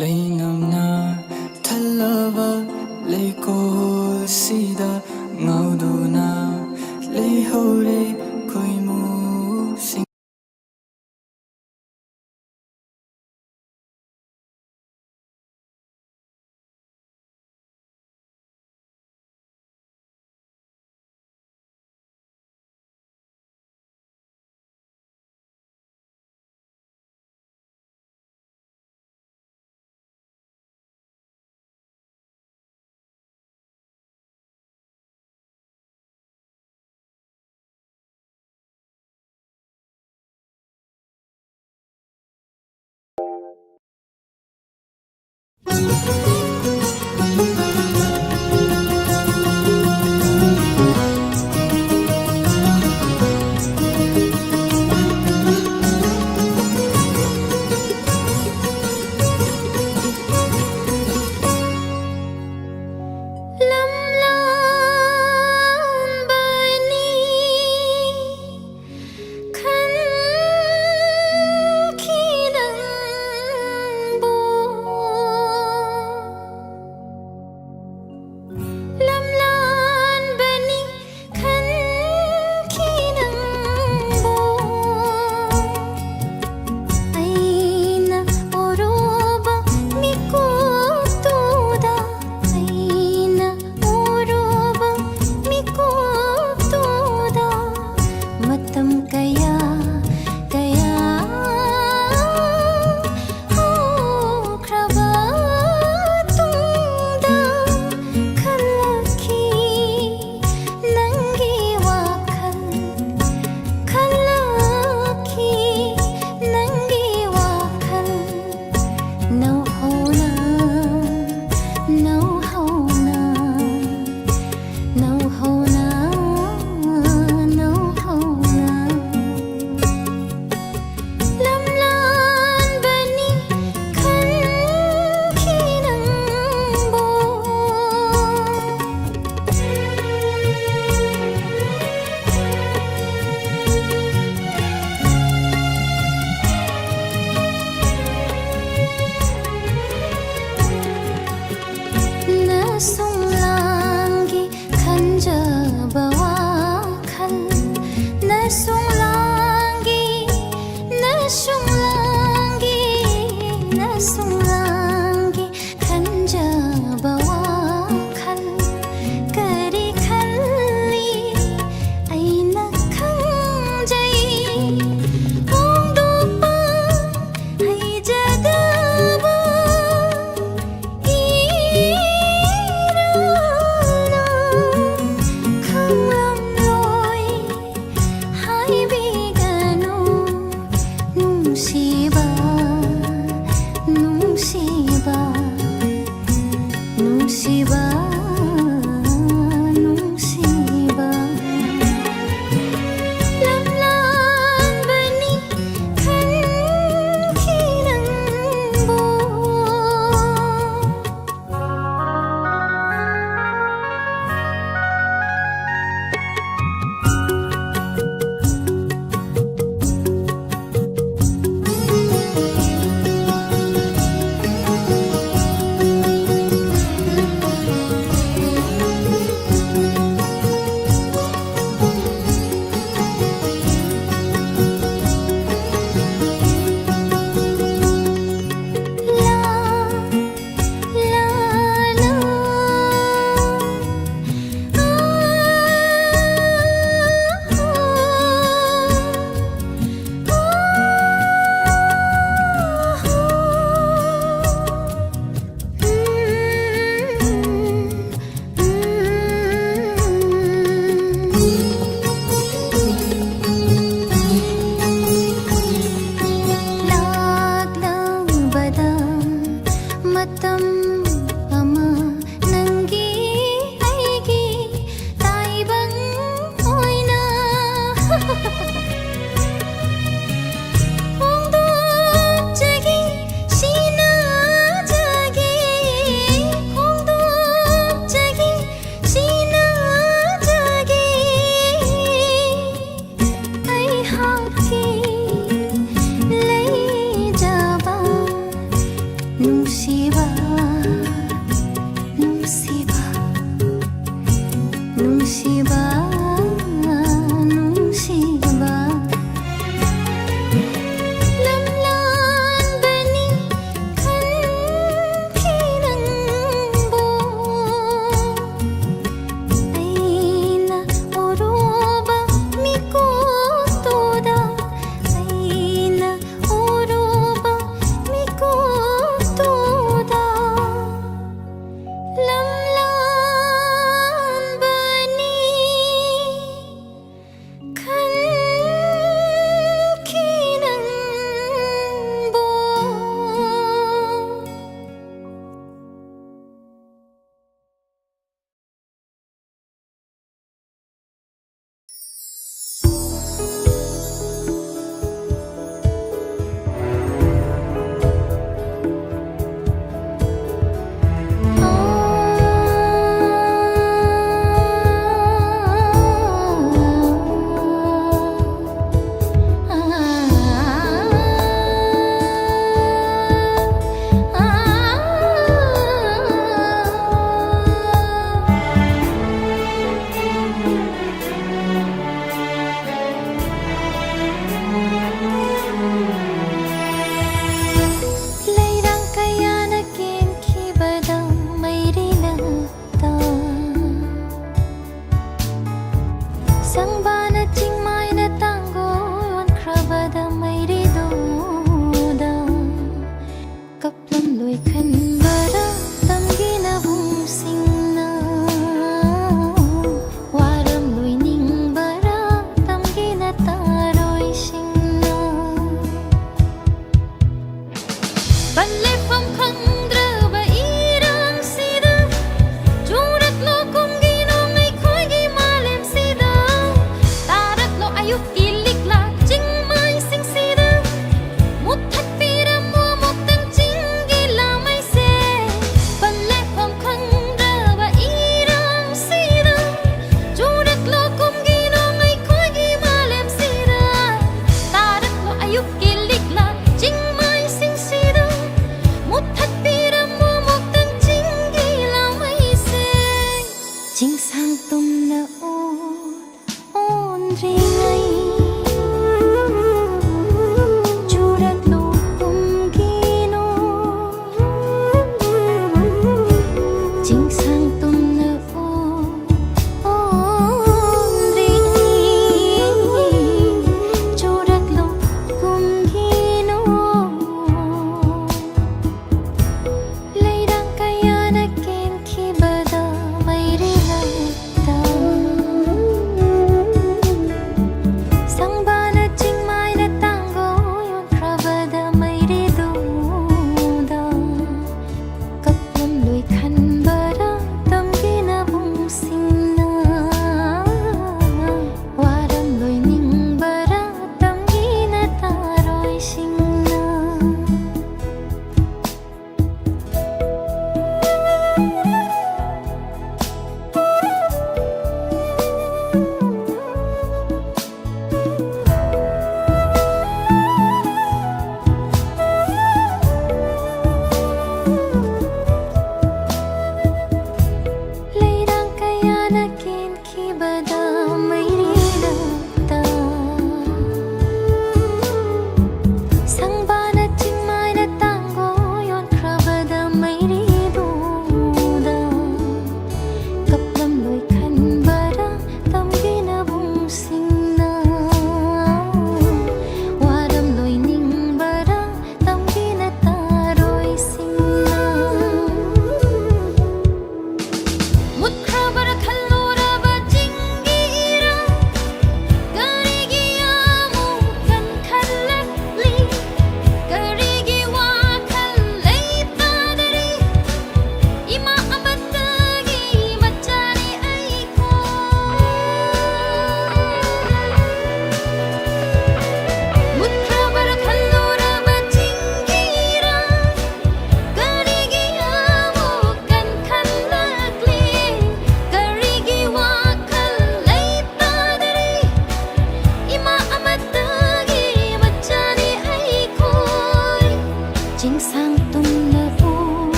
Laingamna thalava leiko sida ngauduna leihore koimu sing nungsiba nungsiba lamlan bani kan kinangbo aina oroba miko toda aina oroba miko toda lamlan bani kan kinangbo. Leirang kaya nagkinkibadang may rinata Sangba na chingmay na tango Wan krabada may ridoda Kaplam loy kan bara Tamgi na bungsing na Waram loy ning bara Tamgi na taroy sing na Banle fam khandra ba irang sida Jurat lo kum ginong ay koy gi malem sida Tarat lo ayut ilik la jing may sing sida Muthat pira mo mutang jing gila may se Banle fam khandra ba irang sida Jurat lo kum ginong ay koy gi malem sida Tarat lo ayut ilik la jing may sing sida Muthat pira mo mutang jing gila may se Jing sang tum na on ringay Jurat lo kum gino Jing sang tum na on ringay Jurat lo kum gino Leirang kaya nagkinkibada may rinata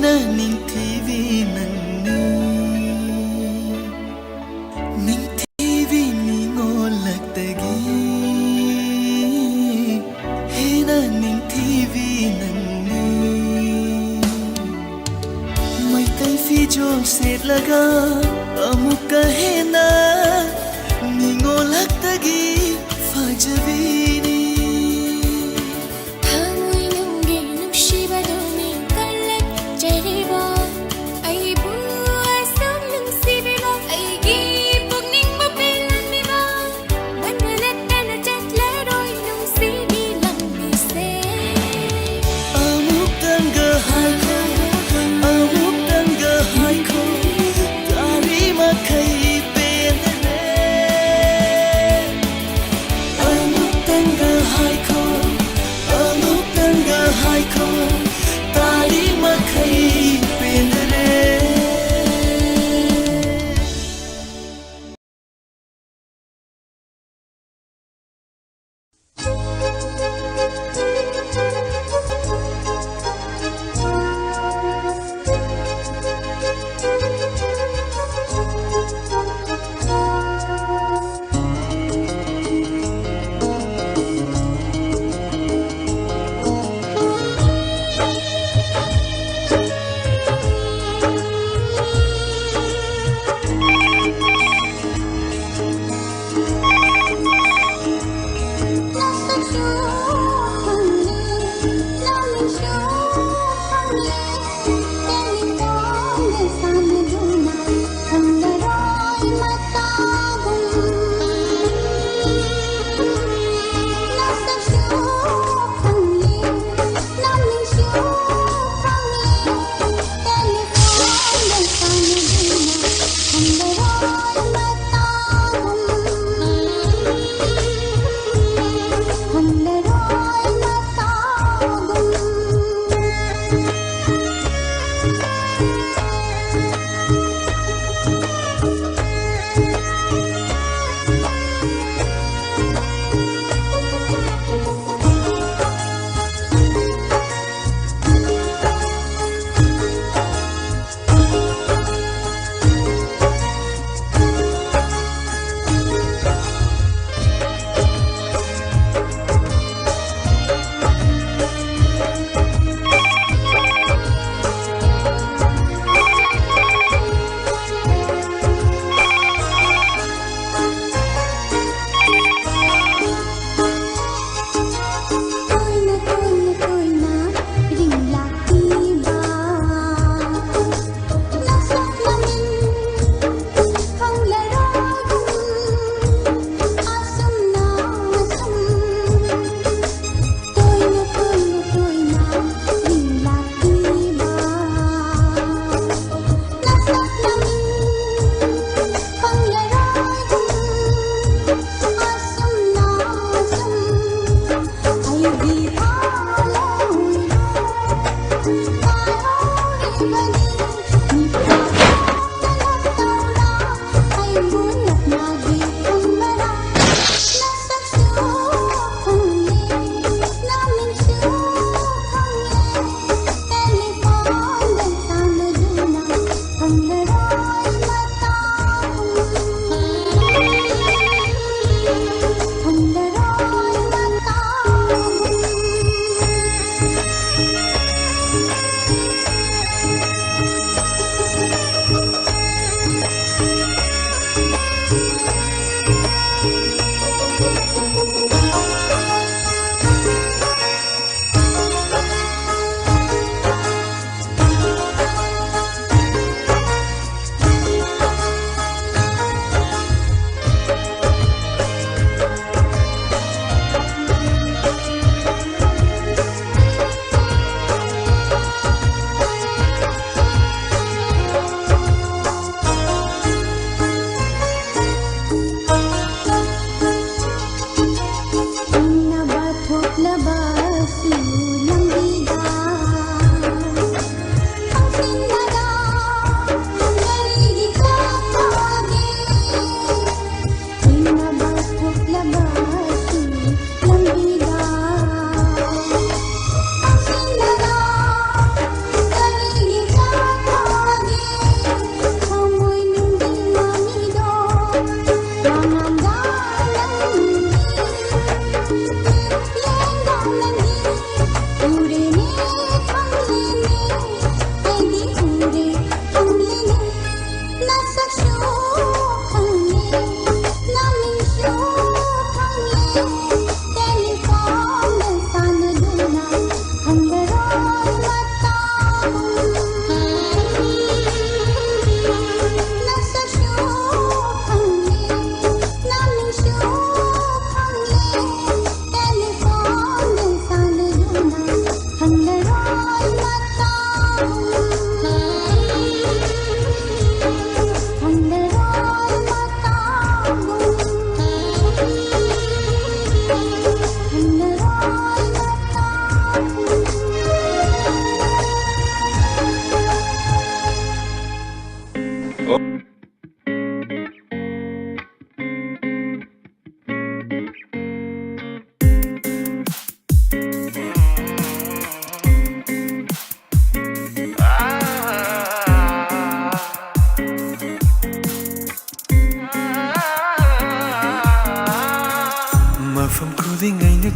hina ning TV nanni ning TV ni ngolaktagi hina ning TV nanni mai tai fi jo set laga amuka hena ni ngolaktagi fajavini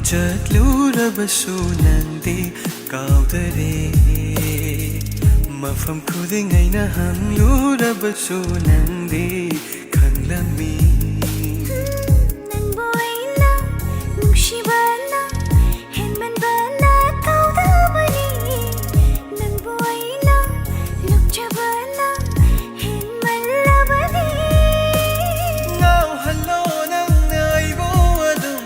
ꯆꯠꯂꯨꯔꯕꯁꯨ ꯅꯪꯗꯤ ꯀꯥꯎꯗꯔꯦ ꯃꯐꯝ ꯈꯨꯗꯤꯡ ꯑꯩꯅ ꯍꯪꯂꯨꯔꯕꯁꯨ ꯅꯪꯗꯤ ꯈꯪꯂꯝꯃꯤ ꯅꯪꯕꯨ ꯑꯩꯅ ꯅꯨꯡꯁꯤꯕꯅ ꯍꯦꯟꯃꯟꯕꯅ ꯀꯥꯎꯗꯕꯅꯤ ꯅꯪꯕꯨ ꯑꯩꯅ ꯅꯣꯛꯆꯕꯅ ꯍꯦꯟꯃꯜꯂꯕꯅꯤ ꯉꯥꯎꯍꯜꯂꯣ ꯅꯪꯅ ꯑꯩꯕꯨ ꯑꯗꯨꯝ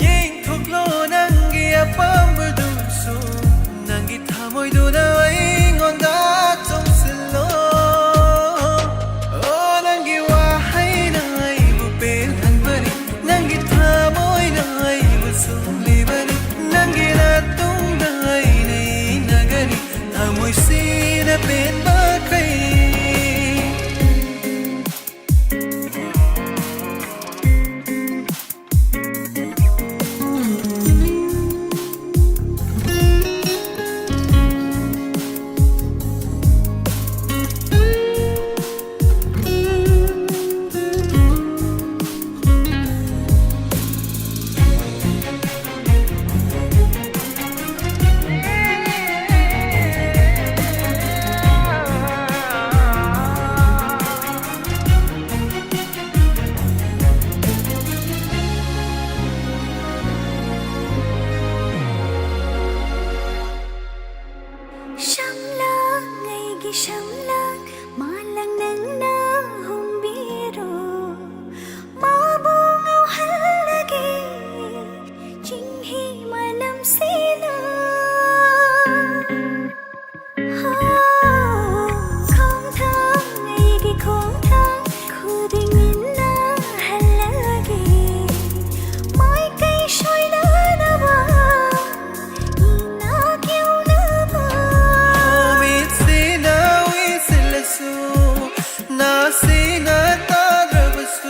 ꯌꯦꯡꯊꯣꯛꯂꯣ ꯅꯪꯒꯤ ꯑꯄꯥꯝꯕꯗꯨꯁꯨ ꯅꯪꯒꯤ ꯊꯃꯣꯏꯗꯨꯅ ꯑꯩꯉꯣꯟꯗ ꯆꯣꯡꯁꯤꯜꯂꯣ ꯅꯪꯒꯤ ꯋꯥꯍꯩꯅ ꯑꯩꯕꯨ ꯄꯦꯜꯍꯟꯕꯅꯤ ꯅꯪꯒꯤ ꯊꯃꯣꯏꯅ ꯑꯩꯕꯨ ꯁꯨꯝꯂꯤꯕꯅꯤ ꯅꯪꯒꯤ ꯅꯇꯨꯡꯗ ꯑꯩꯅ ꯏꯟꯅꯒꯅꯤ ꯊꯃꯣꯏꯁꯤꯅ ꯄꯦꯟꯕꯈꯩ ꯁꯝꯂꯥꯡ ꯑꯩꯒꯤ ꯁꯝꯂꯥꯡ ꯃꯥꯂꯪ ꯅꯪꯅ ꯍꯨꯝꯕꯤꯔꯣ ꯃꯥꯕꯨ ꯉꯥꯎꯍꯜꯂꯒꯦ ꯆꯤꯡꯍꯤ ꯃꯅꯝꯁꯤꯅ ꯈꯣꯡꯊꯥꯡ ꯑꯩꯒꯤ ꯈꯣꯡꯊꯥꯡ ꯈꯨꯗꯤꯡ ꯏꯟꯅꯍꯜꯂꯒꯦ ꯃꯥꯏꯀꯩ ꯁꯣꯏꯅꯅꯕ 나시나 따라버수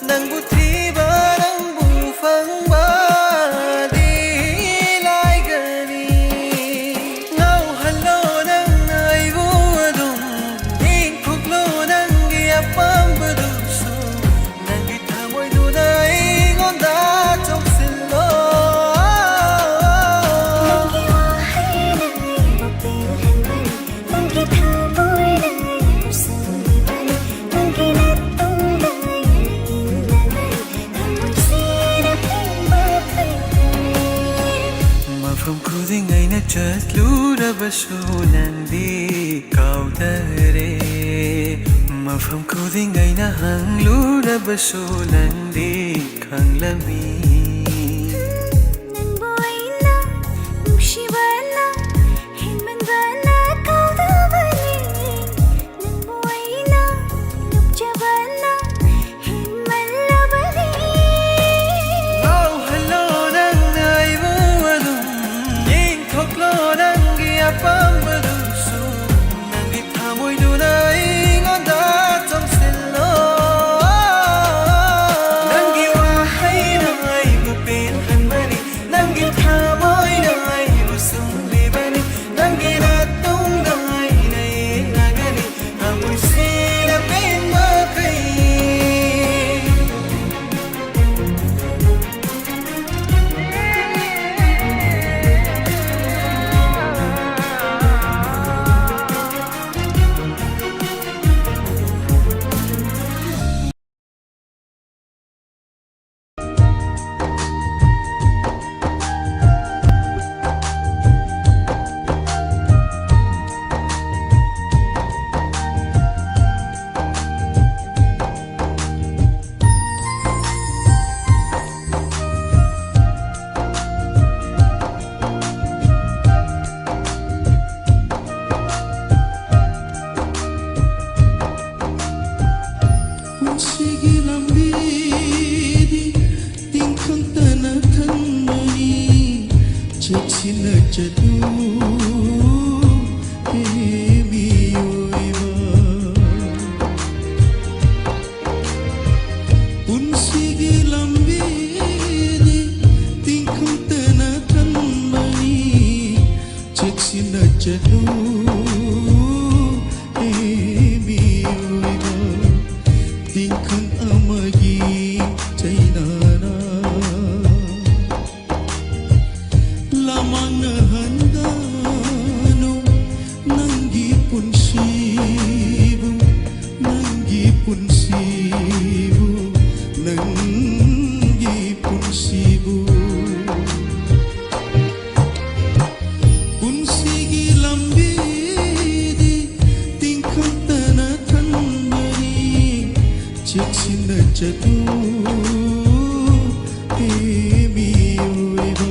낭부 티바 낭부 팡바디 라이가니 나우할로 낭 나이부 어둠 잉푹로 낭기 아빰부두수 낭기 타모이도 나이곤다 족실로 낭기 와하이나 이보 벨한바니 낭기 타보이나 मफम खुदिं अइना चट्लुरबसु नंदी काउदरे मफम खुदिं अइना हंगलुरबसु नंदी खंगलमी नंबु अइना नुंसिबना हेनमनबना काउदबनी नंबु अइना नुक्जबना हेनमल्लबनी नाउहल्लो नंगना आइबु अदुम येंथोक्लो नंगी अपाम्बदुसु नंगी थामोइदुना अइंगोंदा चोंसिल्लो नंगी वाहैना आइबु पेलहनबनी नंगी थामोइना आइबु सुंलिबनी नंगी नातुंगा आइना येंगगनी थामोइसिना पेनबखै ꯆꯠꯂꯨ ꯍꯦ ꯃꯤꯑꯣꯏꯕ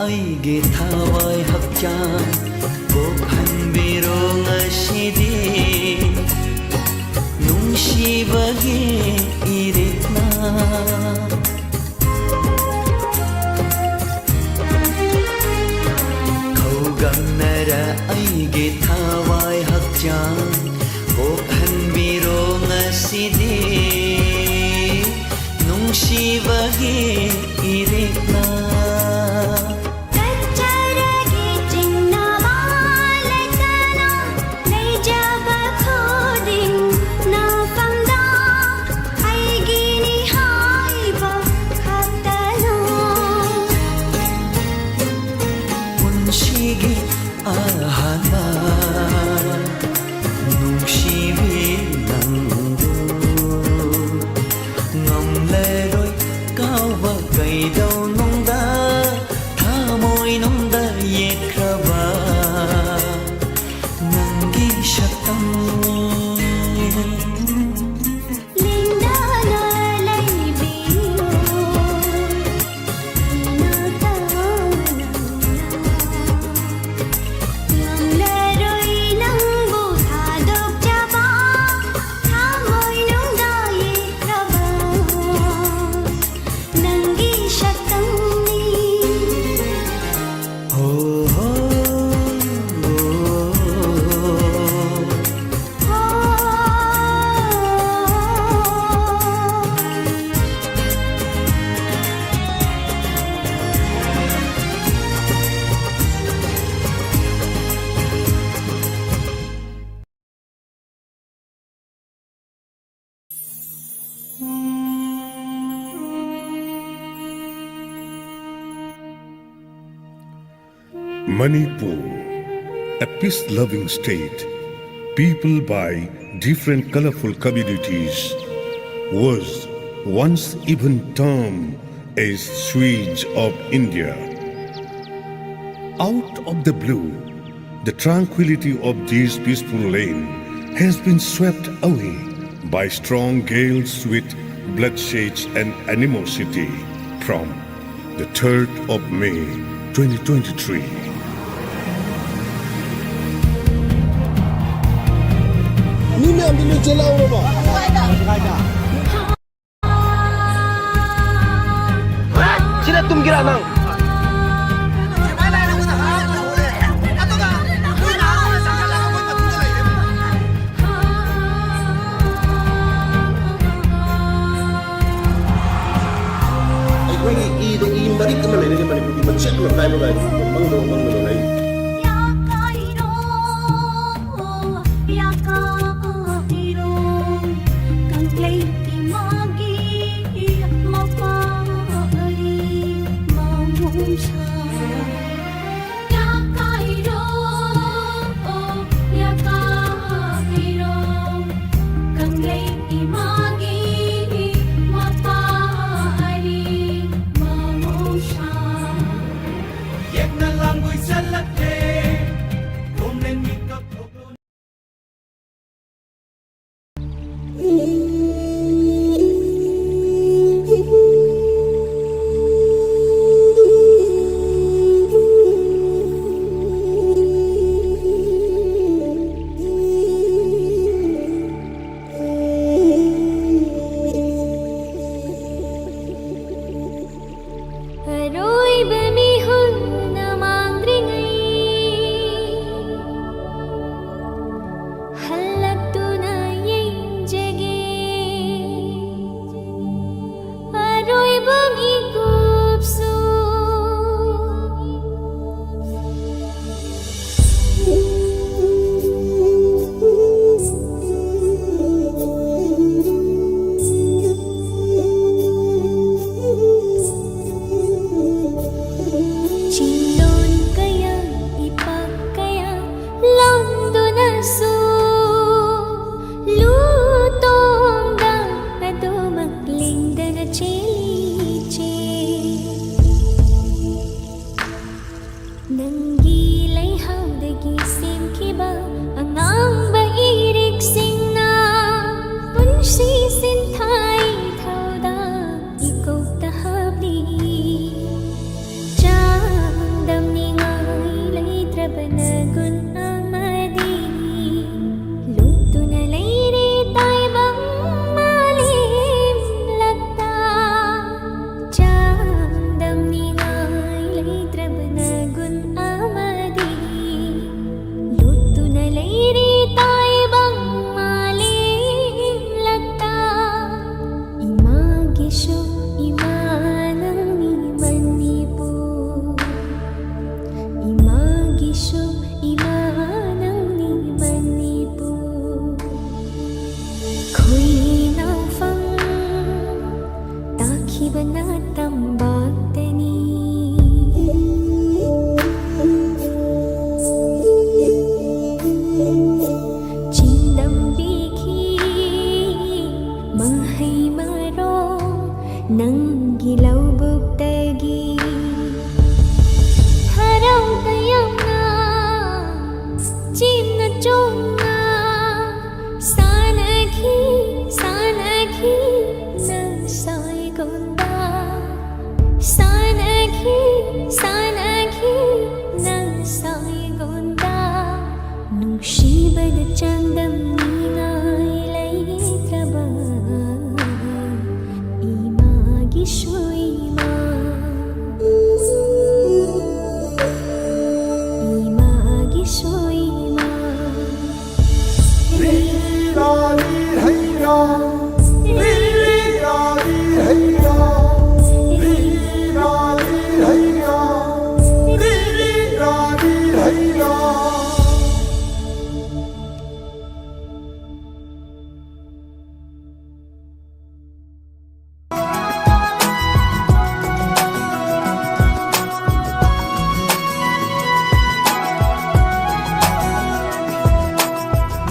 ꯑꯩꯒꯤ ꯊꯋꯥꯏ ꯍꯛꯆꯥꯡ ꯀꯣꯛꯍꯟꯕꯤꯔꯣ ꯉꯁꯤꯗꯤ ꯅꯨꯡꯁꯤꯕꯒꯤ ꯏꯔꯤꯛꯅ ꯈꯧꯒꯪꯅꯔ ꯑꯩꯒꯤ ꯊꯋꯥꯏ ꯍꯛꯆꯥꯡ ꯀꯣꯛꯍꯟꯕꯤꯔꯣ ꯉꯁꯤꯗꯤ ꯅꯨꯡꯁꯤꯕꯒꯤ 이릭나 끝자락에 찡나와 렉가나 내 잡아 코딩 나 밤다 알기니 하이버 갔다노 운식이 아하나 눈시위 낭도 ngomleroi kawa kaidau nongda thamoi nongda yekraba nangi shatam 링다나 라이비오 나타나나 영래로이 낭보 다독잡아 타모이 농다이 크라바 난기 샷당니 ho ho Manipur, a peace-loving state, peopled by different colorful communities, was once even termed as Swedes of India. Out of the blue, the tranquility of this peaceful land has been swept away by strong gales with bloodshed and animosity from the 3rd of May 2023. Nina ambil jelau apa? Sila tumgira nang. Aikogi ida balik ke mana ni mana pergi macet lu kai bagai. Mangdo lai.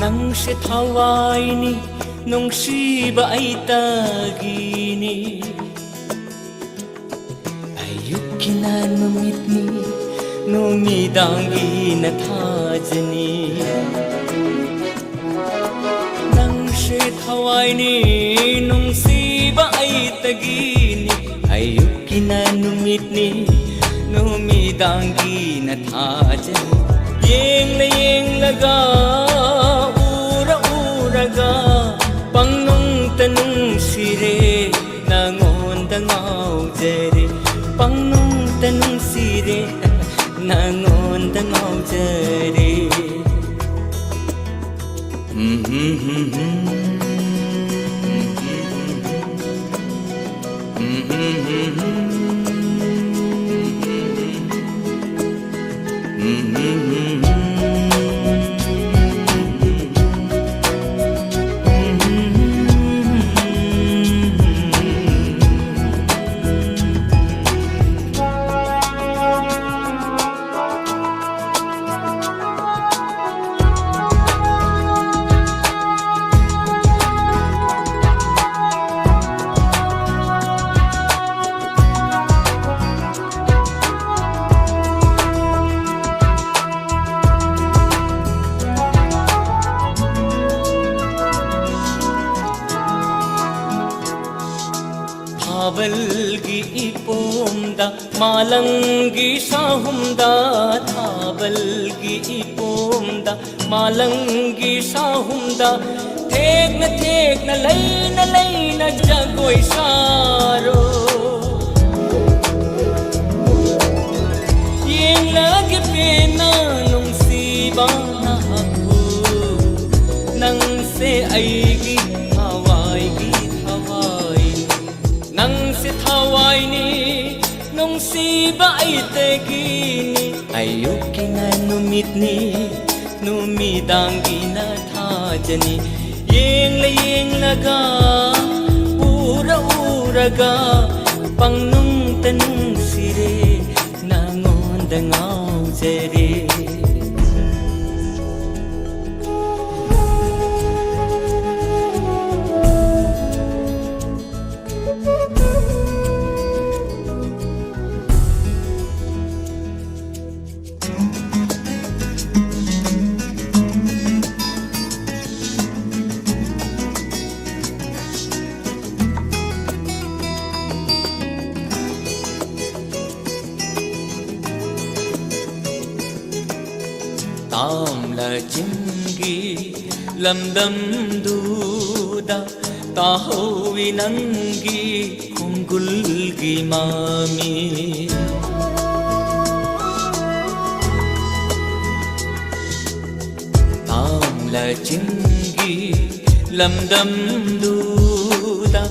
Nangshi thawaini nungsiba ay tagini Ayuki na numitni numidangi na thajani Nangshi thawaini nungsiba ay tagini Ayuki na numitni numidangi na thajani Yeng laga Pangnong tanong sire nangonda ngaujare Pangnong tanong sire nangonda ngaujare Thabalgi ipomda malangi sahumda Thabalgi ipomda malangi sahumda Thek na lay na jagoi saro Yeng lagi pena nung siba na ako Nang se aigi Nang si thawaini nung siba ay tegini Ayuki na numitni numidangi na thajani Yeng laga uraga Pangnong tanong sire nangonda ngaujare तामला चिंगी लमदम दूदा ताहोवी नंगी कुंगुलगी मामी तामला चिंगी लमदम दूदा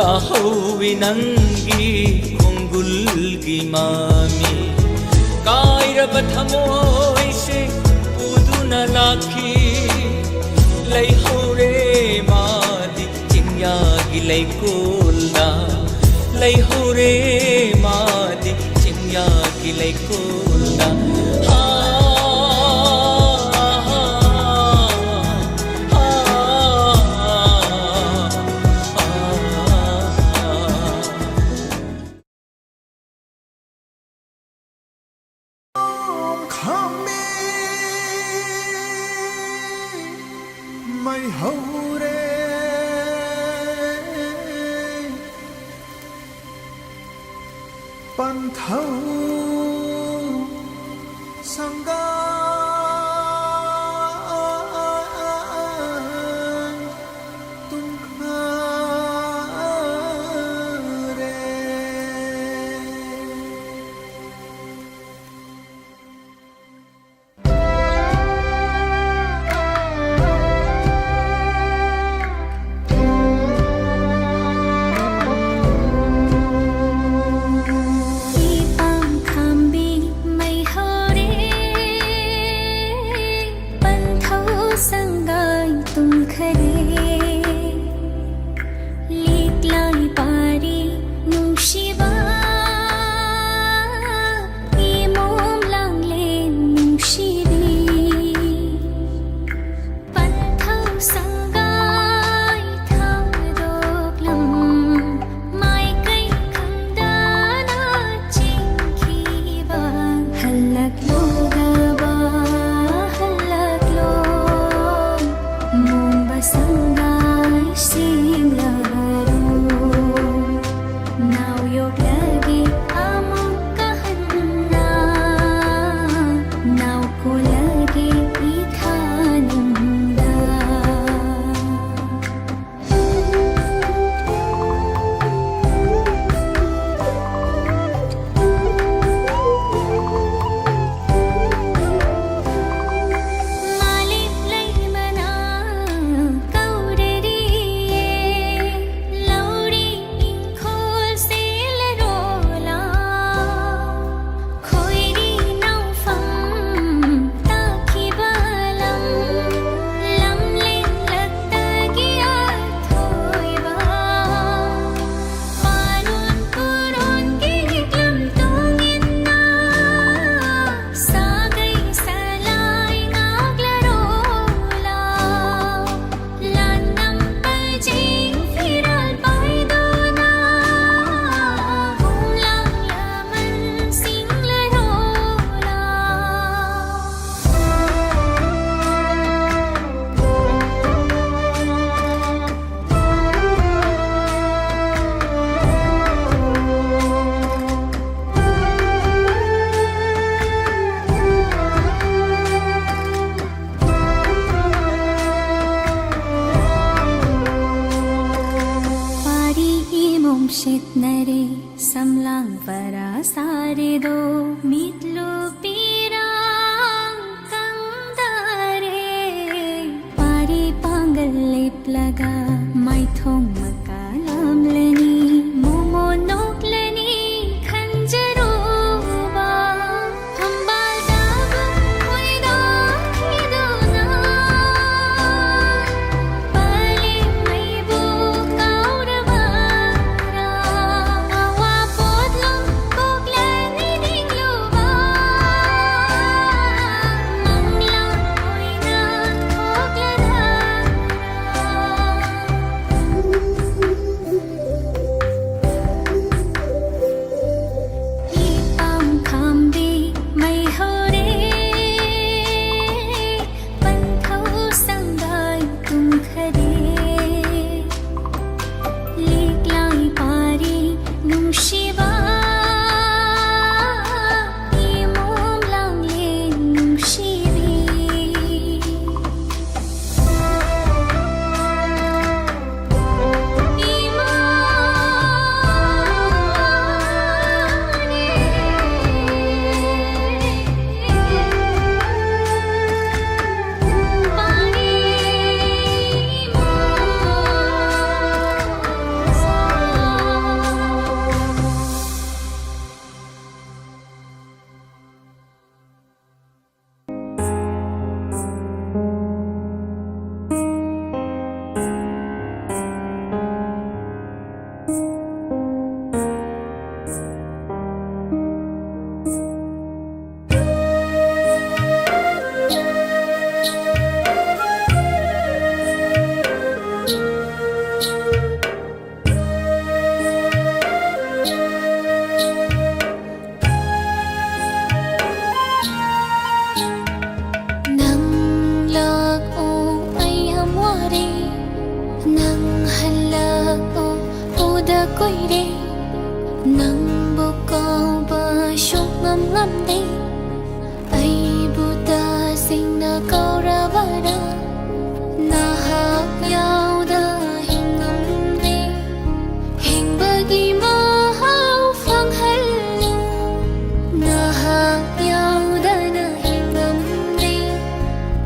ताहोवी नंगी कुंगुलगी मामी कायरब थमोई से पुदुना लाखी लई होरे मादी चिंया गिलई कोलदा लई होरे मादी चिंया गिलई कोलदा mây hậu rê pan thâu sang ga tung kha rê Nare samlang para sare do mitlu pirang kang dare pari pangal leplaga mai thong makalam lani momo nok lani khanjaro ba hambal da koi da khido na pali mai bu kaura ba đi nắng bốc cao ba shop ngâm ngâm đi ai buta sing na kau ra vada na hak yau da hình ngâm đi hình bagi ma hau phang halu na hak yau da na hình ngâm đi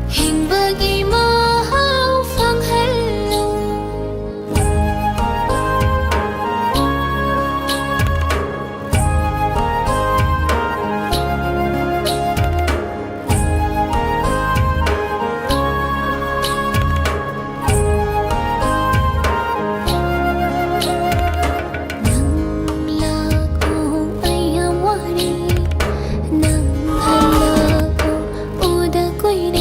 hình bagi ma hau phang halu Hãy subscribe cho kênh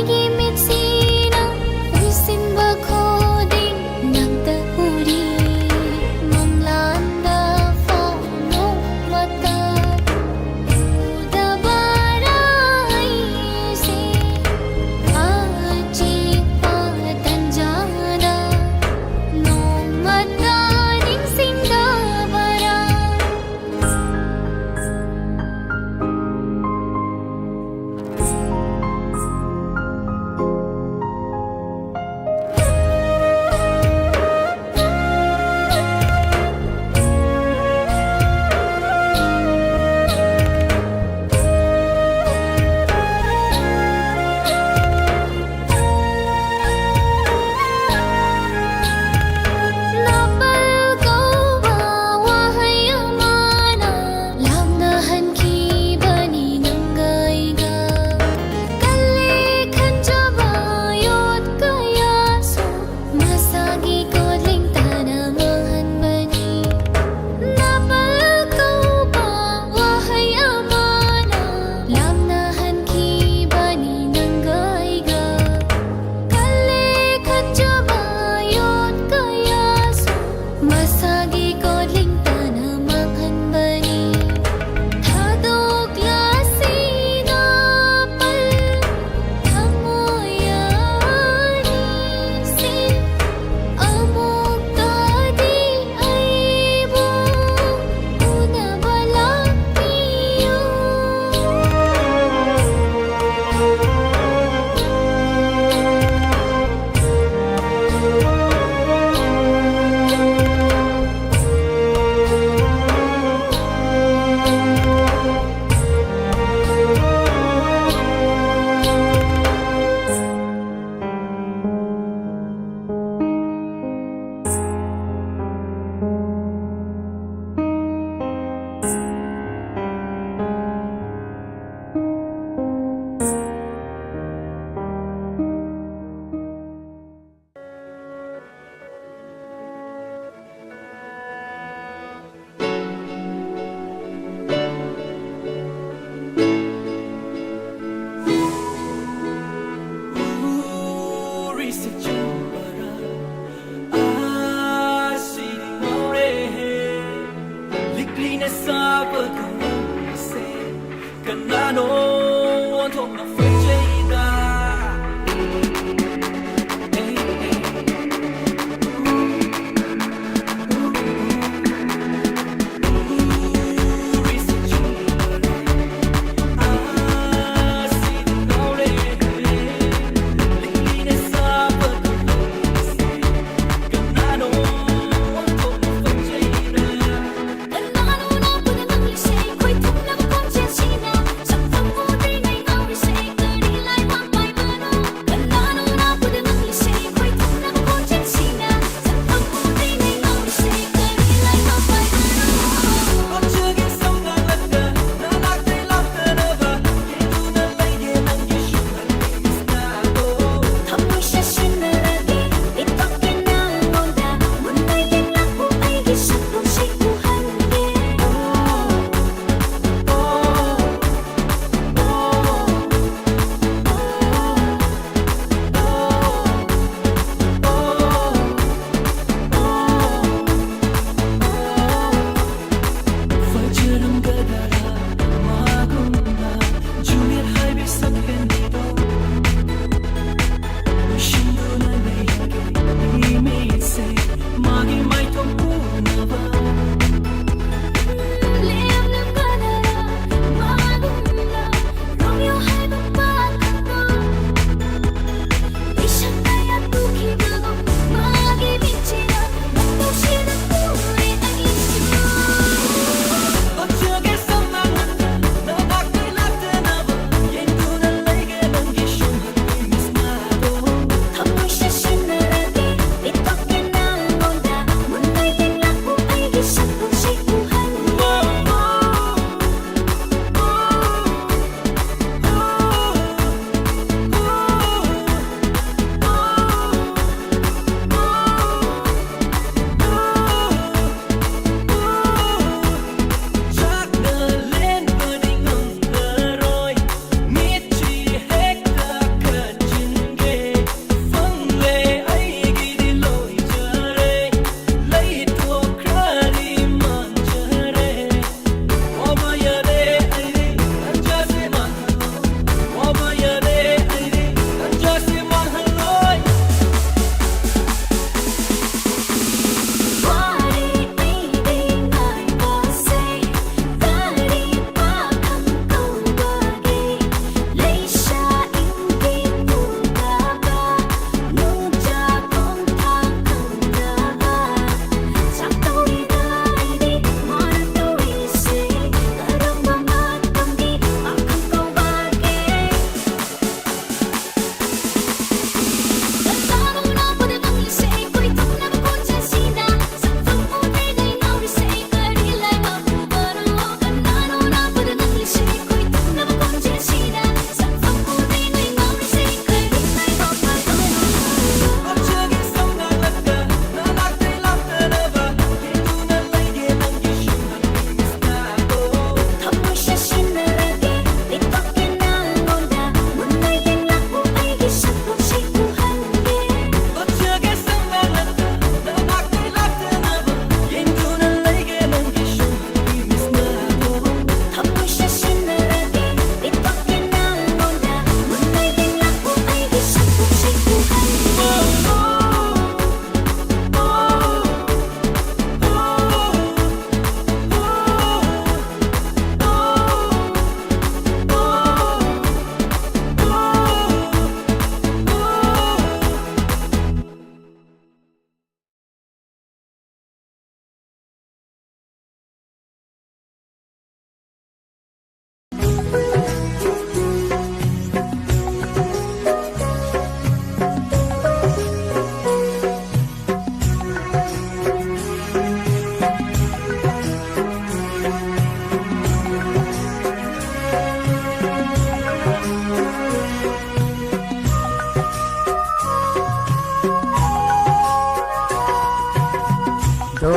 Ghiền Mì Gõ để không bỏ lỡ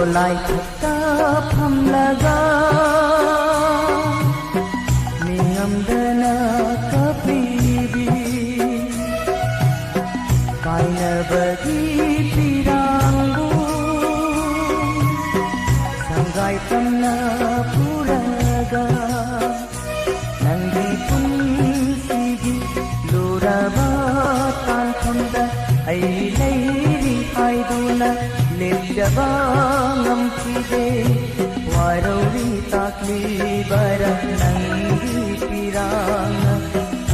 lai thakta phamlaga ningamdana kapibi kainabagi piranggu sanggai tamna puraga nanggi punsigi luraba tankamda ai leiri aiduna lepjaba ngamkide warauri takli bara nangi piranga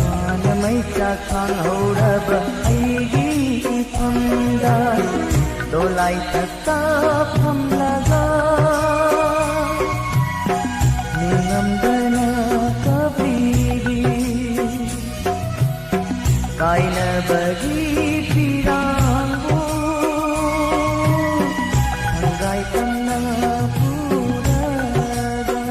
wanamai chakhang hauraba aigi ifamda dolai takta phamlaga ningamdana kapibi kaina bagi piranggu sanggai tamna puraga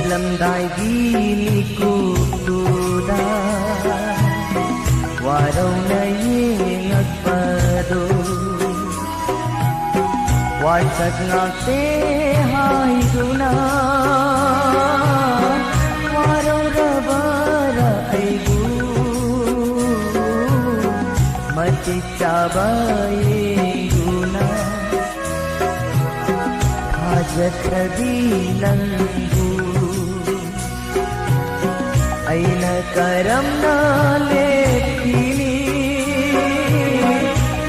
Lamdai gini kutuda warau na yingag pado warsak ngakte hai duna warau rabara aigu mati cabai guna hajat kabilangu aina karamna lekini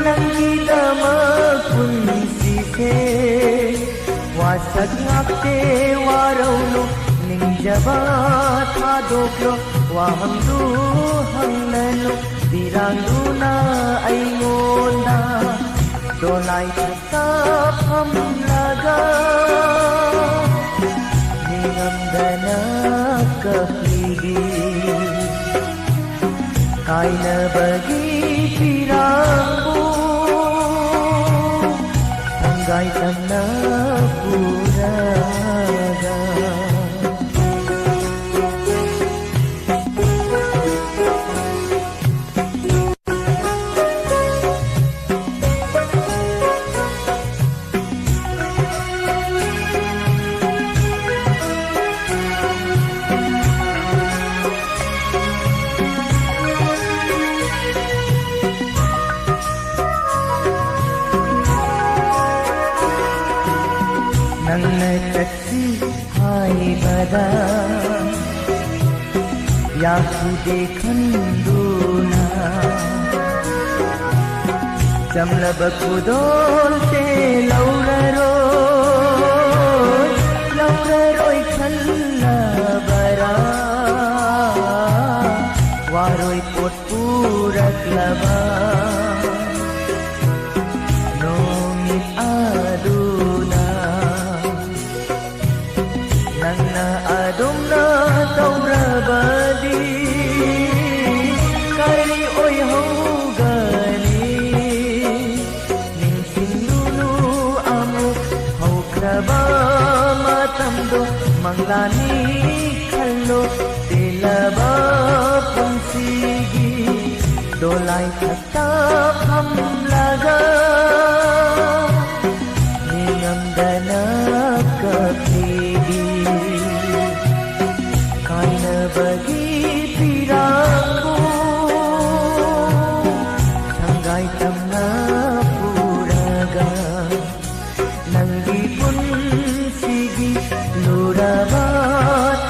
nangi dama kunsi the wasak ngakte warauno ningjaba thadoklo wahamdu hangnano diranguna aingonda dolai thakta phamlaga ningamdana kapibi kaina bagi piranggu sanggai tamna puraga nangna taksi hai bada yaku dekhan duna jamla bakudol te lauraro khalla bara waroi pot purak laba nomit aduna nangna adumna taurabadi kari oi hogani ningsindulu amu hokraba matamdo manglani khallo tilaba punsigi dolai thakta phamlaga ningamdana kapibi kaina bagi piranggu sanggai tamna puraga nangi punsigi luraba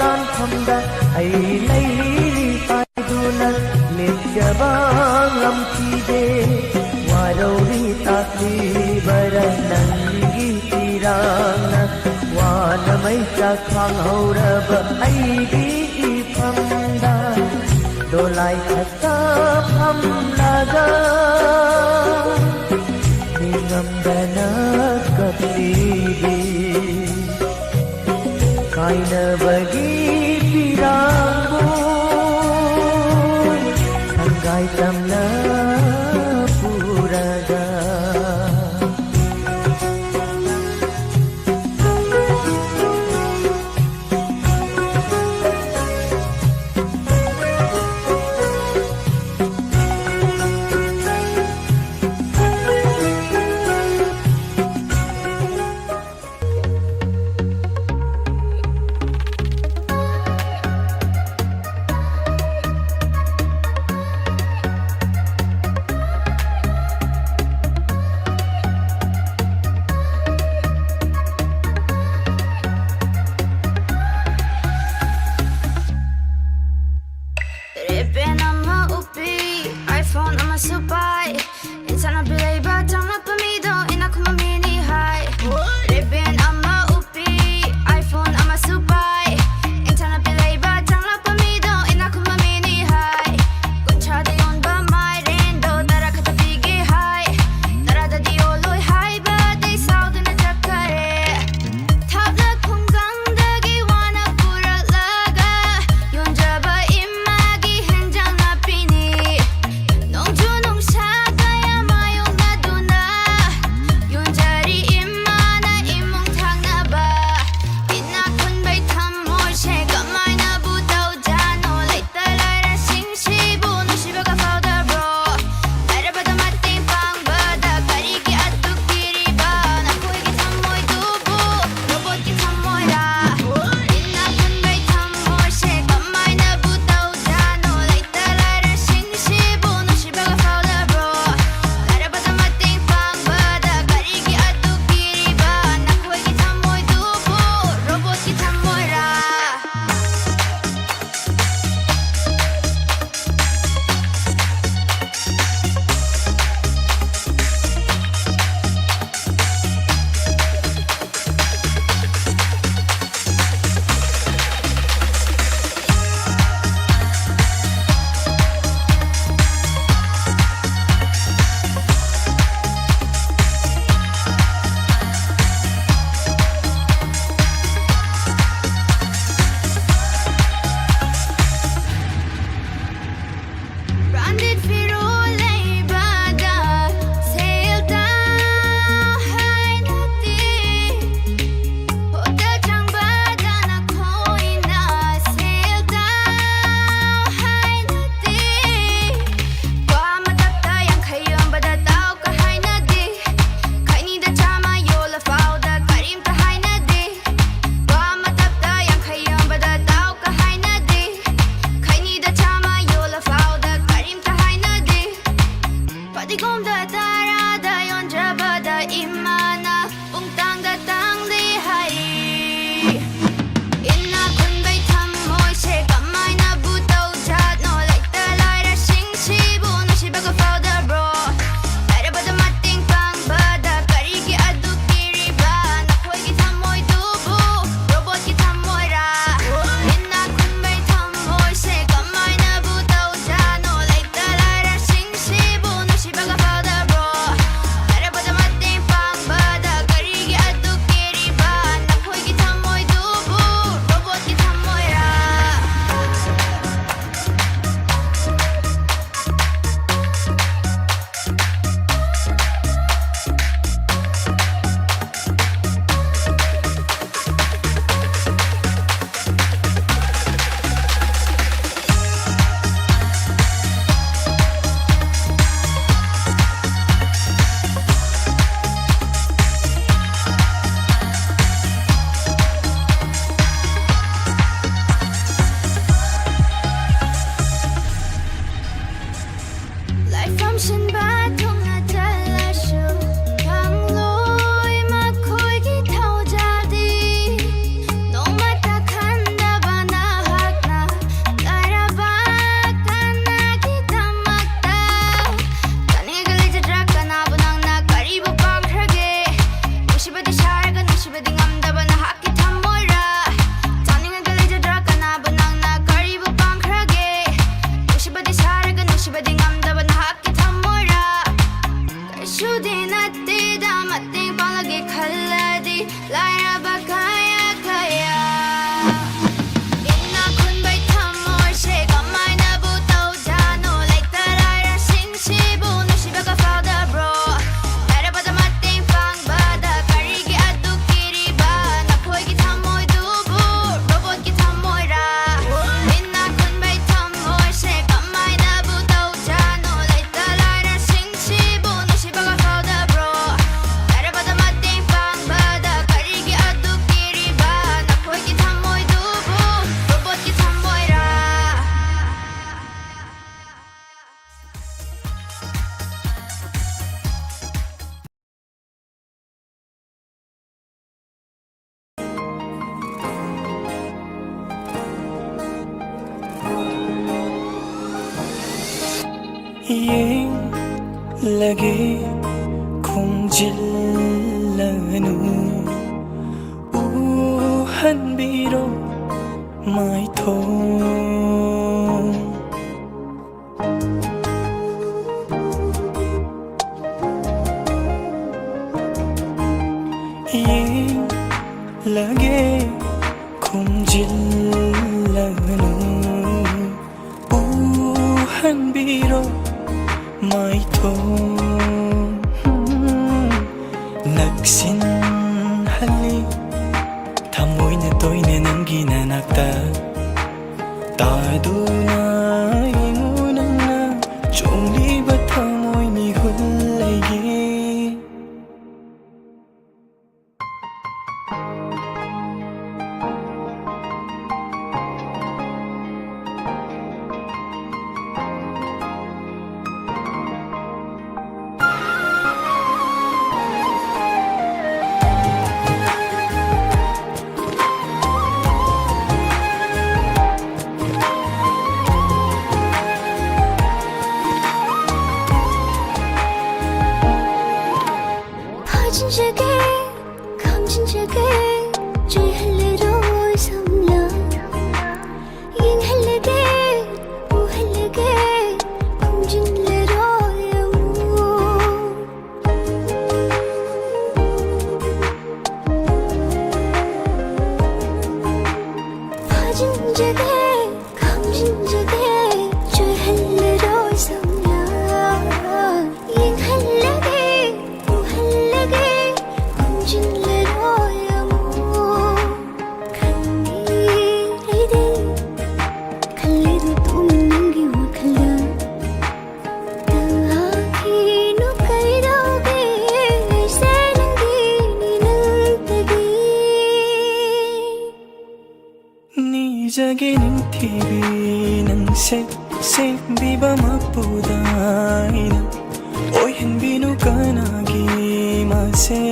tankamda ai leiri aiduna lepjaba ngamkide warauri takli bara nangi piranga wanamai chakhang hauraba aigi ifamda dolai thakta phamlaga ngambana kapili kaina bagi pirangmo sanggai tamna puraga lagi khumjillanu hanbiro mai thong lagi khumjillanu hanbiro mai thong naksin hali thamoina toina nangi nanakta taduna ingunana chongliba thamoini hullaige Jage ning thibi nang se biba mapudaina oi hen binu kanagi ma se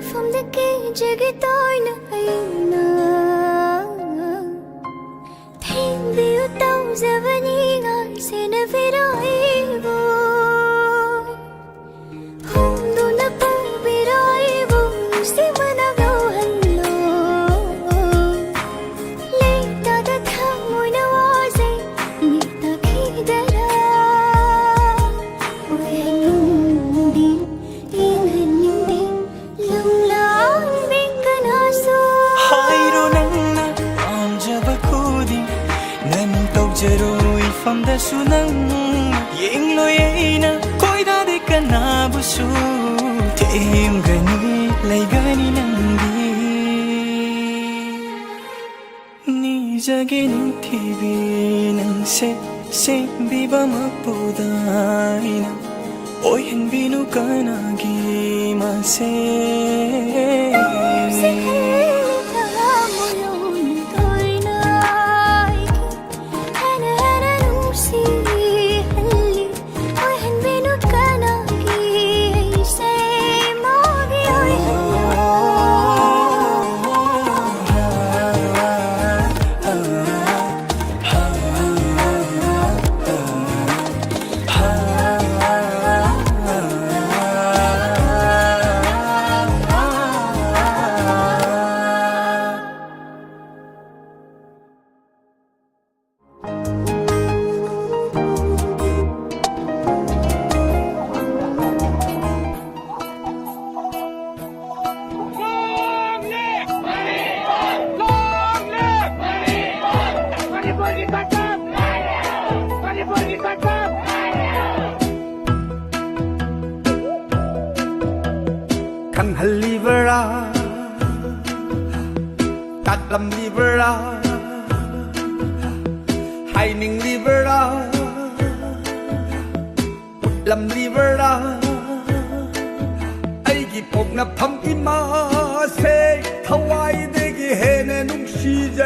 from the cage toina aina Thêm biu tau zavani ngai se na viraivo Hundu na pu viraivo si mana go hallo Leita da thamoi na waze nita khidara Uendi inhandi From the sunang yeng loyena koida de kanabusu tem gani lai gani nangi ni jage ning thibi nang se biba mapudaina oi hen binu kanagi ma se คันฮัลลีเวราตัดลำลีเวราไฮนิงลีเวราอุดลำลีเวราไอ้กี่ปกนับทำอิมาเซถวายเด็กเฮเนนุ่งชีใจ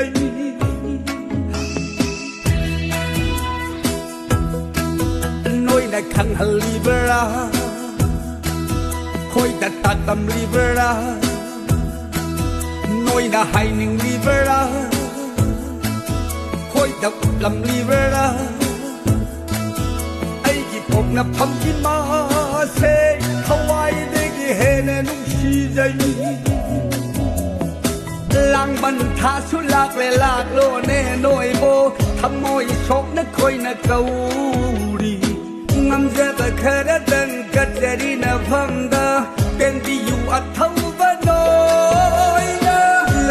น้อยในคันฮัลลีเวราคอยแต่ตัดลำลีเวราน้อยน่ะไฮนิ่งลีเวราคอยแต่ลำลีเวราไอ้กี่ปกนับทำกินมาเซถวายเด็กเฮเนนุ่งชีใจลังบันทาสุลากเลลากโลเน่น้อยโบทำมอยชกนักคอยนักเกาดีงำจะตะเคระดังกัดเจรีนาพัมดาเป็นที่อยู่อัดเท่าบ้านน้อยนะ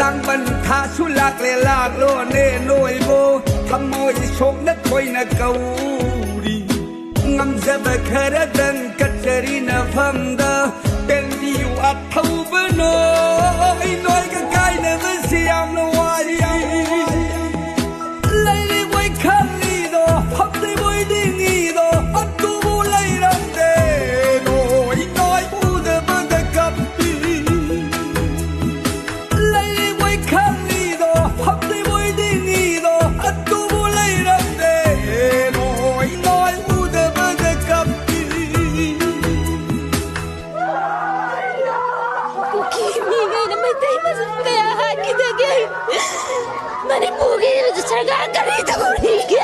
ลังบันทาสุลากเลลากโลเน่น้อยโบทำมอยชกนักคอยนักเกาดีงำจะตะเคระดังกัดเจรีนาพัมดาเป็นที่อยู่อัดเท่าบ้านน้อยน้อยก็ใกล้ในเมืองสยามละวายเลยได้ไว้ข้างนี้ดอพับได้ไว้ดิ้งอีดออัดตูบูเลยรังเดน้อยน้อยอูเดบันเดกับปีเลยได้ไว้ข้างนี้ดอพับได้ไว้ดิ้งอีดออัดตูบูเลยรังเดน้อยน้อยอูเดบันเดกับปี Bukimigay na may tayo masasayahan kita gay. Manipuri na sa sargaan ka rito ko rige.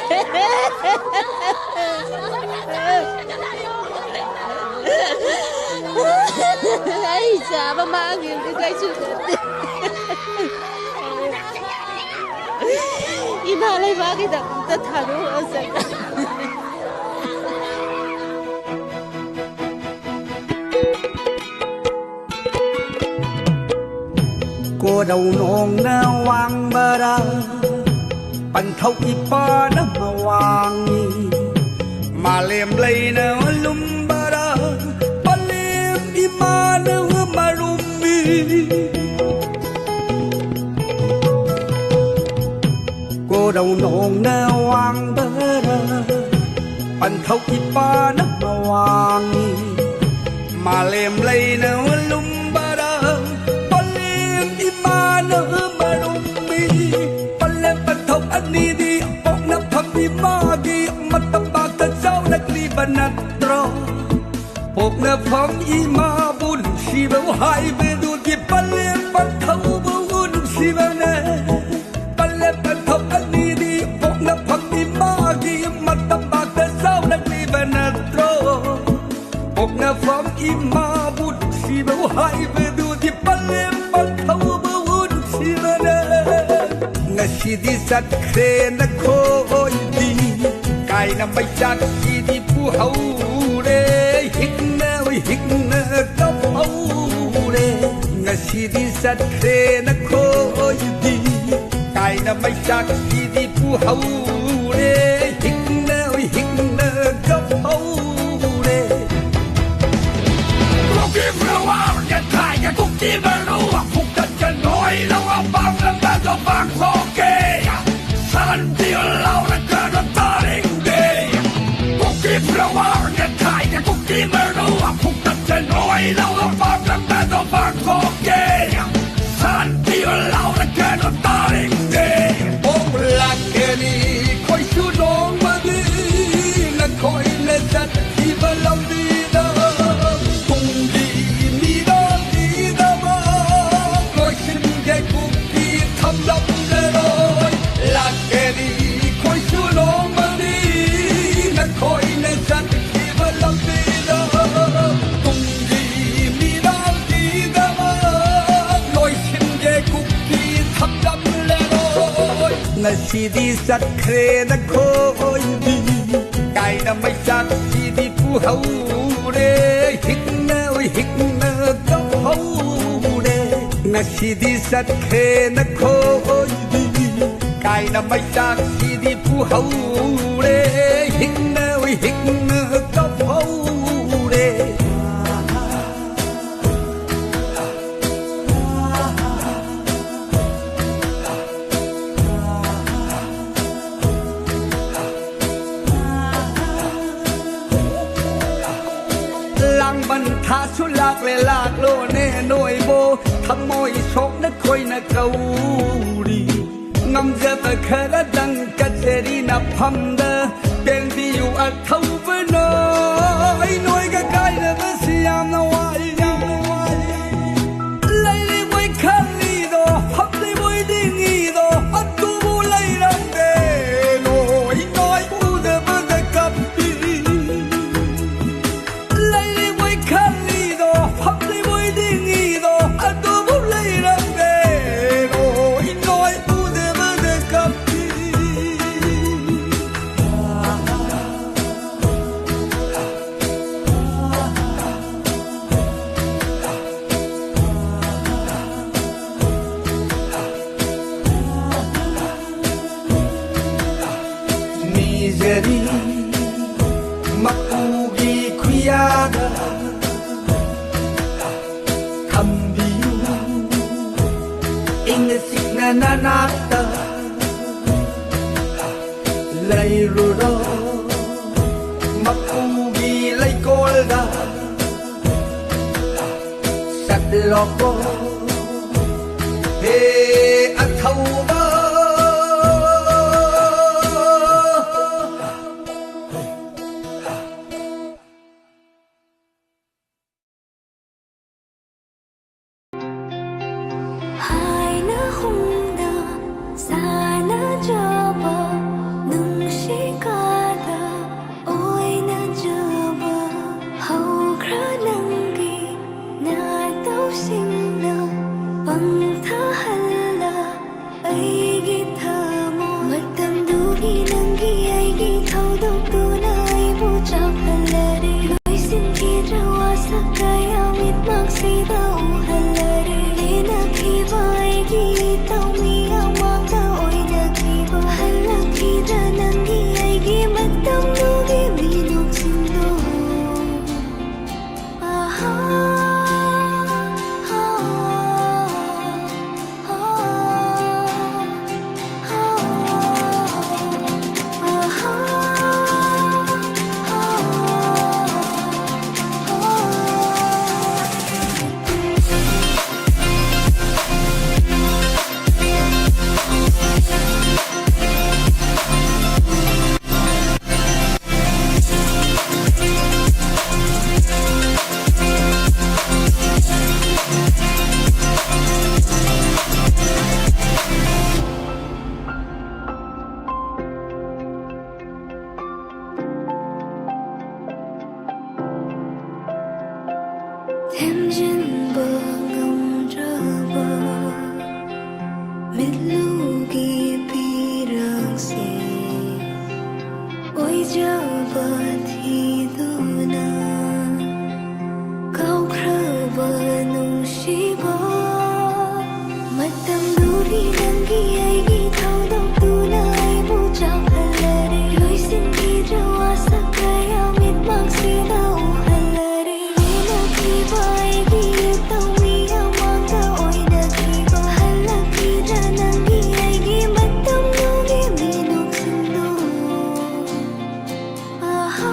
Ay, sama mangil ka guys. Inalay bakit akong tatalo sa cô đầu nong na wang bara pan thâu i pa na ma wang ma lem lay na lum bara pa lem i ma na ma lum mi cô đầu nong na wang bara pan thâu i pa na ma wang ma lem lay na lum mana marumi palle pathok ani di ok na phamdi magi matabak ta sau nak li banatro ok na pham i ma bun si ba hai be du ti palle pathok bun si ba na palle pathok ani di ok na phamdi magi matabak ta sau nak li banatro ok na pham i ma bun si ba hai be du ti palle pathok Ngasi sat kre na khoi di kai na mai chak ki di pu hau re hik na kap hau re ngasi sat kre na khoi di kai na mai chak ki di pu hau re hik na kap hau re Looking for a while get tired to keep a low phúc tất chân nổi lâu băng lâm ta cho băng San tiêu lao là cơ nó ta đến đây Cookie flower get tired cookie mero phúc tất chân nổi lâu băng lâm ta cho băng San tiêu lao là cơ nó ta đến đây Bông lạc kê đi khói chú nông mà đi là khói lên chất khi vào lòng đi đó cùng đi đi đó mà khói xin ghé cookie thăm lòng để rồi lạc kê đi khói chú nông mà đi là khói lên chất khi vào lòng đi đó cùng đi đó mà khói xin ghé cookie thăm lòng để rồi Ngasi di sat kre na khoi di kai na mai sat ki di pu hau re hik na kap hau re Ngasi di sat kre na khoi di kai na mai sat ki di pu hau re hik บันทาชุลากเลลากโลเน่หน่วยโบขโมยชกนักคอยนักเกาดีงำจะตะเคระดังกัจเจรีนับพัมเดเป็นที่อยู่อัดเท่าเวนไอ้หน่วยก็ใกล้แล้วก็สยามนะวายไล่เลยไว้คันลีโดพับเลยไว้ดิ้งอีโดอัดกูบูไล่รังเดโน่ไอ้น้อยกูเดบันเดกับปีไล่เลยไว้คันลีโดพับเลยไว้ดิ้งอีโดอัดกูบูไล่รังเดโน่ไอ้น้อยกูเดบันเดกับปี misery makugi kuyada kambiyu ingasik na nanakta layruro makugi laykolda satloko he athauba hai na hunda sana jaba nung shikada oi na jaba hau khra nangi na tau sing na pang tha halla ai gi thamo matam du gi nangi ai gi thau do tu na ai bu chap halla re loi sin ki rawa sakaya mit mak si da u halla re na ki vai gi tau mi ama ta oi na ki ba halla ki da nangi ai gi matam du gi mi nuk sin do aha thêm trên bờ ngông trở bờ mít lu ghi pi răng xe ôi trở bờ thì tu na cao khờ bờ nung shi bờ mặt tâm du đi nâng ghi ai ghi thâu đông tu na ai bu chào halla re lối xin ghi rawa sakaya mit mak si da u halla re na ki vai gi tau mi ama ta oi na ki ba halla ki ra nang gi ai gi mat tam nu gi mi nuk sin do aha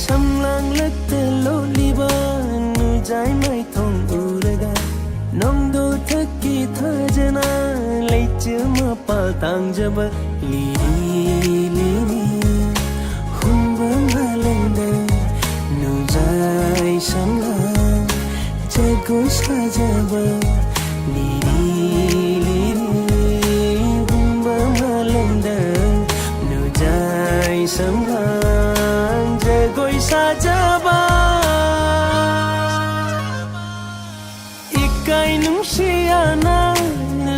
Sam lang lek te lo liba nu jai mai thong uraga nong do thaki tha jana lai che ma pa tang jaba li li hum ba malenda nu jai sam lang che go sa jaba li hum ba malenda nu jai sam lang che go sa jaba ikai nung siana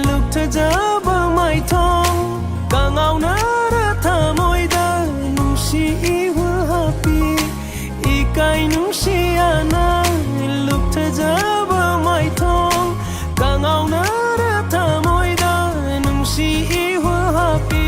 luk tha jaba mai thong ka ngau na ra tha moi da nung si I wa happy ikai nung siana luk tha jaba mai thong ka ngau na ra tha moi da nung si I wa happy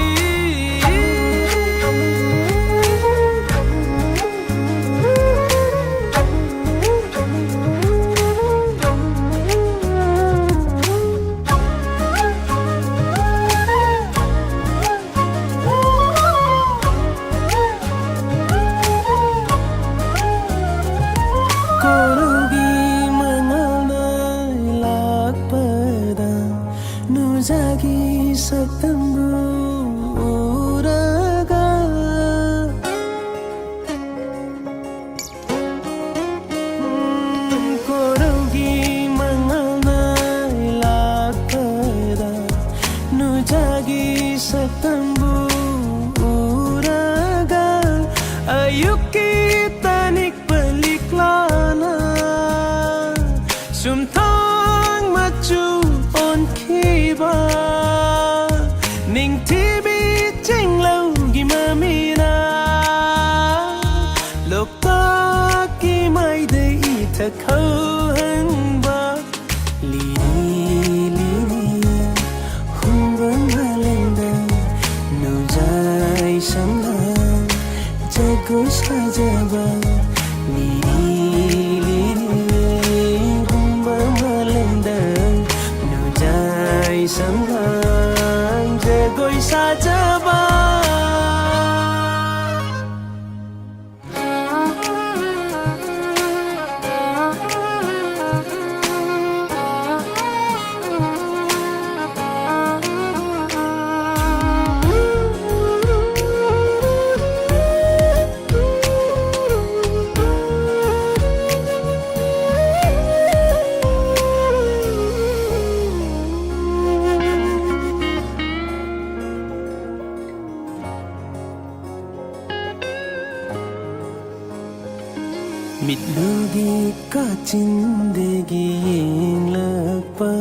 Mitlugi ka chindagi yenglakpa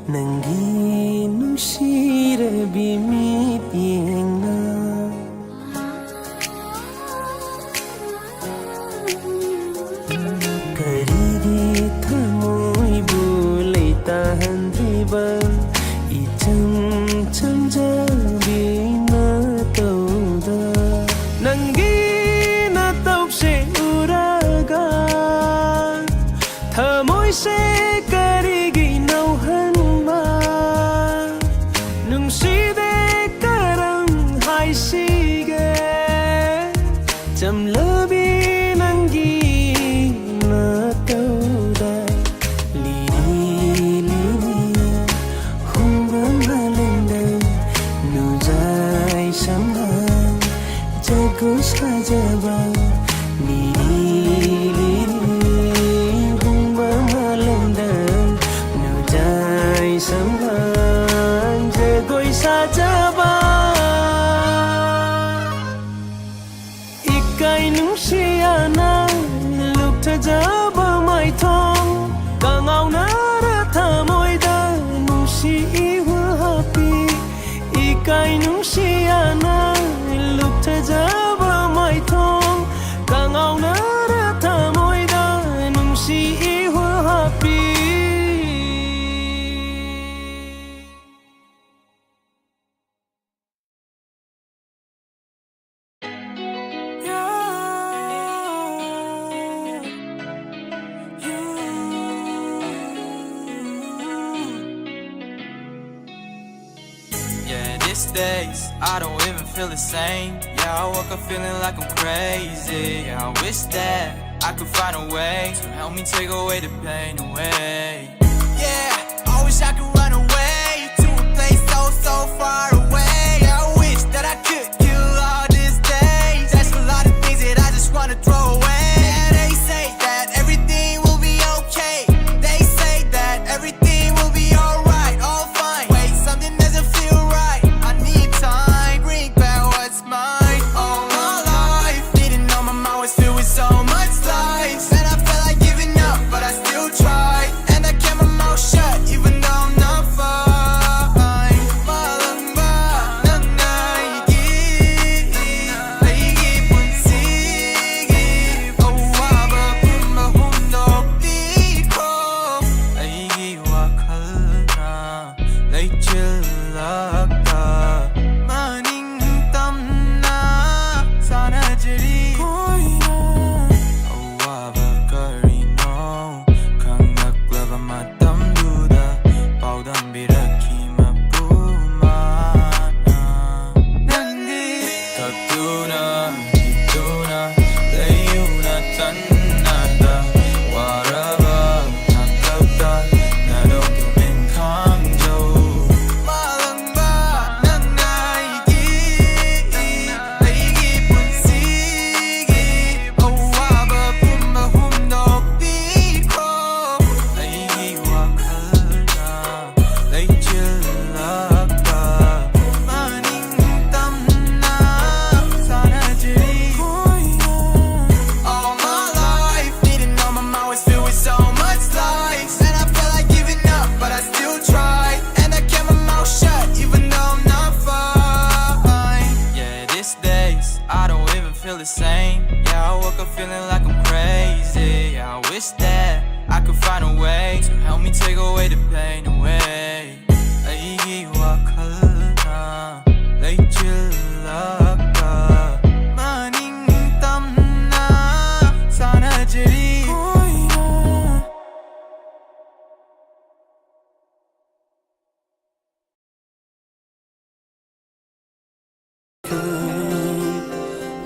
nangi nushira bimit yengna karigi thamoi bulai tahan riba icham cham jabi na tauda nangi sẽ karigi nau han ba nung si de karang hai si ge cham labi nangi na tau da li hum ba malenda nu jai sam lang jago sa jaba li jaba ikai nung siana luk tha jaba mai thong ka ngau na ra tha moi da nung si I wa happy ikai nung siana luk tha jaba mai thong ka ngau na ra tha moi da nung si I wa happy days, I don't even feel the same. Yeah, I woke up feeling like I'm crazy. Yeah, I wish that I could find a way to help me take away the pain away. Yeah, I wish I could run away to a place so, so far away. I wish that I could kill all these days. There's a lot of things that I just wanna throw away. Yeah, they say that everything will be okay. They say that everything will be alright, all fine. Wait, something doesn't feel right. I need time, bring back what's mine. All my life, didn't know my mind was filled with so much lies. And I felt like giving up, but I still tried. And I kept my mouth shut, even though I'm not fine. Malang ba ng naigib, naigib punsigib. Awaba pumahundog di ko. Naigiwakal na, naichilak ka. Maningtam na, sana jiri ko'y na. Awaba ka rino, kang naglaba matamduda. Paudang biraki mapumana. Nandi Katuna, Kituna, Layuna Tanada. Waraba, Nakabda, Nadokumin Kangjo. Malang ba ng naigib, naigib punsigib. Awaba pumahundog di ko. Naigiwakal na, naichilak ka. Maningtam na, sana jiri ko'y na. All my life, didn't know my mind was filled with so much lies. And I felt like giving up, but I still tried. And I kept my mouth shut, even though I'm not fine. Yeah, these days, I don't even feel the same. Yeah, I woke up feeling like I'm crazy. Yeah, I wish that I could find a way to help me take away the pain away. Naigiwakal na, naichilak ka. Maningtam na, sana jiri ko'y na.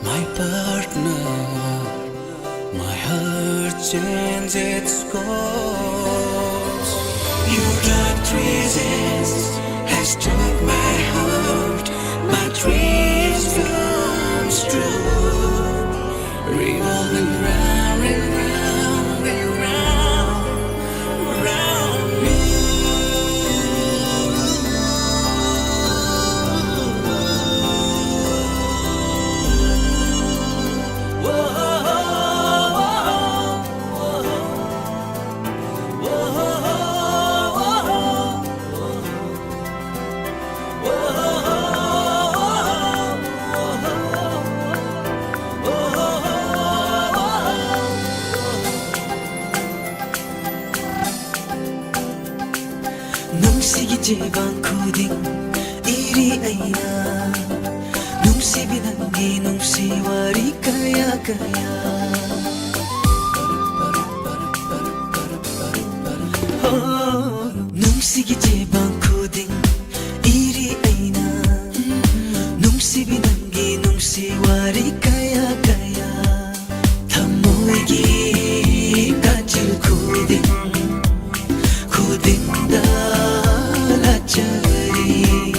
My partner, my heart changes its course. Your dark reasons has struck my heart. My dreams comes true, revolving round and round and round, round you. Nungsigijeban kuding iri aina, nungsibinangi nungsiwari kaya kaya. Oh, nungsigijeban kuding iri aina, nungsibinangi nungsiwari kaya kaya. Thamoigi kachil kuding, kudingda lachari.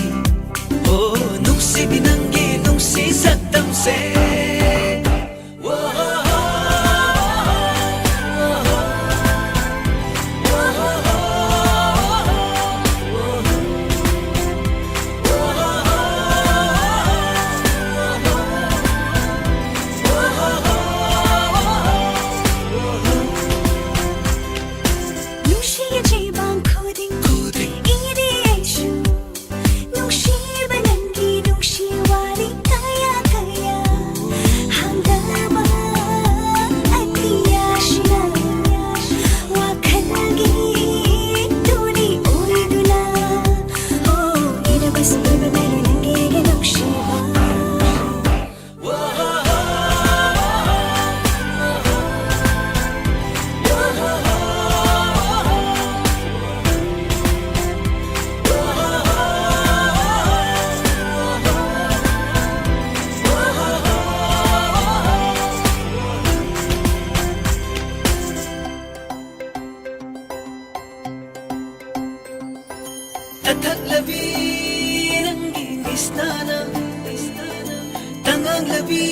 Oh, nungsibinangi nungsisaktamse. Nung siya ba nang ginung siya wari kaya kaya. tananglabi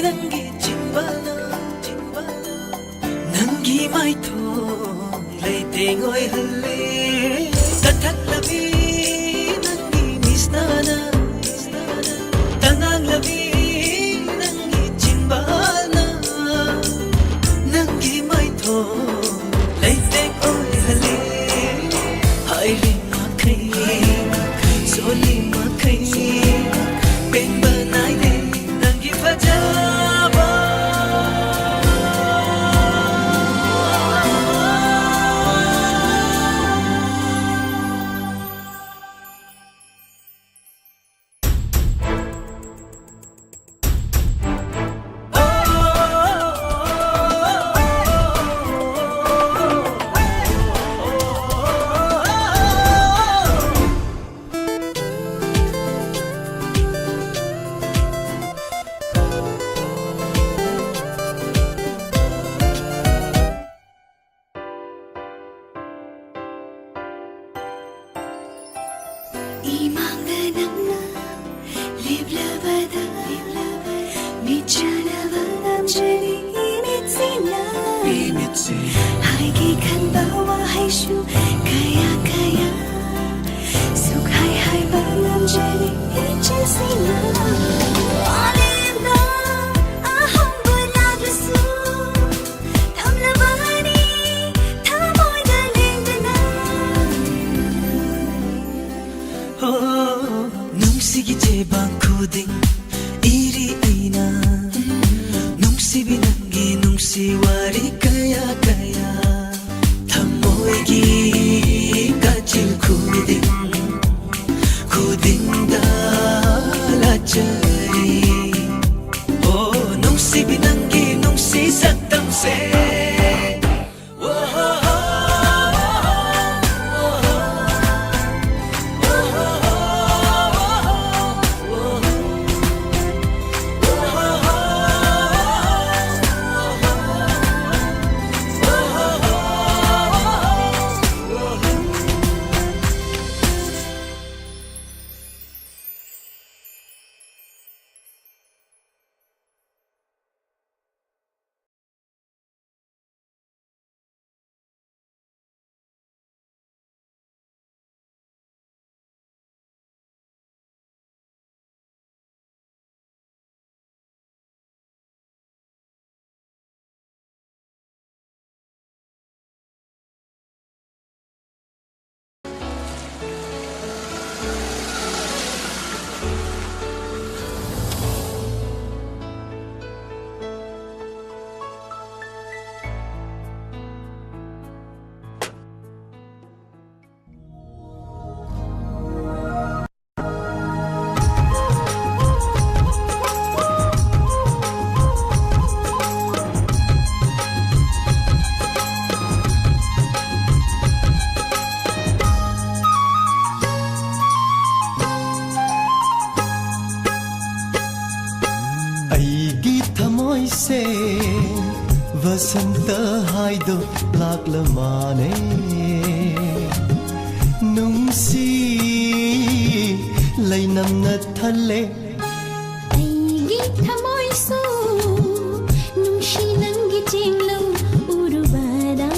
nangi chimbala nangi mai thong lei tengoi halle tathaklabi nangi misnana tananglabi nangi chimbala nangi mai thong lei tengoi halle hai ring akhai soli makhai ben banai de nangi fajaba Imangda nangna liblabada michanava namjani imitsina haigi kanbawa haishu kaya kaya suk hai hai ba namjani ichisina alimna aham bulagsu tamlabani thamoy galendana nungsigi jebang khuding iri aina nungsibi nangi nungsi wari kaya kaya thamoigi kachil khuding da lachari oh nungsibi nangi nungsi saktam se aigi thamoi se vasanta haido laklamane nungsi lainam na thalle aigi thamoy su nungshi nangi chinglo urubada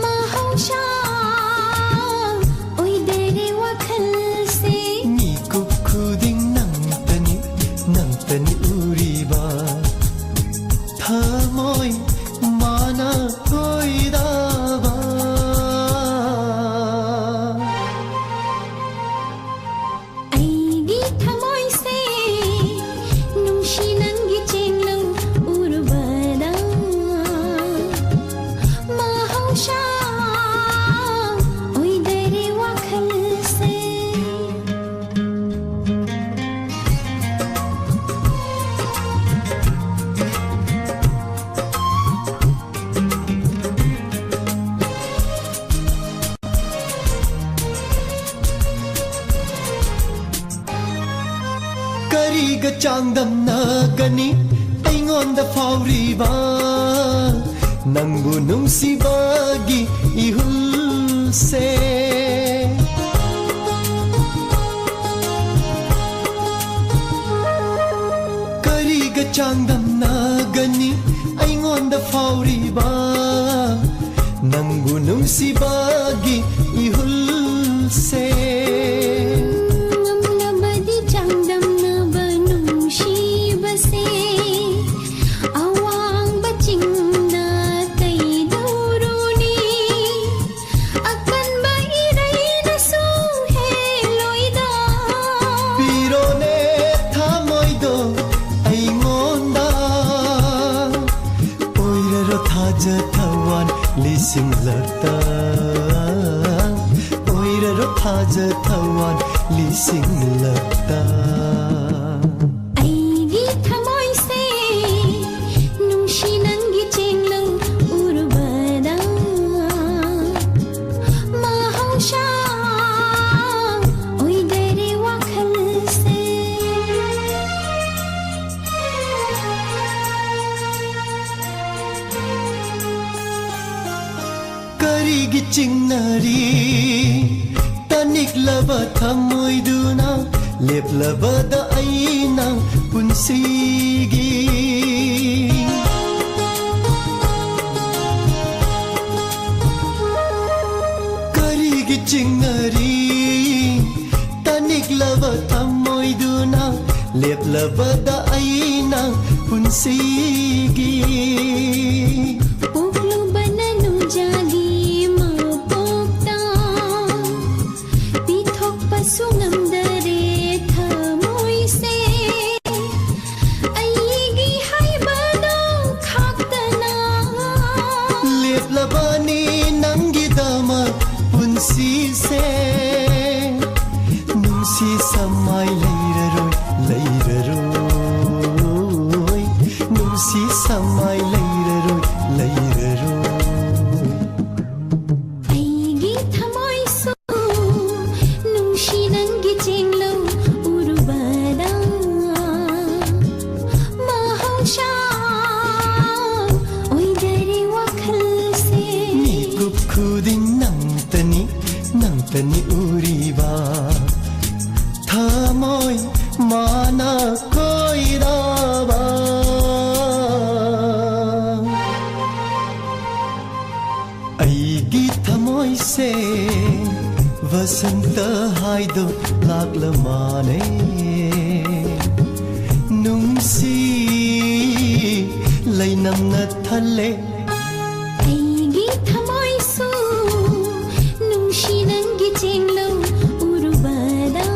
mahausha oi dere wakhal se ni kup khuding nang tani uriba thamoi mana hoidaba aigi thamoy se nungshi nangi chinglo urubada mahausha oi dere wakhal se kariga changdam nagani aingonda fauriba nangu nungsibagi ihulse ꯆꯥꯡꯗꯝꯅꯒꯅꯤ ꯑꯩꯉꯣꯟꯗ ꯐꯥꯎꯔꯤꯕ ꯅꯪꯕꯨ ꯅꯨꯡꯁꯤꯕꯒꯤ 이hul세 ngamlabadi changdamnaba nungshibase awang bachingna kaidauruni akan ba iray na su heloida pirone thamoido aingonda oiraro thaja thawan lising lakta thaja thawan lising lakta aigi thamoy se nungshi nangi chenglang urbada mahausha oi dere wakhal se karigi chingnari niklaba thamoiduna leplabada aina punsigi karigi chingari taniklaba thamoiduna leplabada aina punsigi poklu bananu jagi sungamdare thamoy se aigi haibado khaktana leplabani nangi dama punsi se nungsi samai leiraroi nungsi samai leiraroi aigi thamoy su nungshi nangi chenglo urbada mahausha oi dare wakhal se ni gup khudin nangtani uriba thamoy mana koiraba aigi thamoy se vasanta haido laklamane nungsi lainamna thale aigi thamoy su nungshi nangi chenglo urbada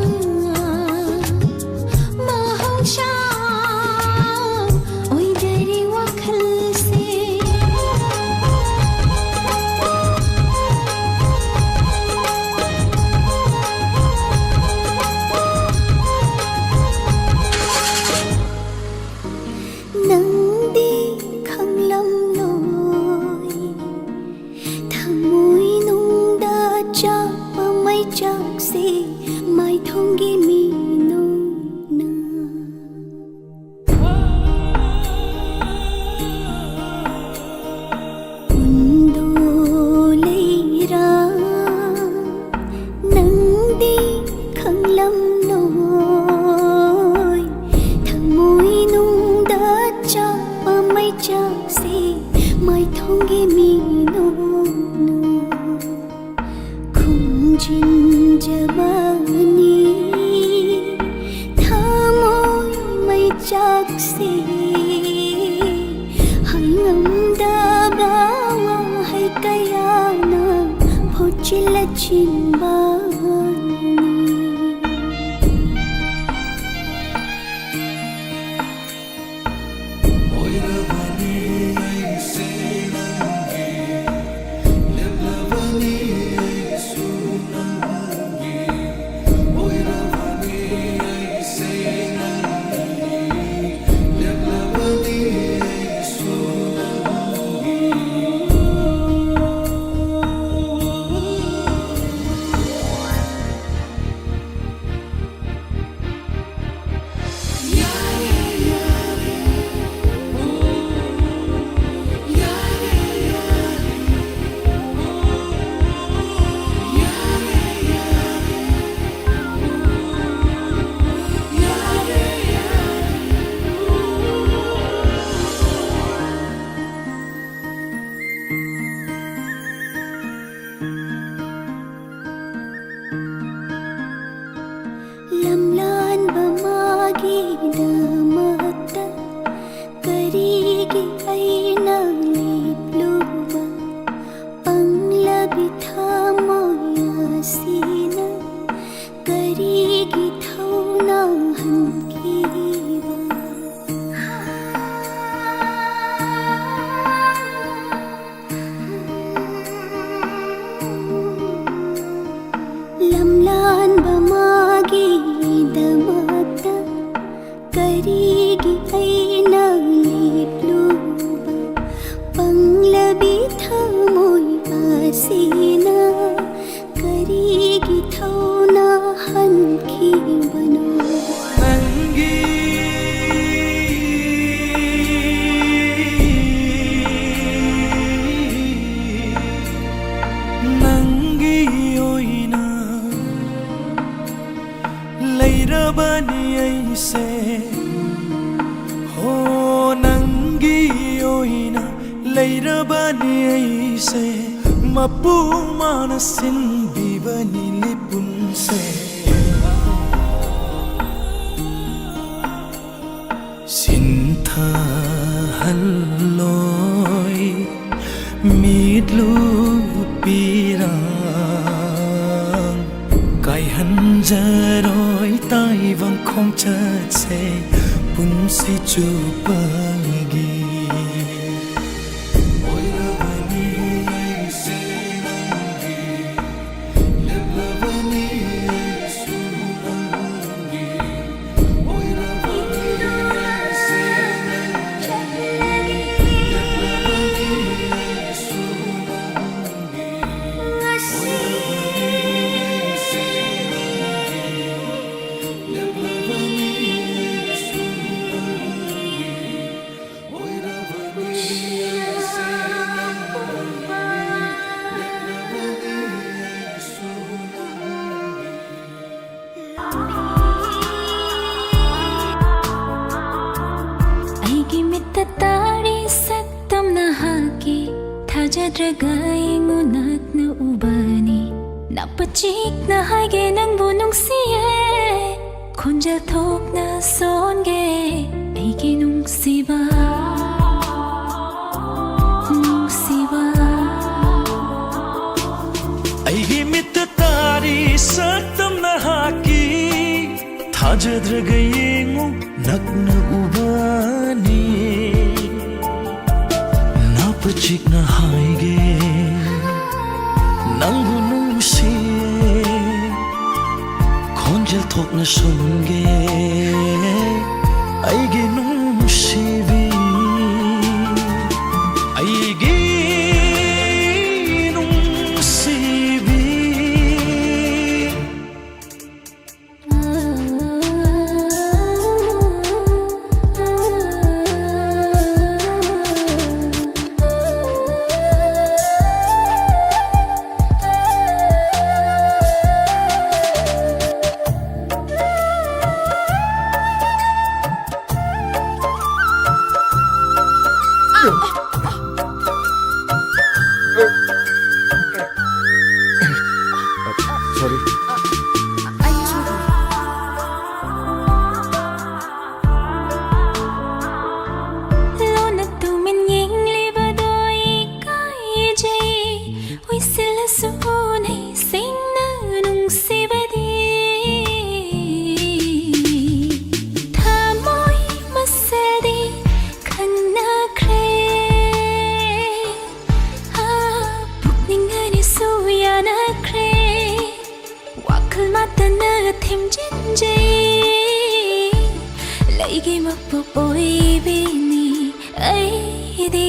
mahausha oi dare wakhal se nangdi khanglam loi thamoi nungda cha mai chak se mai thonggi mi no na undo leira nangdi khanglam loi thamoi nungda cha mai chak se mai thonggi mi no na khunjin jabani thamoi mai chak se hangamda bawa hai kaya na phochila chinba ꯅꯪꯒꯤꯗꯃꯛꯇ ꯀꯔꯤꯒꯤ ꯑꯩꯅ ꯂꯦꯞꯂꯨꯕ ꯄꯪꯂꯕꯤ ꯊꯃꯣꯏ ꯑꯁꯤꯅ ꯀꯔꯤꯒꯤ ꯊꯧꯅꯥ ꯍꯟꯈꯤꯕ ꯂꯝꯂꯥꯟꯕ ꯃꯥꯒꯤꯗꯃꯛꯇ ꯀꯔꯤꯒꯤ ꯑꯩꯅ ꯂꯦꯞꯂꯨꯕ ꯄꯪꯂꯕꯤ ꯊꯃꯣꯏ ꯑꯁꯤꯅ ꯀꯔꯤꯒꯤ ꯊꯧꯅꯥ ꯍꯟꯈꯤꯕꯅꯣ ꯅꯪꯒꯤ ꯑꯣꯏꯅ ꯂꯩꯔꯕꯅꯤ ꯑꯩꯁꯦ ꯍꯣ ꯅꯪꯒꯤ ꯑꯣꯏꯅ ꯂꯩꯔꯕꯅꯤ ꯑꯩꯁꯦ ꯃꯄꯨ ꯃꯥꯅ ꯁꯤꯟꯕꯤꯕꯅꯤ ꯂꯤꯄꯨꯟꯁꯦ ꯁꯤꯟꯊꯍꯜꯂꯣꯏ ꯃꯤꯠꯂꯨꯄꯤꯔꯥꯡ ꯀꯥꯏꯍꯟꯖꯔꯣꯏ ꯇꯥꯏꯕꯪ ꯈꯣꯡꯆꯠꯁꯦ ꯄꯨꯟꯁꯤ ꯆꯨꯞꯄꯒꯤ ꯑꯣꯏꯔꯕꯅꯤ ꯑꯩꯁꯦ ꯅꯪꯒꯤ ꯂꯦꯞꯂꯕꯅꯤ ꯑꯩꯁꯨ ꯅꯪꯒꯤ ꯑꯣꯏꯔꯕꯅꯤ ꯑꯩꯁꯦ ꯅꯪꯒꯤ ꯂꯦꯞꯂꯕꯅꯤ ꯑꯩꯁꯨ ꯅꯪꯒꯤ ꯑꯣꯏꯔꯕꯅꯤ ꯑꯩꯁꯦ ꯅꯪꯒꯤ ꯂꯦꯞꯂꯕꯅꯤ ꯑꯩꯁꯨ ꯅꯪꯒꯤ ꯑꯣꯏꯔꯕꯅꯤ ꯑꯩꯁꯦ ꯅꯪꯒꯤ ꯂꯦꯞꯂꯕꯅꯤ ꯑꯩꯁꯨ ꯑꯩꯒꯤ ꯃꯤꯠꯇ ꯇꯥꯔꯤ ꯁꯛꯇꯝ ꯅꯍꯥꯛꯀꯤ ꯊꯥꯖꯗ꯭ꯔꯒ ꯌꯦꯡꯉꯨ ꯅꯛꯅ ꯎꯕꯅꯤ ꯅꯛꯄ ꯆꯤꯛꯅ ꯍꯥꯏꯒꯦ ꯅꯪꯕꯨ ꯅꯨꯡꯁꯤꯌꯦ ꯈꯣꯟꯖꯦꯜ ꯊꯣꯛꯅ ꯁꯣꯟꯒꯦ ꯑꯩꯒꯤ ꯅꯨꯡꯁꯤꯕ ꯅꯨꯡꯁꯤꯕ ꯑꯩꯒꯤ ꯃꯤꯠꯇ ꯇꯥꯔꯤ ꯁꯛꯇꯝ ꯅꯍꯥꯛꯀꯤ ꯊꯥꯖꯗ꯭ꯔꯒ ꯌꯦꯡꯉꯨ ꯅꯛꯅ ꯎꯕꯅꯤ ꯅꯥꯄ ꯆꯤꯛꯅ ꯍꯥꯏꯒꯦ ꯅꯪꯕꯨ ꯅꯨꯡꯁꯤꯌꯦ ꯈꯣꯟꯖꯦꯜ ꯊꯣꯛꯅ ꯁꯨꯝꯒꯦ ꯑꯩꯒꯤ ꯅꯨꯡꯁꯤꯕꯤ ꯑꯩꯒꯤ ꯅꯨꯡꯁꯤꯕꯤ Sorry. ꯂꯣꯟꯅ ꯇꯨꯃꯤꯟ ꯌꯦꯡꯂꯤꯕꯗꯣ ꯏꯀꯥꯏꯖꯩ ꯎꯏꯁꯤꯜꯂꯁꯨ ꯎꯅꯩ ꯁꯦꯡꯅ ꯅꯨꯡꯁꯤꯕꯗꯤ ꯊꯃꯣꯏ ꯃꯁꯦꯜꯗꯤ ꯈꯟꯅꯈ꯭ꯔꯦ ꯄꯨꯛꯅꯤꯡ ꯑꯅꯤꯁꯨ ꯌꯥꯅꯈ꯭ꯔꯦ ꯋꯥꯈꯜ ꯃꯥꯇꯅ ꯊꯦꯝꯖꯤꯟꯖꯩ ꯂꯩꯒꯤ ꯃꯄꯣꯛ ꯑꯣꯏꯕꯤꯅꯤ ꯑꯩꯗꯤ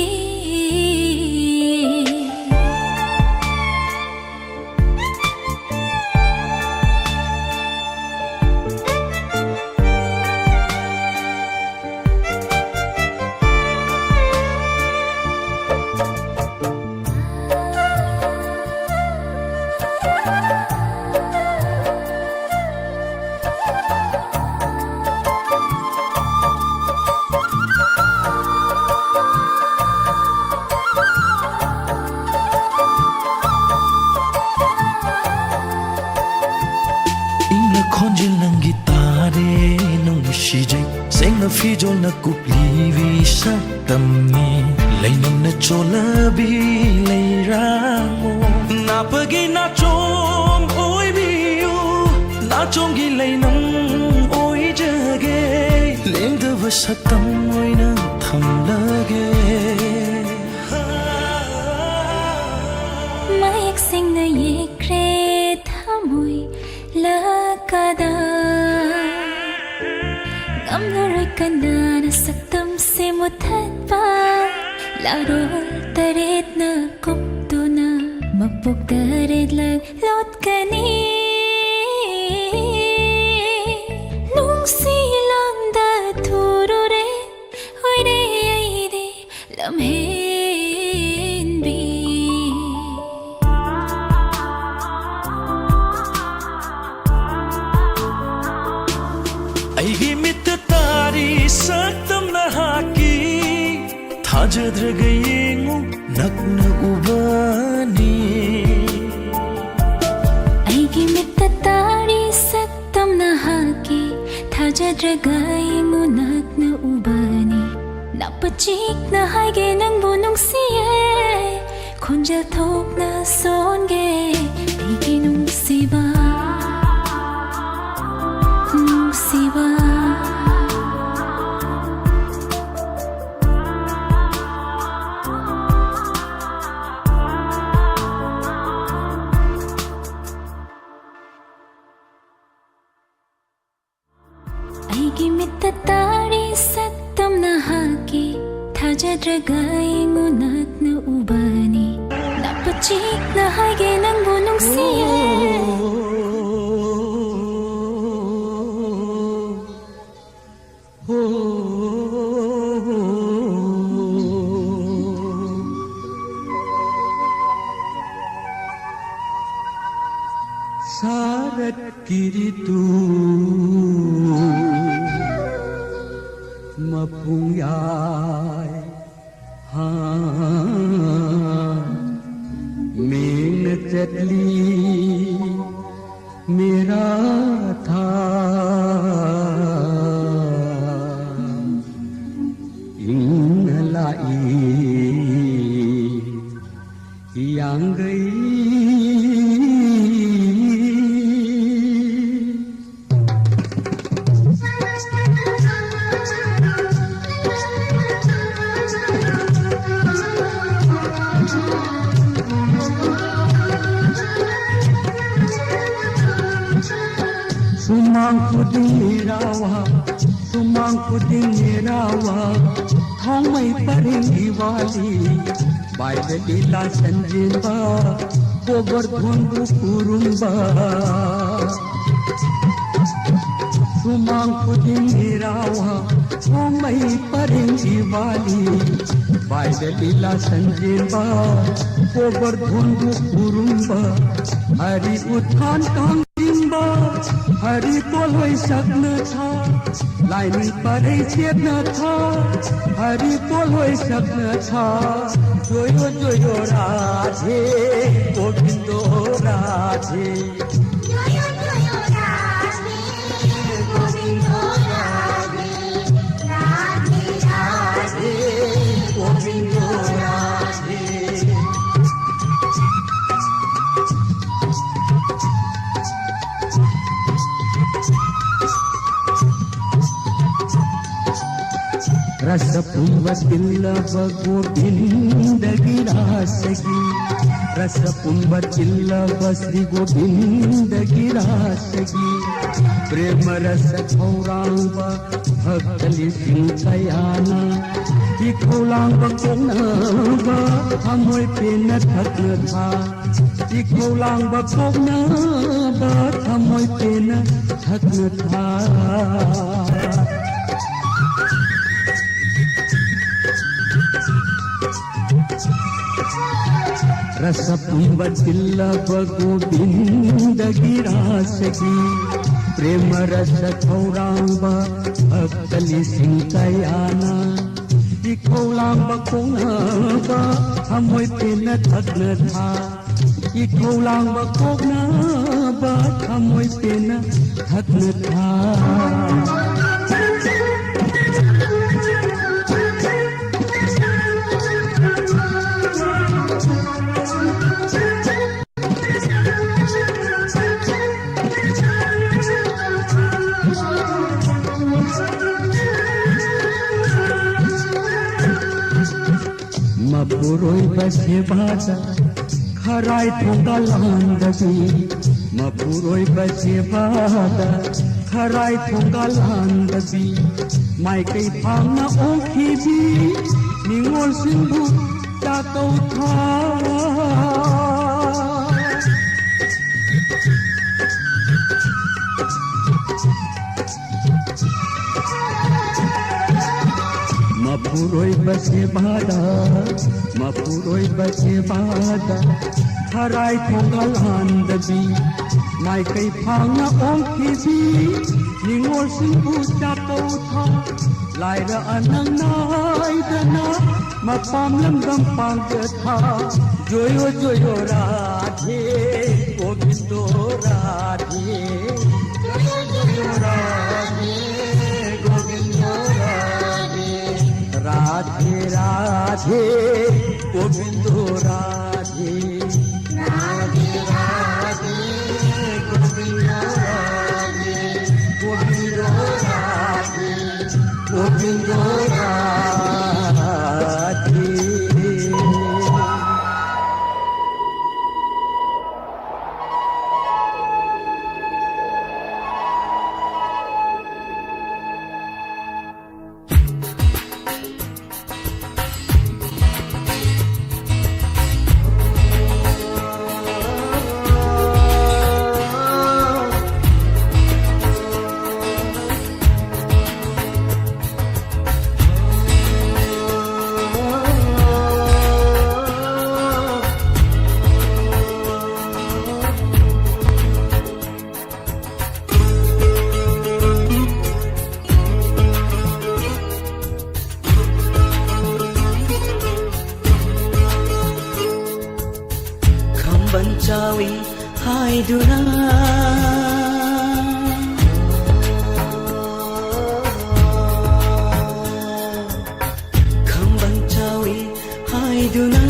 na fijol na kupliwi sa tamni Lainam na cholabi lairamo Napagi na chom oi biyo Na chom gi lainam oi jage Lengdava saktam oi na tham lage Mayak sing na yekre thamoy lakada Gamnaray ka na nasaktam si muthat pa Larol tarit na kupto na Magpugdarit lang lot ka ni Nung silang da turo re Hoy re ay re lamhin bi Ay himit tari saktam na haki Thajadragayengu nakna ubani Ay gimit tatari saktam na haki Thajadragayengu nakna ubani Napachik na haige ng bunong siye Konjal thok na songe Ay ginung siba Nung siba Ay gimit tatari saktam na haki Thajadragayengu nakna ubani Napachik na haige ng bunong siye Sarat kiritu Mapungyay ha Min tetli mera tha Inhalai yang gayi Sumang puding rawa Thong mai paring diwali Bai de lila sanjinba Gobar dhundu kurumba Sumang puding rawa Thong mai paring diwali Bai de lila sanjinba Gobar dhundu kurumba Hari uthan kang Hari toloi sakna tha Laini parai chetna tha Hari toloi sakna tha Joyo joyo radhe Govindo radhe Joyo joyo radhe Govindo radhe Radhe radhe Govindo radhe Rasa pumbatilla govinda girasagi Rasa pumbatilla basri govinda girasagi Prema rasa khaurangba bhaktali singkayana Ki khaurangba koknaba thamoi pena thakna tha Ki khaurangba koknaba thamoi pena thakna tha Rasa pumbatilla govinda girasagi Prema rasa khaurangba bhaktali singkayana Ki khaurangba koknaba thamoi pena thakna tha Ki khaurangba koknaba thamoi pena thakna tha Mapuroi bashe bada Kharai thonga landabi Mapuroi bashe bada Kharai thonga landabi Mai kai phangna okhi bi Ningol singbu ta tau tha Mapuroi bashe bada Mapuroi bashe bada Harai thongal handabi Mai kai phanga okhi bi Ningol singbu ta tau tha Laira anang nai dana Mapam lam gam pang tha Joyo joyo radhe Govindo radhe Joyo joyo radhe Govindo radhe Radhe Radhe Govindo Radhe Radhe Radhe Govindo Radhe Govindo Radhe Govindo Radhe Banjawi hai duna Kham banjawi hai duna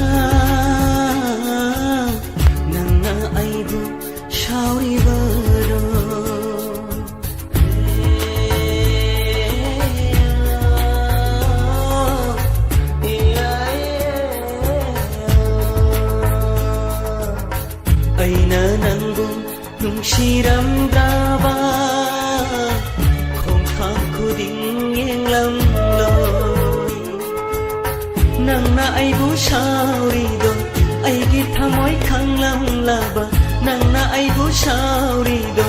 Nana aibu shauri baro Aina nanggu nungsiram brava Khong khang kuding yang lam loi Nang na ai bu shauri do Ai gi thamoi khang lam laba Nang na ai bu shauri do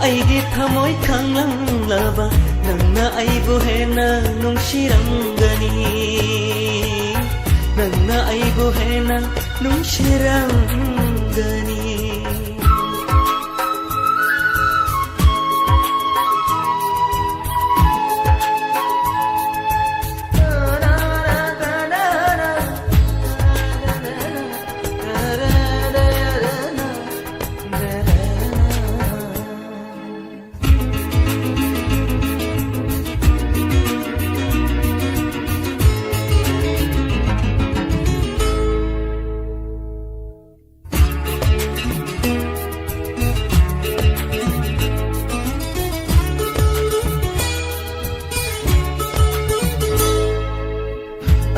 Ai gi thamoi khang lam laba Nang na ai bu hena nungsiram gani Nang na ai bu hena nungsiram gani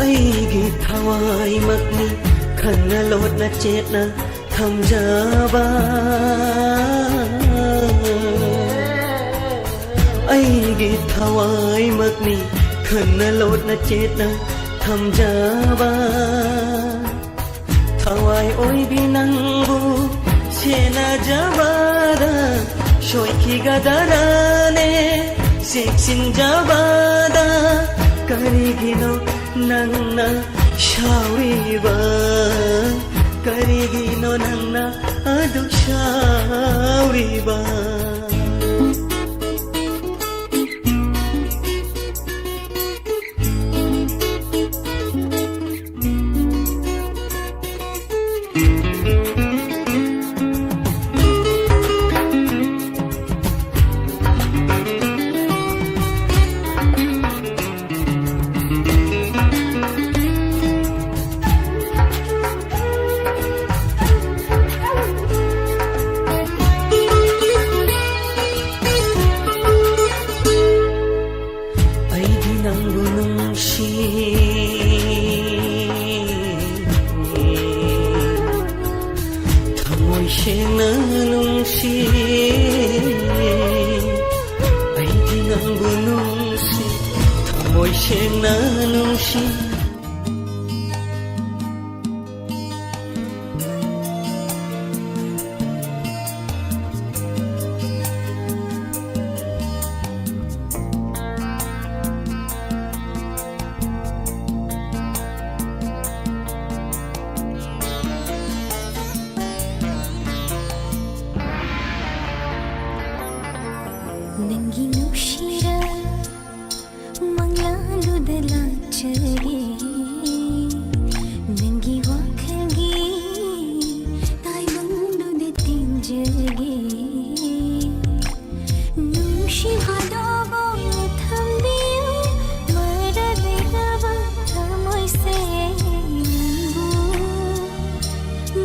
Aigi thawai makni khanna lot na chet na tham jaba Aigi thawai makni khanna lot na chet na tham jaba Thawai oi binangbu sena jabada shoi ki gadarane seksin jabada karigino Nangna shauriba karigino nangna adu shauriba सेंना नुंसी Nangi nushira manglaludala chage Nangi wakhalgi tai bandude tinjage Nushi hadobo thambiyo maradeva thamoi se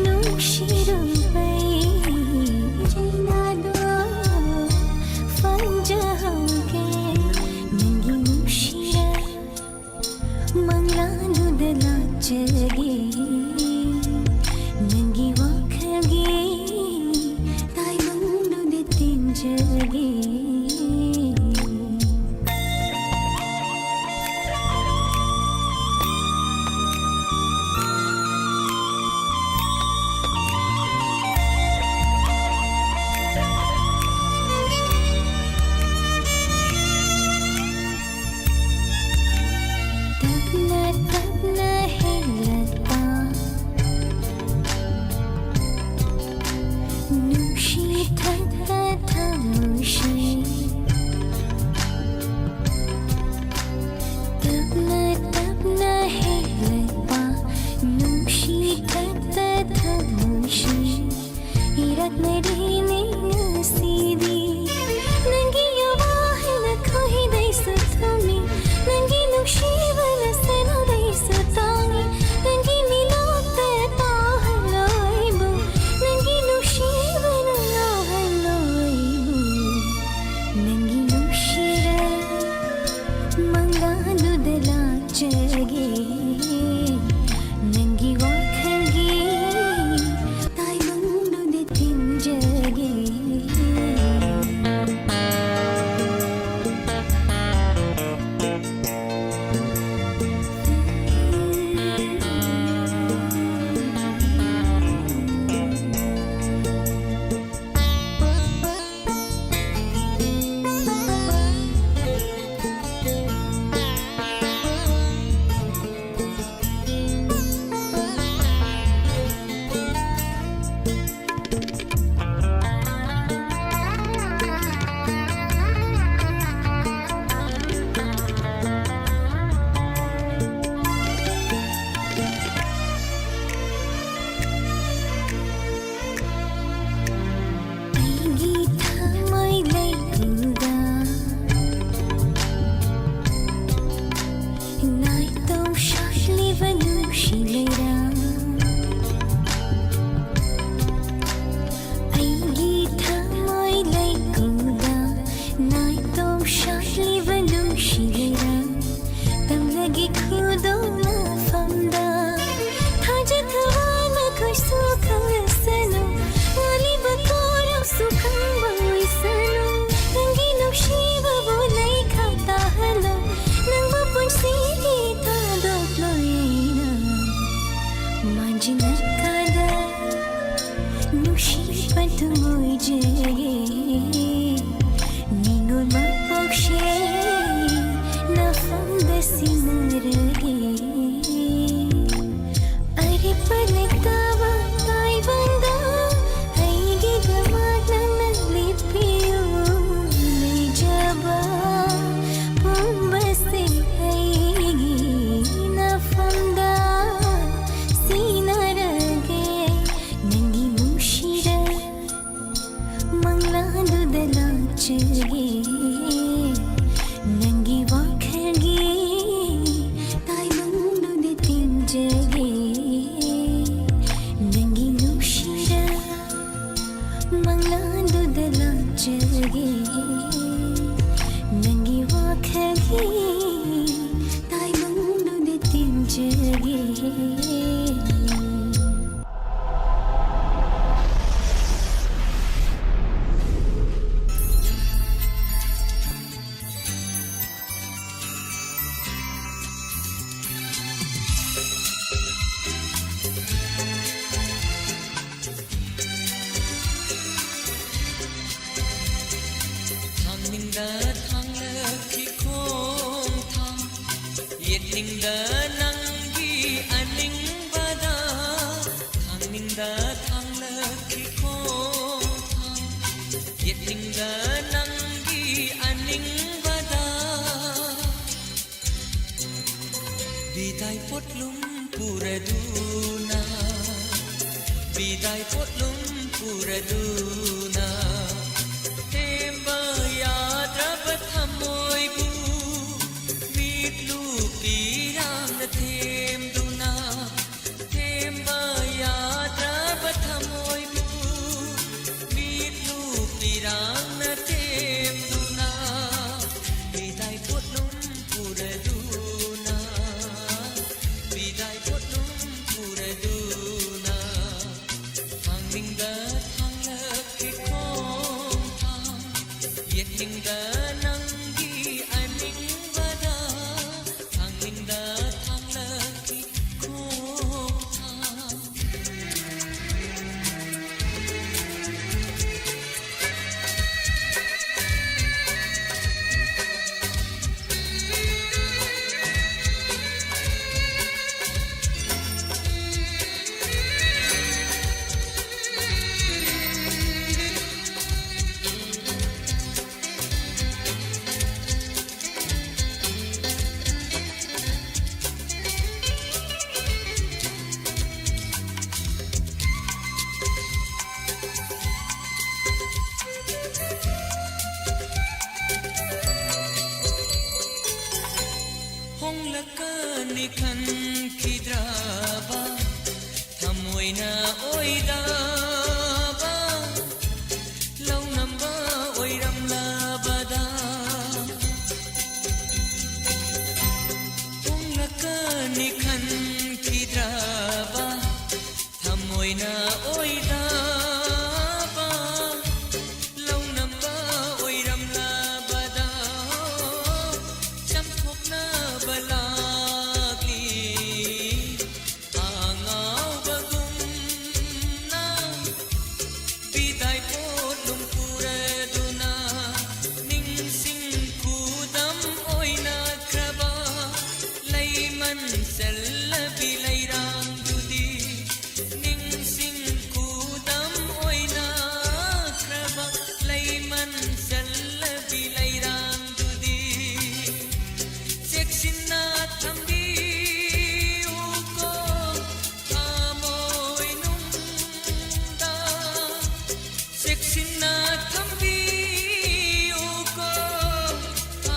nushira pai jinado fanjahage Nangi nushira manglaludala chage Nangi wakhalgi tai bandude tinjage Tapna helata nushi thata thamushi Tapna helata nushi thata thamushi Irat merini nasidi Nangi yawahana koi dai sathami Nangi nushi vala sena dai satani Nangi milokta tahalaibu Nangi nushi vala lahalaibu Nangi nushira mangaludala chage Nangi wakhalgi tai bandude tinjage Nangi wakhalgi tai bandude tinjage Nangi nushira mangaludala chage Nangi wakhalgi tai bandude tinjage Yetningda nanggi aning bada Thangningda thanglaki khong thang Yetningda nanggi aning bada Bidai potlum puraduna Bidai potlum puraduna Temba yadra bathamoy bu Mitlu pirang na temduna Temba yadra bathamoy bu Mitlu pirang na temduna Bidai potlum puraduna Bidai potlum puraduna Thangningda thanglaki khong thang Yetningda nanggi aning bada Thangningda thanglaki khong thang Honglakani khan khidraba Thamoina oidaba Launamba oiram labada Honglakani khan khidraba Thamoina oidaba Launamba oiram labada Chamthokna balagli Angau bagumna Bidai potlum puraduna Ningsing kudam oina kraba Layman sallabi layrang dudi Ningsing kudam oina kraba Layman sallabi layrang dudi Seksinna thambi uko amoy nungda Seksinna thambi uko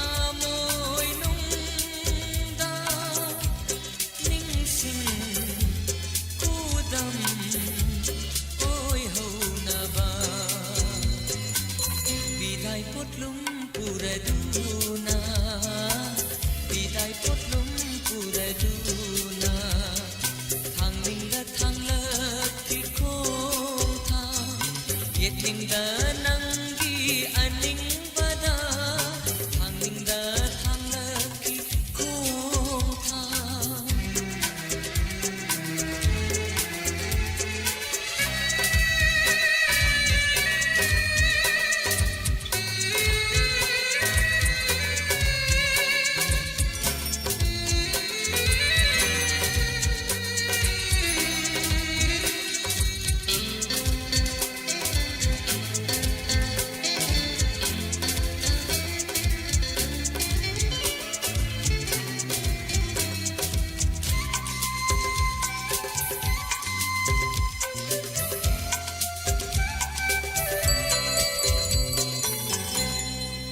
amoy nungda Ningsing kudam oy haunaba Bidai potlum puraduna Bidai potlum puraduna Thangningda thanglaki khong thang Yetningda nanggi aning bada Thangningda thanglaki khong thang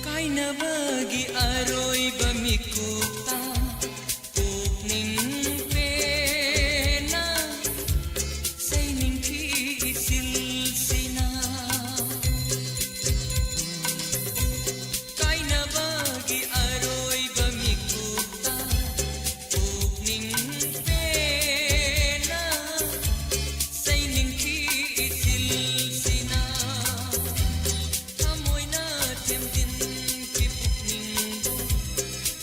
Kainabagi aroy bamikuta Pukning pena Saining ki isilsina Kainabagi aroy bamikuta Pukning pena Saining ki isilsina Thamoy na temtin ki pukning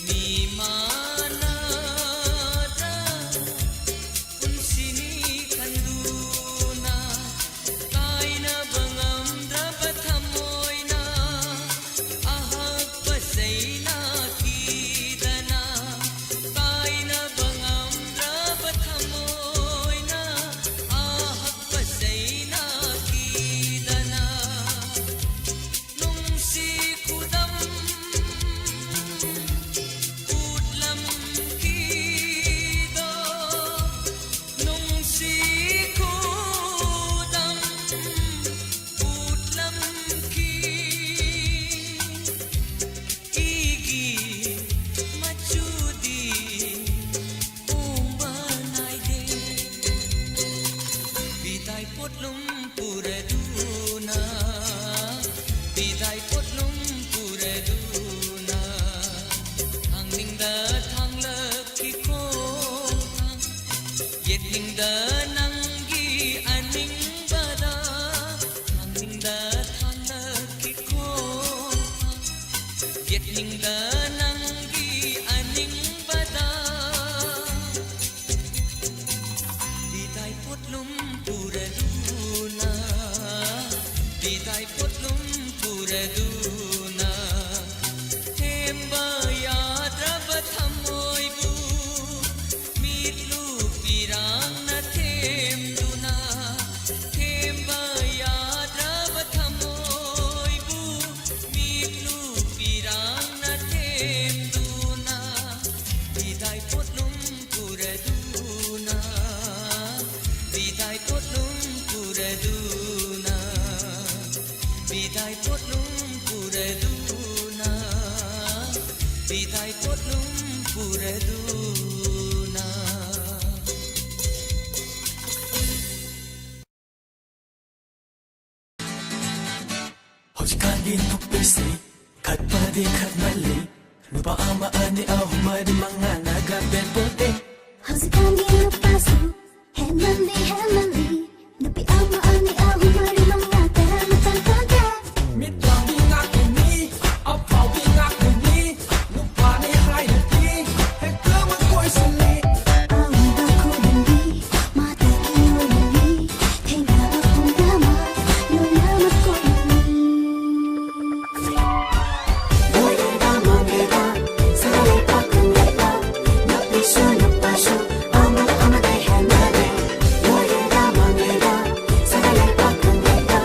Ni ma da thang lơ khi khôn thang yết ninh da nang gi aning bada thang ninh da thang lơ khi khôn thang yết ninh da nang gi aning bada di tai put lum pura duna di tai put lum pura duna Hojikandi nukpisi kat padi kat mali lupa ama ani ahumadi mga nagabel pote Hojikandi nupasu Hemali Nupi ama ani ahumari mga karamatan konte mitlangi ngakini apawi ngakini lupa ni hai hati hekla makoy sali Awi baku dandi Mata kino lali Tenga bakong dama Lola makoy Oye dama ngeda Salay pakang ngeda Napisyo napasyo Ama day hanade Oye dama ngeda Salay pakang ngeda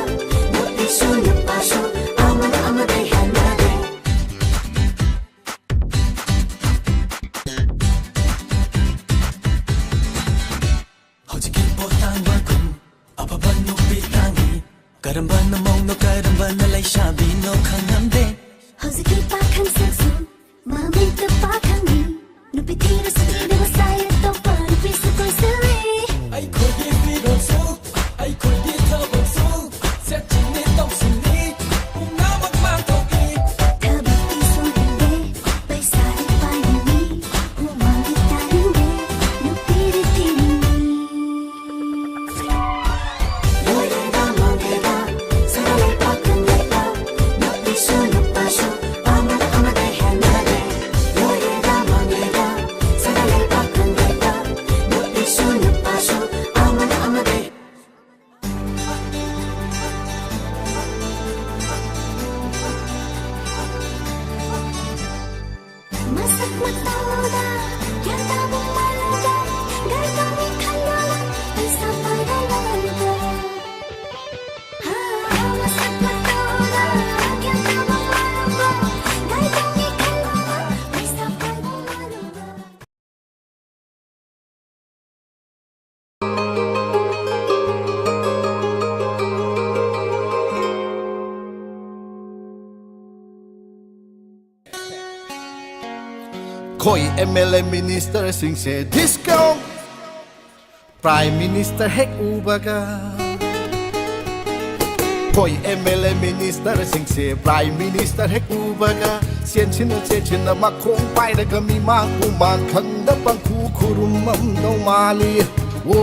Napisyo napasyo Ama day hanade Hojiki potang wakum apaban nupitangi karamba namong no karamba nalay shabi no kangamde Hojiki pakang seksu Mami te pakang ni Nupi tira sa tira masaya Topa nupi sa koy sili ay kodi bidon su ay kodi tabon su set chini tong sini una magmatoki Tabak piso hindi Bay sari pa nini Humangi tarinde Nupi ritini Oye dama ngeda Salay pakang ngeda Napisyo napasyo Ama day hanade Oye dama ngeda Salay pakang ngeda Napisyo napasyo Ama day Masak matauda, yang tabung malada, gaya kami kandala, bisa pada lalada. Masak matauda, yang tabung malada, gaya kami kandala, bisa pada lalada. Koi MLA Minister sing se disco Prime Minister hek ubaga Koi MLA Minister sing se Prime Minister hek ubaga Sien chin che chin na makong pai da ga mi ma ku man khang da pang khu khurum mam no mali wo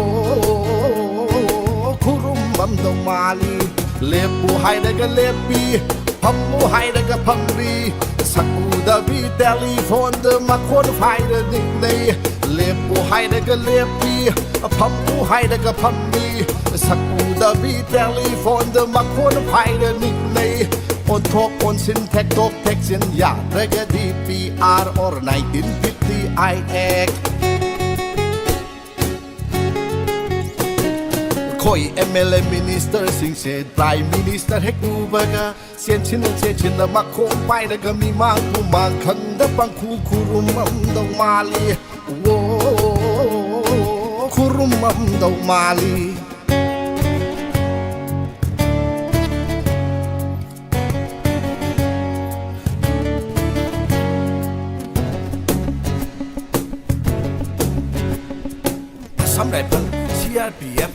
khurum mam no mali lepu hai da ga lepi pammu hai da ga pamri saku da bi telephone da makon phai da dik nei lepu hai da ga lepi pammu hai da ga pamri saku da bi telephone da makon phai da dik nei on talk on sin tech talk tech sin ya da ga DPR or 1950 I act Koi MLA Minister sing said Prime Minister hek ubaga Sien chin che chin na makong pai da ga mi mang ku mang khang da pang khu khurum mam dong mali wo khurum mam dong mali Some people CRPF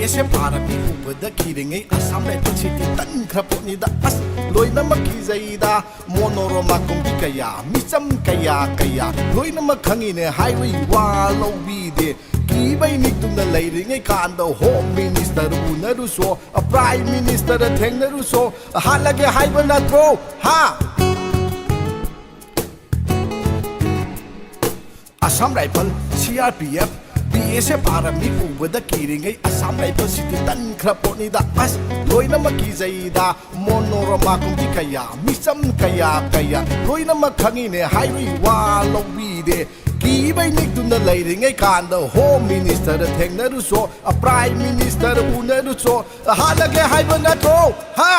BSF Army ubada kiringai Assam lai pachiti tan kraponi da as loina makizaida monoroma kombi kaya misam kaya loina makhangi ne highway wa lobi de kibai ni tumna leiringai kanda home minister unaru so a prime minister thengnaru so halage haibana tro ha Assam Rifle CRPF BSF Army ubada kiringai Assam Rifle city tan kraponi da as loina makizaida monorama kombi kaya misam kaya loina makhangi ne highway wa lobi de kibai ni tumna leiringai kanda home minister thengnaru so a prime minister unaru so halage haibana tro ha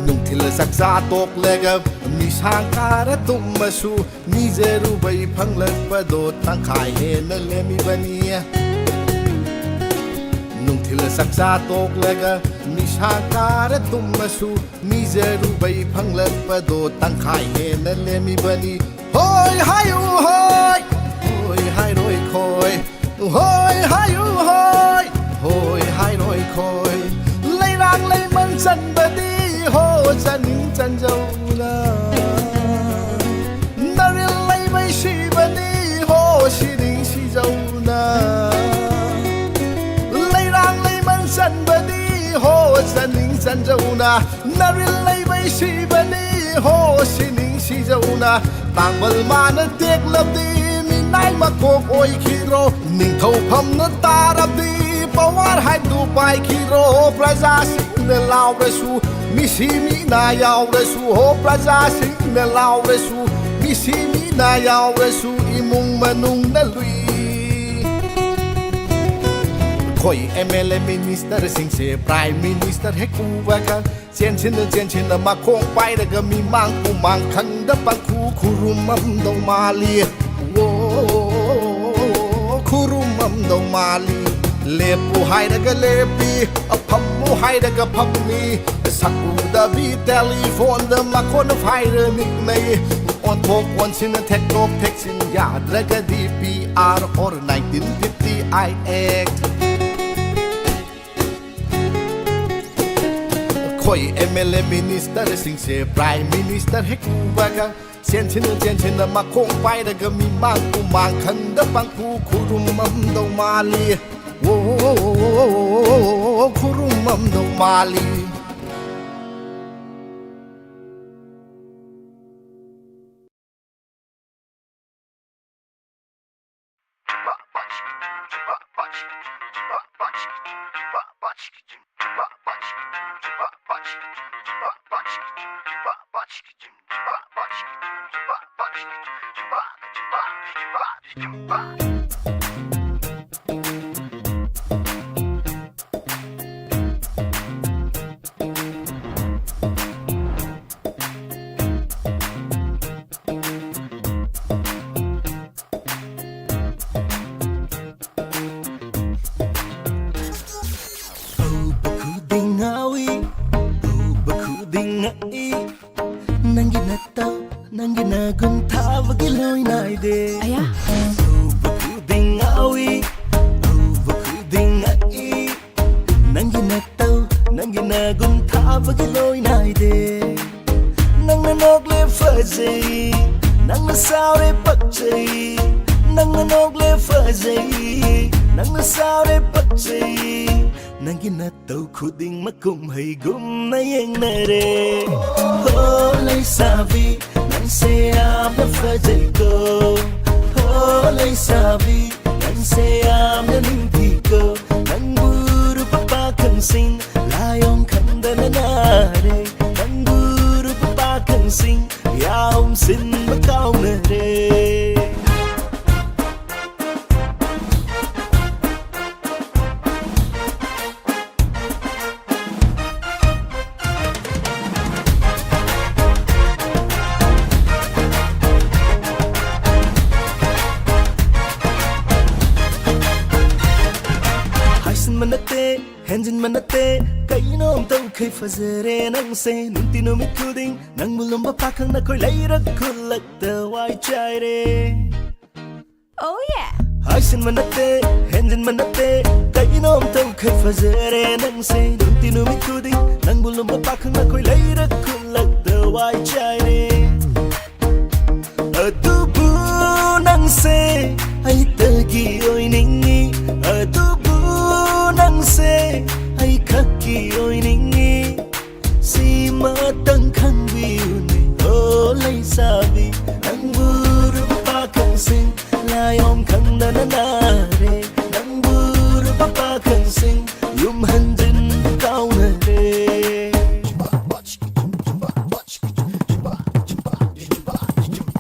nungthil saksa tok lega misangkara tummasu nijeru bai phanglakpado tangkhai hena lemibani nungthil saksa tok lega misangkara tummasu nijeru bai phanglakpado tangkhai hena lemibani hoi hayu hoi hai roi khoi hoi hayu hoi hai roi khoi leirang leiman chanbadi ho chaning chanjau na naril leibai shibani ho shining shijau na leirang leiman chanbadi ho chaning chanjau na naril leibai shibani ho shining shijau na tangbal mana tek labdi mi nai makok oi khiro ning thau pham na tarabdi pawar hai du pai khiro praja sing na law resu misi mi na yaw resu ho praja sing na law resu misi mi na yaw resu imung manung na lui khoi MLA minister sing se prime minister he ku wa ka chen chin na ma khong pai da ga mi mang ku mang khang da pa khu khurumam do mali wo khurumam do mali lepu hai da ga lepi aphammu hai da ga phammi saku da bi telephone da ma khon phai re nik nei on thok on sin tek nok tek sin ya da ga DPR or 1950 I act khoi MLA minister sing se prime minister he ku ba ga chen chin da ma khong pai da ga mi mang ku mang khan da pang ku khurumam do mali wo khurumam do mali kum hay gum na yang na re ho lai sabi nan se am na fajai ko ho lai sabi nan se am na ning thi ko nan buru papa kan sing layong kan da na re nan buru papa kan sing ya sin ba kaw na re Hanjin manate kaino amtau khai fazare nang se nintino mikuding nang mulumba pakang na koi leirak kulak da wai chai re Oh yeah Haisin manate, henjin manate, kainom tau kai fazare nang se, nung tinumi kudi, nang bulum papakang na ko'y layrak kulak dawai chayre. Atubu nang se, ay tagi oy ningi, atubu nang se, ay kaki oy ningi, si matang kang biyuni, olay sabi, nang buru papakang sing, layom kang nananare, nang buru papakang sing, yumhanjin kau na re.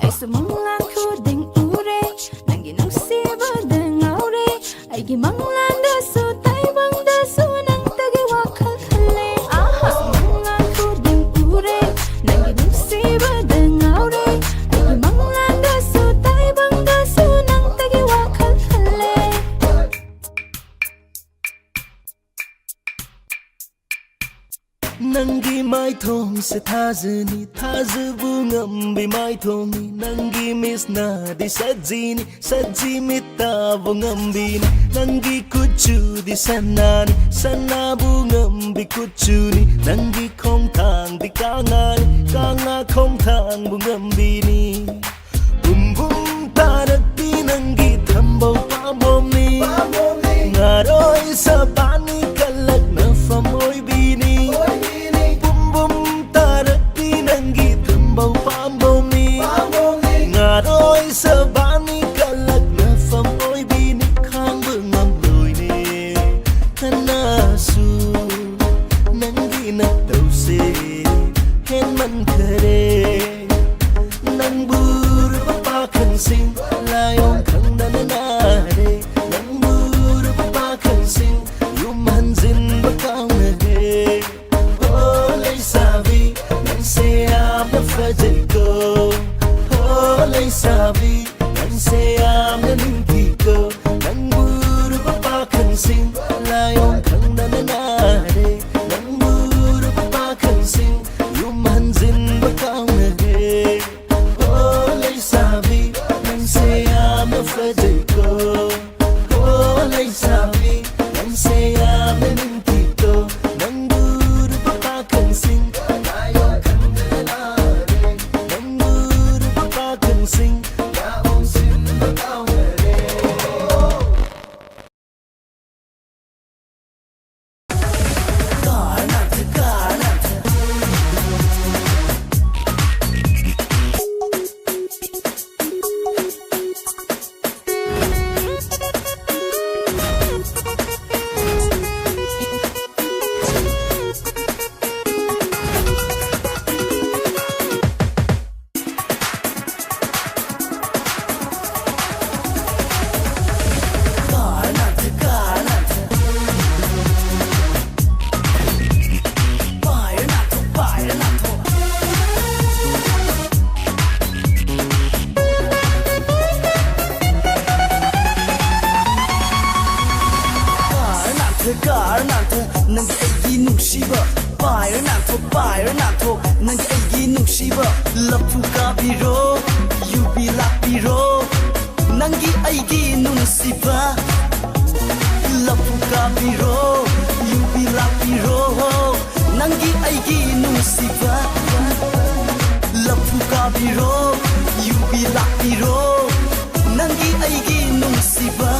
Ay sumanglan ko ding ure, nang ginusiba ding aure, ay gimanglan daso taybang daso nang tagiwakal kale. Aha, sumanglan ko ding ure, nang ginusiba ding aure, ay gimanglan daso taybang daso nang tagiwakal kale. Nangi mai thong se thazani thazabu ngambi mai thongi nangi misna di sajini saji mita bu ngambi nangi kuchu di sanani sanabu ngambi kuchu ni nangi khong thang di kanga khong thang bu ngambi ni bum tarati nangi thambau pa bom ni ngaroi sabani kalak na famoi bini Ngaroi sabani kalak na fam oi bini khang bưng ngam lùi nè kana su nangi na tau se hen man khare nang bur pa khang sing layong khang na na re nang bur pa khang sing yum han zin ba kaung na re oh lay sabi nang se am na fajai ko lay sabi nang sayam na ninti ko nang buru pa khang sing layong khang na re nang buru pa khang sing yum han zin ba kaung na re oh lay sabi nang sayam na fajai ko oh lay sabi nang sayam na ninti ko nang buru pa khang sing layong khang na re nang buru pa khang sing ya ong sin ba kaung na re. Nangi aigi nungsiba Bayer nanto Nangi aigi nungsiba Lapu kabiro Yubi lapiro Nangi aigi nungsiba Lapu kabiro Yubi lapiro Nangi aigi nungsiba Lapu kabiro Yubi lapiro Nangi aigi nungsiba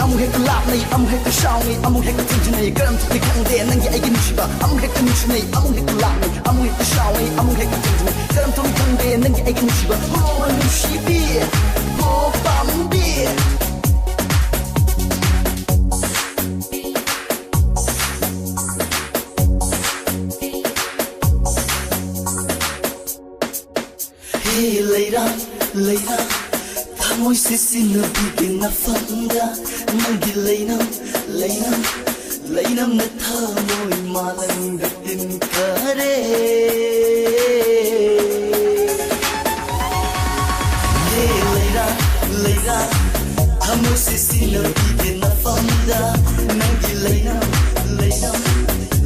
Amu hek lap nei, amu hek shaw nei, amu hek tinj nei, garam tu kang de nangi ai gin shiba. Amu hek nush nei, amu hek lap nei, amu hek shaw nei, amu hek tinj nei, garam tu kang de nangi ai gin shiba. Oh nushi bi, oh bambi. Hey Leila Moi sisi na bigin na fanda Nangi lainam na tha moi malang gatin kare Hey Leila Moi sisi na bigin na fanda Nangi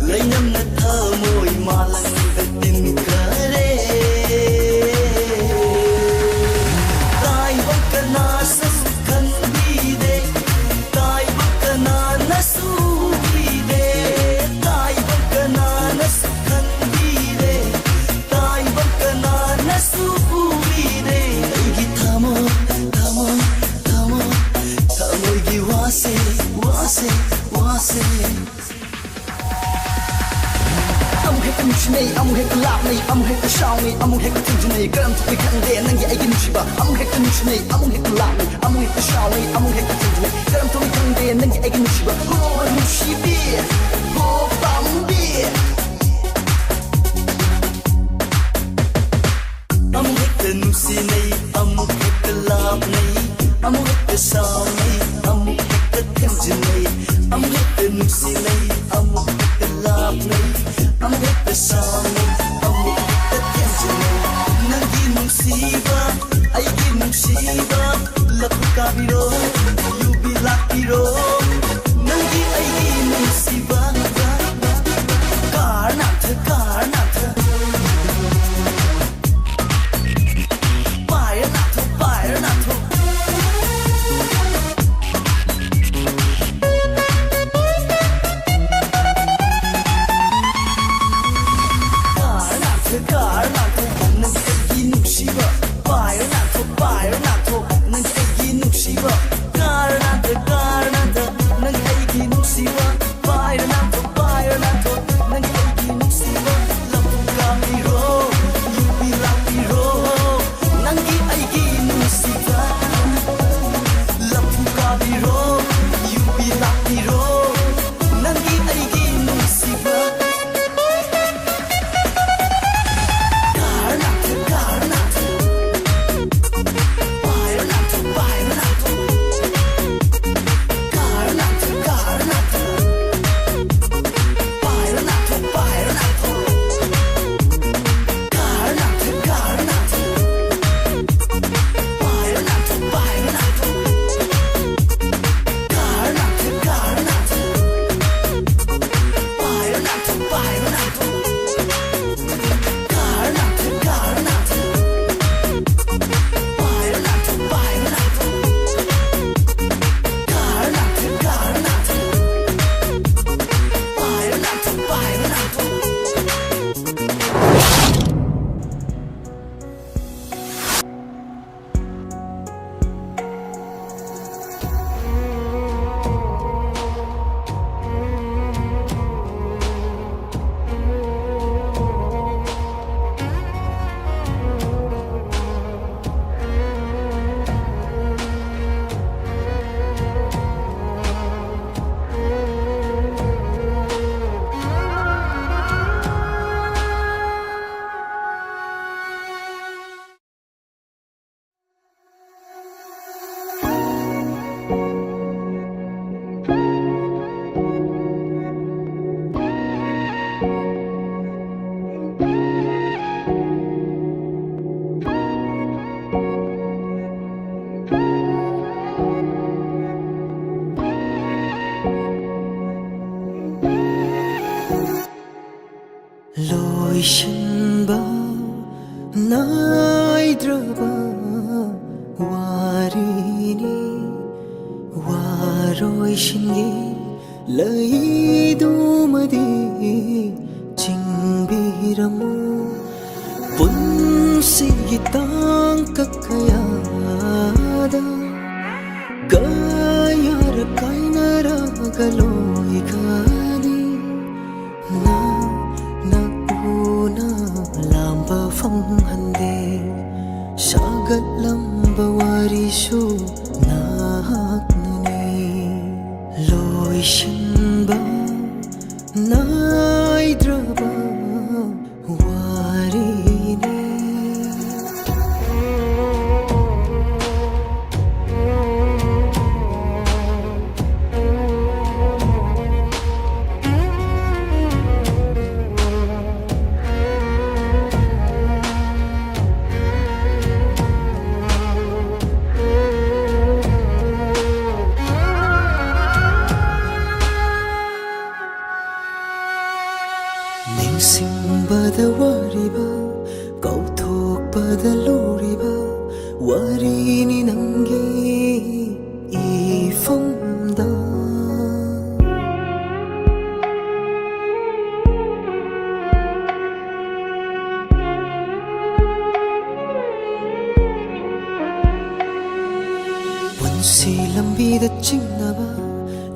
lainam na tha moi malang gatin kare lapnei amuk hekta shawnei amuk hekta thinjinei karam thakni khangde nangi aigi nushiba amuk hekta nushinei amuk hekta lapnei amuk hekta shawnei amuk hekta thinjinei karam thakni khangde nangi aigi nushiba ho nushibi ho pambi amuk hekta nusinei amuk hekta lapnei amuk hekta shawnei amuk hekta thinjinei amuk hekta nusinei amuk hekta lapnei amuk hekta shawnei amuk hekta thinjinei nangi nungsiba aigi nungsiba lapu kabiro yubi lakiro nangi aigi nungsiba karnatha karnatha payanatho payanatho karnatha nangi aigi nungsiba payanatho payanatho nangi aigi nungsiba karnatha karnatha nangi aigi nungsiba payanatho payanatho nangi aigi nungsiba lapu kabiro yubi lakiro nangi aigi nungsiba lapu kabiro yubi lakiro nangi aigi nungsiba karnatha karnatha payanatho payanatho karnatha karnatha payanatho payanatho karnatha karnatha payanatho payanatho karnatha karnatha payanatho payanatho karnatha karnatha payanatho payanatho karnatha karnatha payanatho payanatho loishinba naidraba warini waroishinge laidumadi chingbiramu punsi tankakayada gayar kainara galoi khani na na lamba fanghande sagat lamba warishu naknane loishinba naidraba warini ꯅꯤꯡꯁꯤꯡꯕꯗ ꯋꯥꯔꯤꯕ ꯀꯥꯎꯊꯣꯛꯄꯗ ꯂꯨꯔꯤꯕ ꯋꯥꯔꯤꯅꯤ ꯅꯪꯒꯤ 이품다 원시 lambi다 찡나봐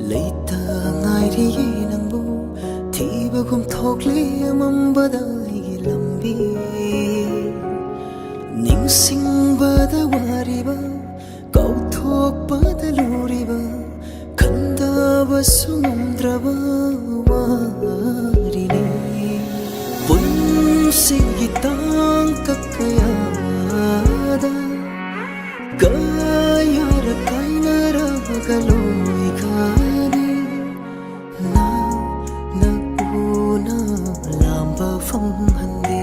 레이타 나이리에 낭보 티바곰 톡리에 맘바다 이게 lam비 ꯅꯤꯡꯁꯤꯡꯕꯗ ꯋꯥꯔꯤꯕ ꯀꯥꯎꯊꯣꯛꯄꯗ ꯂꯨꯔꯤꯕ ꯈꯟꯊꯕꯁꯨ ꯉꯝꯗ꯭ꯔꯕ ꯋꯥꯔꯤꯅꯤ ꯄꯨꯟꯁꯤꯒꯤ ꯇꯥꯡꯀꯛ ꯀꯌꯥꯗ ꯀꯌꯥꯔꯛ ꯀꯥꯏꯅꯔꯒ ꯂꯣꯏꯈ꯭ꯔꯅꯤ ꯅꯛꯎꯅ ꯂꯥꯝꯕ ꯐꯪꯍꯟꯗꯦ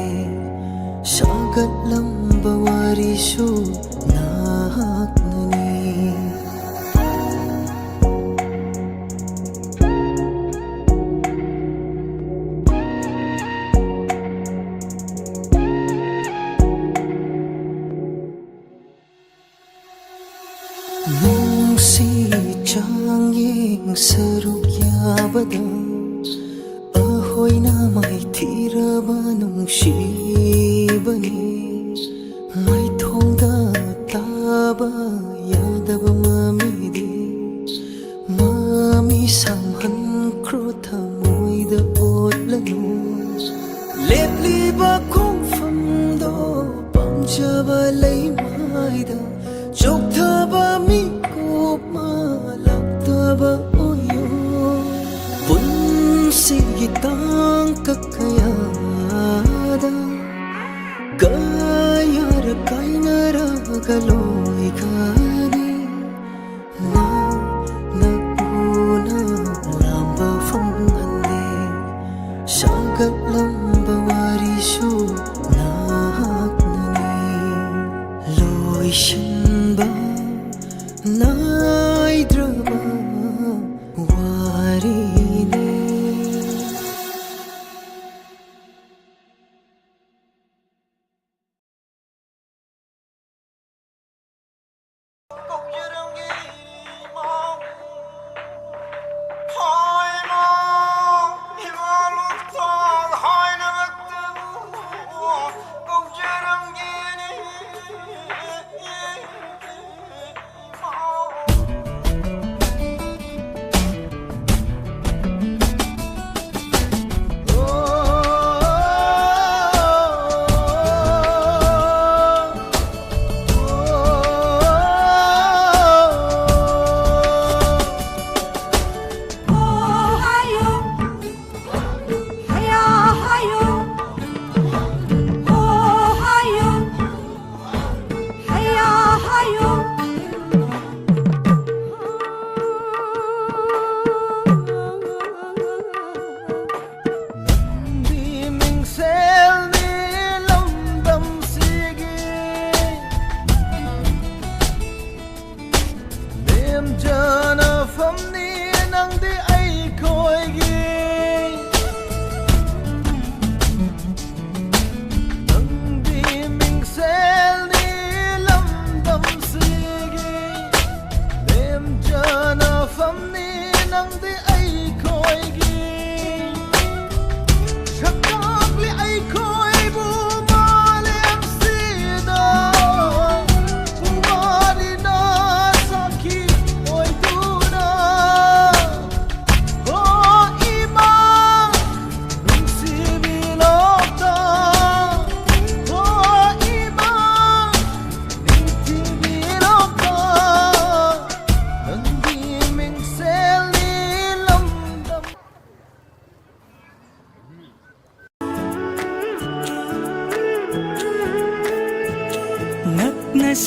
ꯁꯥꯒꯠꯂꯝꯕ ꯋꯥꯔꯤꯁꯨ ꯅꯍꯥꯛꯅꯅꯤ ꯅꯨꯡꯁꯤ ꯆꯥꯡꯌꯦꯡ ꯁꯔꯨꯛ ꯌꯥꯕꯗ ꯑꯩꯈꯣꯏꯅ ꯃꯥꯏꯊꯤꯔꯕ ꯅꯨꯡꯁꯤꯕꯅꯤ ꯃꯥꯏꯊꯣꯡꯗ ꯇꯥꯕ ꯌꯥꯗꯕ ꯃꯃꯤꯗꯤ ꯃꯃꯤ ꯁꯥꯝꯍꯟꯈ꯭ꯔꯣ ꯊꯃꯣꯏꯗ ꯑꯣꯠꯂꯅꯨ ꯂꯦꯞꯂꯤꯕ ꯈꯣꯡꯐꯝꯗꯣ ꯄꯥꯝꯖꯕ ꯂꯩꯃꯥꯏꯗ ꯆꯣꯛꯊꯕ ꯃꯤꯀꯨꯞ ꯃꯥꯜꯂꯛꯇꯕ ꯑꯣꯏꯌꯣ ꯄꯨꯟꯁꯤꯒꯤ ꯇꯥꯡꯀꯛ ꯀꯌꯥꯗ ꯀꯌꯥꯔꯛ ꯀꯥꯏꯅꯔꯒ ꯂꯣꯏꯈ꯭ꯔꯅꯤ ꯅꯛꯎꯅ ꯂꯥꯝꯕ ꯐꯪꯍꯟꯗꯦ ꯁꯥꯒꯠꯂꯝꯕ ꯋꯥꯔꯤꯁꯨ ꯅꯍꯥꯛꯅꯅꯤ ꯂꯣꯏꯁꯤꯟꯕ ꯅꯥꯏꯗ꯭ꯔꯕ ꯋꯥꯔꯤꯅꯤ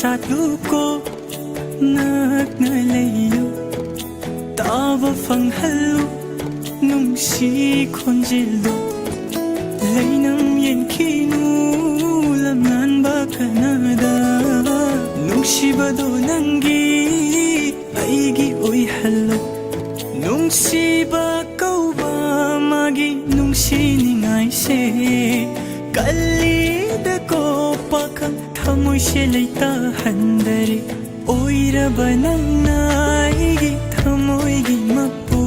ꯁꯥꯠꯂꯨꯀꯣ ꯅꯛꯅ ꯂꯩꯌꯨ ꯇꯥꯕ ꯐꯪꯍꯜꯂꯨ ꯅꯨꯡꯁꯤ ꯈꯣꯟꯖꯦꯜꯗꯣ ꯂꯩꯅꯝ ꯌꯦꯡꯈꯤꯅꯨ ꯂꯝꯂꯥꯟꯕ ꯀꯅꯥꯗ ꯅꯨꯡꯁꯤꯕꯗꯣ ꯅꯪꯒꯤ ꯑꯩꯒꯤ ꯑꯣꯏꯍꯜꯂꯨ ꯅꯨꯡꯁꯤꯕ ꯀꯧꯕ ꯃꯥꯒꯤ ꯅꯨꯡꯁꯤꯅꯤꯡꯉꯥꯏꯁꯦ ꯀꯜꯂꯤꯗꯀꯣ ꯄꯥꯈꯪ ꯊꯃꯣꯏꯁꯦ ꯂꯩꯇꯥꯍꯟꯗꯔꯦ ꯑꯣꯏꯔꯕ ꯅꯪꯅ ꯑꯩꯒꯤ ꯊꯃꯣꯏꯒꯤ ꯃꯄꯨ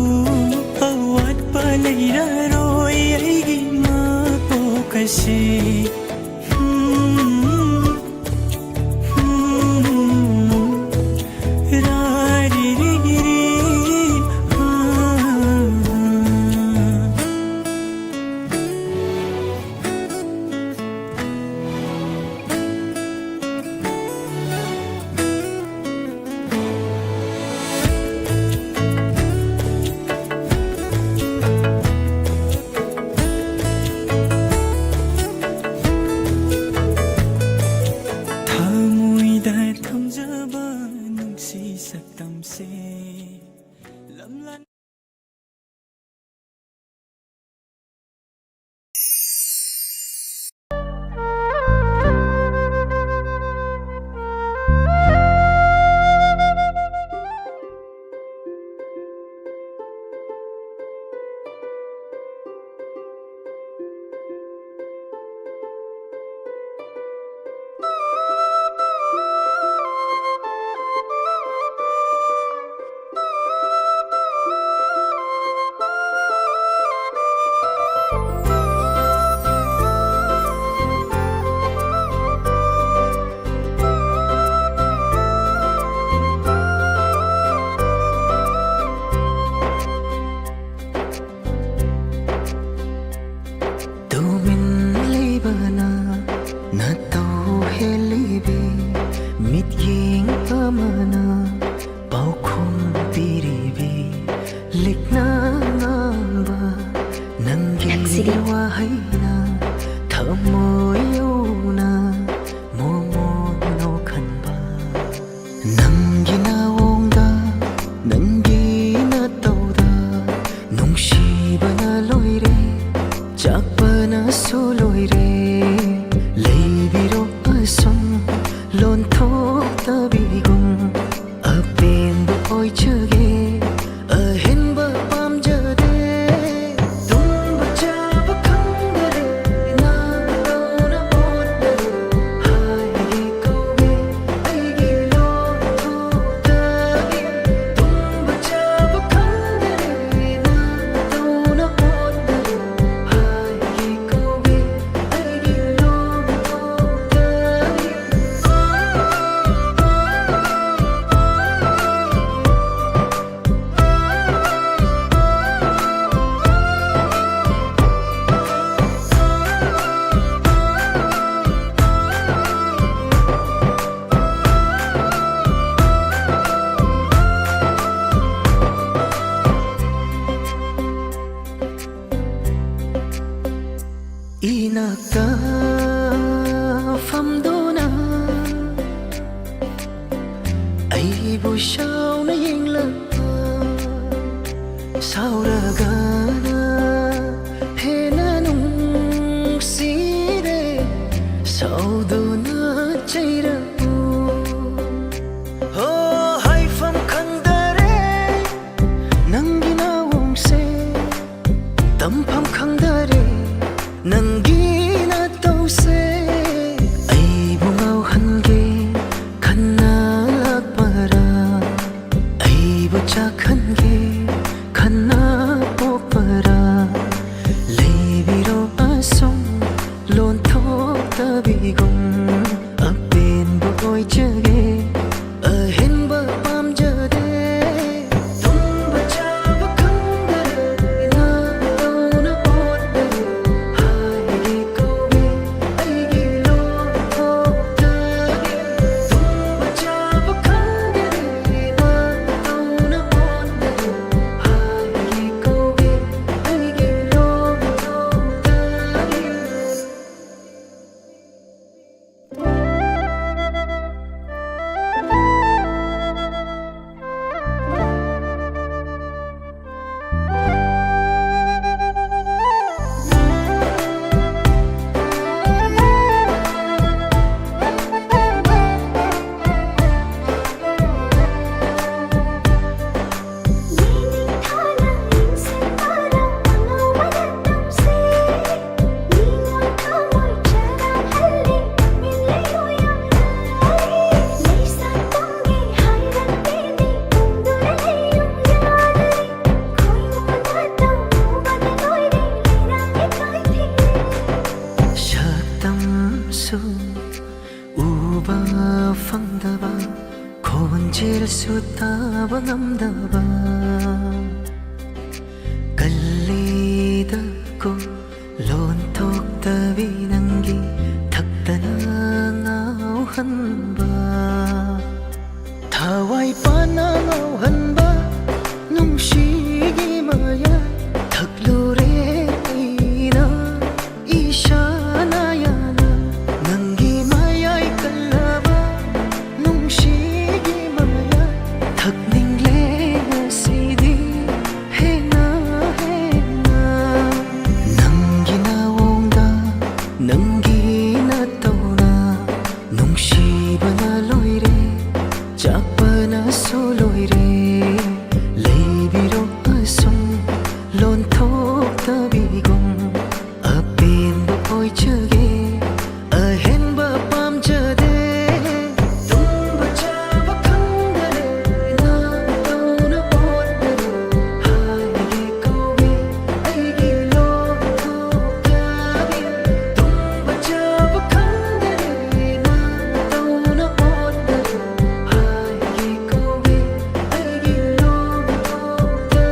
ꯑꯋꯥꯠꯄ ꯂꯩꯔꯔꯣꯏ ꯑꯩꯒꯤ ꯃꯄꯣꯛ ꯑꯁꯤ shauna yingla sauragana hena nung sire sauduna chaira oh haifam khandare nangina wongse tampham khandare nangina tause aibu ngauhange khanna lakpara aibu chakhange khanna pokpara leibiro asong lon thok tabigum apen boy chage ahen ba pamjade tum bachava khandare na tona otte hai kowe aigi lo tage tum bachava khandare na tona otte hai kowe aigi lo tage shaktamsu uba fangdaba khonjirsu taba ngamdaba kallida ko lon thoktabi nangi thakdana ngauhanba thawai pana ngauhanba nungshigi maya thaklure aina ishana yana nangi mayai kallaba nungshigi maya thakningle sidi hena hena nangi na wonga nangi na tona nungshibana loire chapana soloire leibiro asong lon thok tabigum apen bo oi chage ahen ba pamjade tum bachava khandare na tona otte hai kowe aigi lo tage tum bachava khandare na tona otte hai kowe aigi lo tage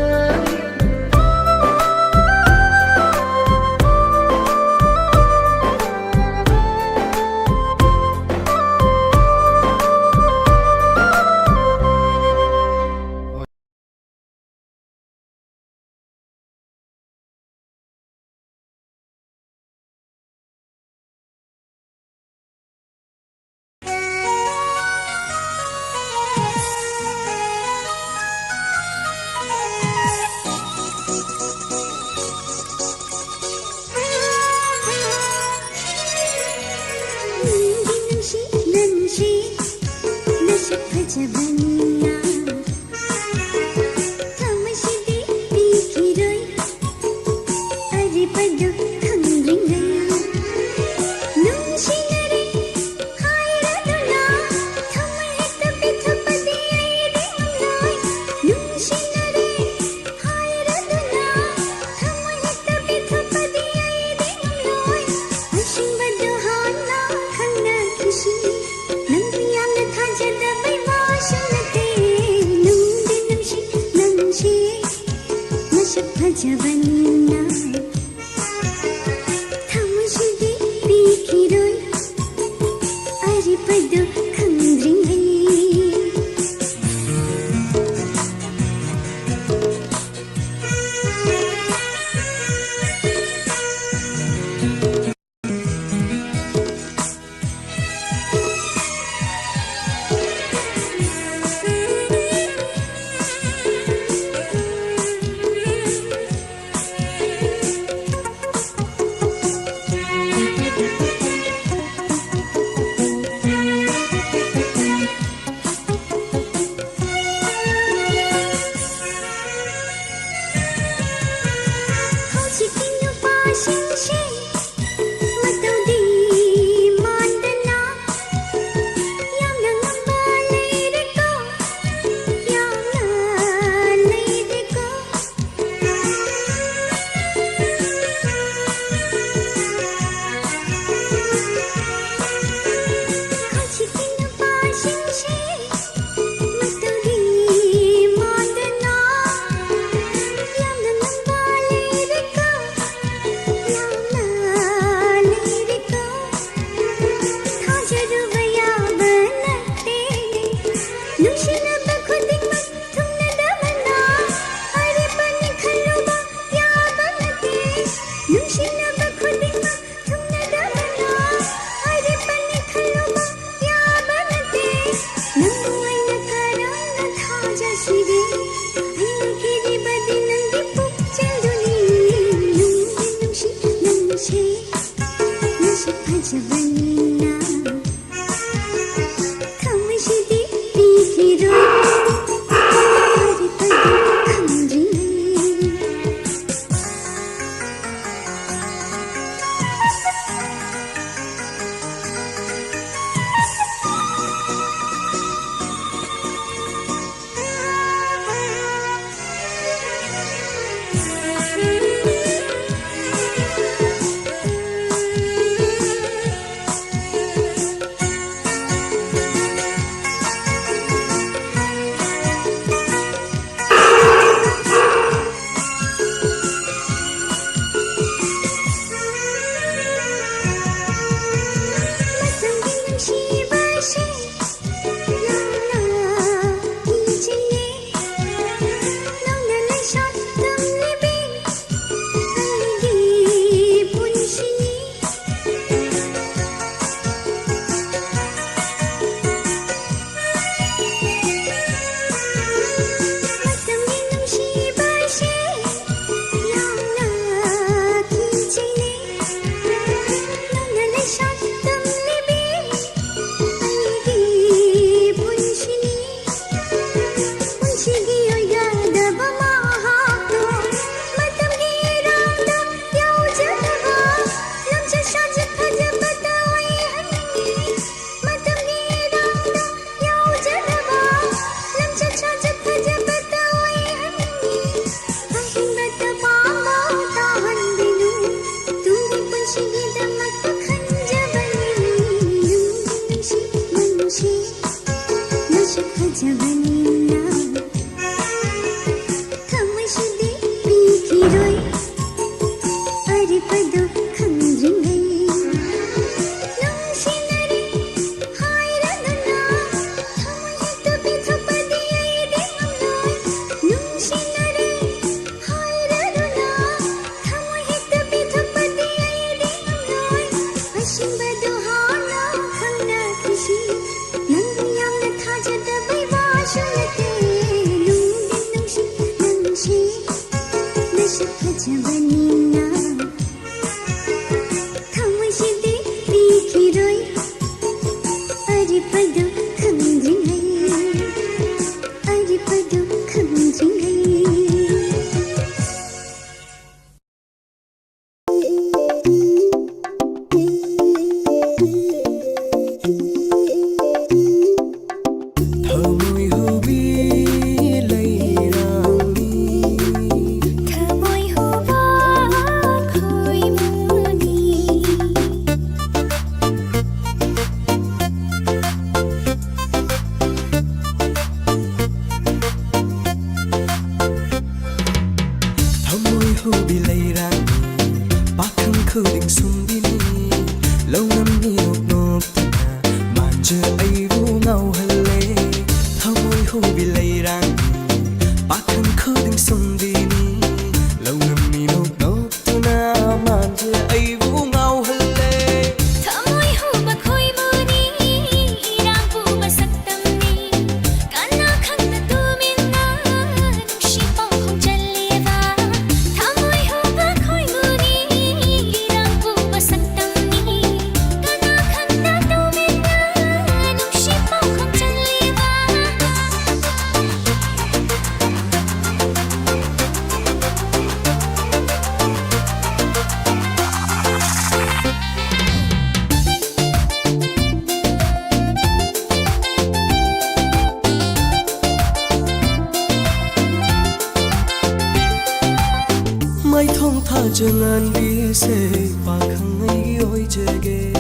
jangan bisa pakai oi jage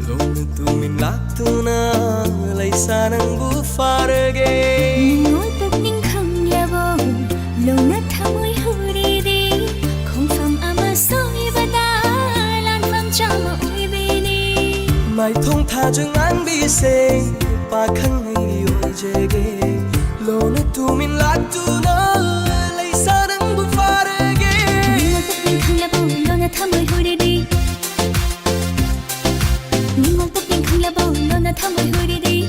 lon tu min lak tu na lai sanang bu farge ngồi bốc ninh khăng là bông lâu nát tham ơi huri đi không phàm ama soi và ta lan phàm cha mà oi bini mai thong tha jangan bisa pakai oi jage lon tu min lak tu na lai sanang bu farge tham ơi huri đi nhưng ngồi bốc ninh khăng là bông lâu nát tham ơi huri đi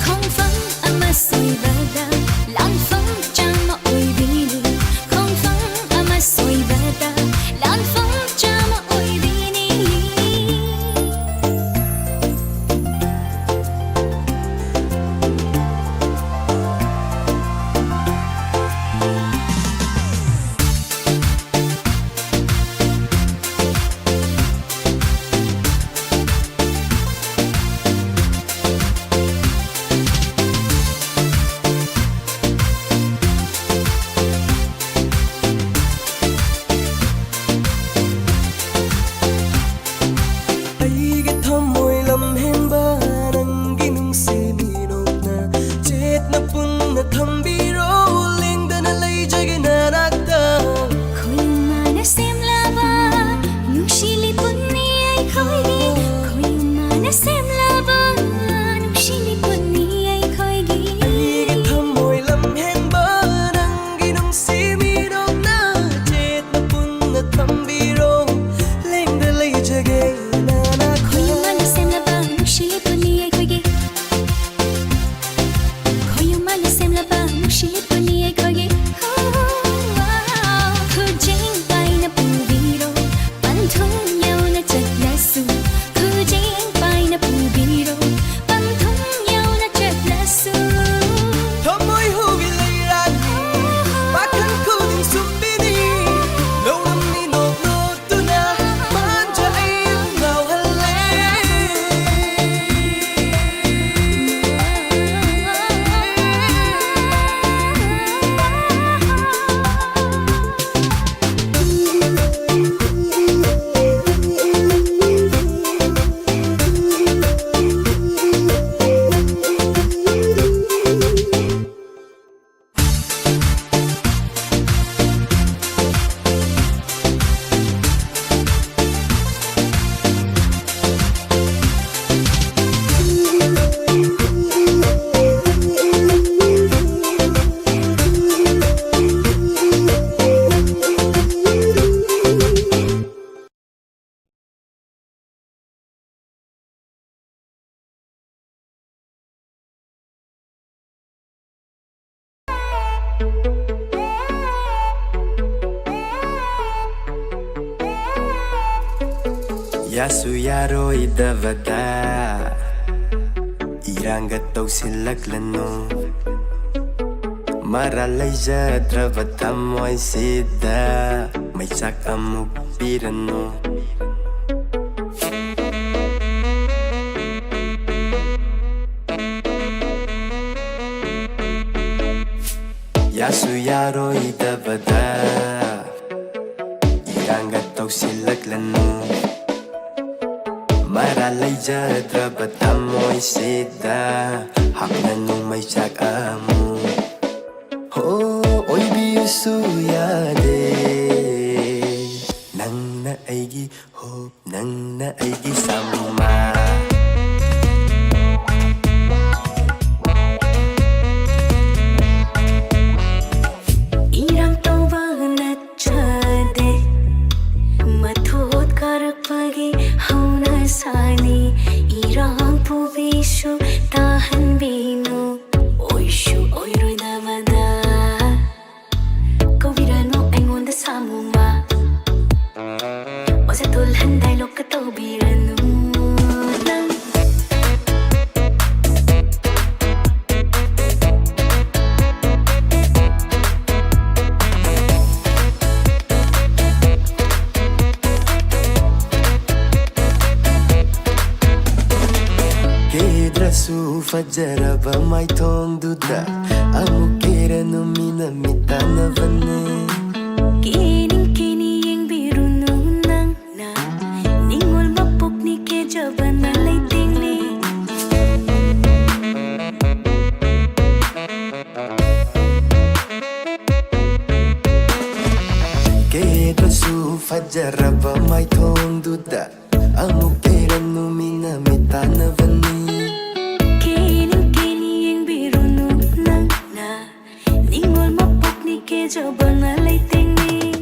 không phàm ama soi và ta lan phàm cha mà oi bini không phàm ama soi và ta lan phàm cha mà oi bini ꯑꯩꯒꯤ ꯊꯃꯣꯏ ꯂꯝꯍꯦꯟꯕ ꯅꯪꯒꯤ ꯅꯨꯡꯁꯤꯕꯤꯔꯣꯛꯅ ꯆꯦꯠꯅ ꯄꯨꯟꯅ ꯊꯝꯕꯤꯔꯣ ꯂꯦꯡꯗꯅ ꯂꯩꯖꯒꯦ ꯅꯅꯥꯛꯇ ꯈꯣꯏꯃꯥꯅ ꯁꯦꯝꯂꯕ ꯅꯨꯡꯁꯤꯂꯤꯄꯨꯟꯅꯤ ꯑꯩꯈꯣꯏꯒꯤ ꯈꯣꯏꯃꯥꯅ ꯁꯦꯝꯂꯕ ꯅꯨꯡꯁꯤꯂꯤꯄꯨꯟꯅꯤ ꯑꯩꯈꯣꯏꯒꯤ ꯑꯩꯒꯤ ꯊꯃꯣꯏ ꯂꯝꯍꯦꯟꯕ ꯅꯪꯒꯤ ꯅꯨꯡꯁꯤꯕꯤꯔꯣꯛꯅ ꯆꯦꯠꯅ ꯄꯨꯟꯅ ꯊꯝꯕꯤꯔꯣ ꯂꯦꯡꯗ ꯂꯩꯖꯒꯦ ꯅꯅꯥꯛꯇ ꯈꯣꯏꯃꯥꯅ ꯁꯦꯝꯂꯕ ꯅꯨꯡꯁꯤꯂꯤꯄꯨꯟꯅꯤ ꯑꯩꯈꯣꯏꯒꯤ ꯈꯣꯏꯃꯥꯅ ꯁꯦꯝꯂꯕ ꯅꯨꯡꯁꯤꯂꯤꯄꯨꯟꯅꯤ ꯑꯩꯈꯣꯏꯒꯤ ꯈꯨꯖꯤꯡ ꯄꯥꯏꯅ ꯄꯨꯕꯤꯔꯣ ꯄꯟꯊꯨꯡ ꯌꯧꯅ ꯆꯠꯂꯁꯨ ꯈꯨꯖꯤꯡ ꯄꯥꯏꯅ ꯄꯨꯕꯤꯔꯣ ꯄꯟꯊꯨꯡ ꯌꯧꯅ ꯆꯠꯂꯁꯨ ꯊꯃꯣꯏ ꯍꯨꯒꯤ ꯂꯩꯔꯥꯛꯅꯤ ꯄꯥꯈꯪ ꯈꯨꯗꯤꯡ ꯁꯨꯝꯕꯤꯅꯤ ꯂꯧꯔꯝꯅꯤ ꯅꯣꯛ ꯅꯣꯛꯇꯨꯅ ꯃꯥꯟꯖ ꯑꯩ ꯉꯥꯎꯍꯜꯂꯦ Yasu yaroidavada Iranga tausilaklanu Mara leijadrava thamoy sida Maisak amuk piranu Yasu yaroidavada Iranga tausilaklanu Mara leijadrava thamoy sida Haknanu maisak amu Oibiusu yade Nangna aigi hope Nangna aigi samma irang tauba nachade mathot karakpagi hauna sani irang puvishu tahan binu oishu oiroidavada kovirano aingonda samuma wase tulhan dialog ka tawbiranu nang Kedrasu fajaraba mai thong duda Amukera no mina mitana vane kining kini yang biru nang na ningol mapok ni ke jaban na laiting ni Kedrasu fajaraba mai thong duda Amukera no mina mitana vane kining kini yang biru nang na ningol mapok ni ke jaban na laiting ni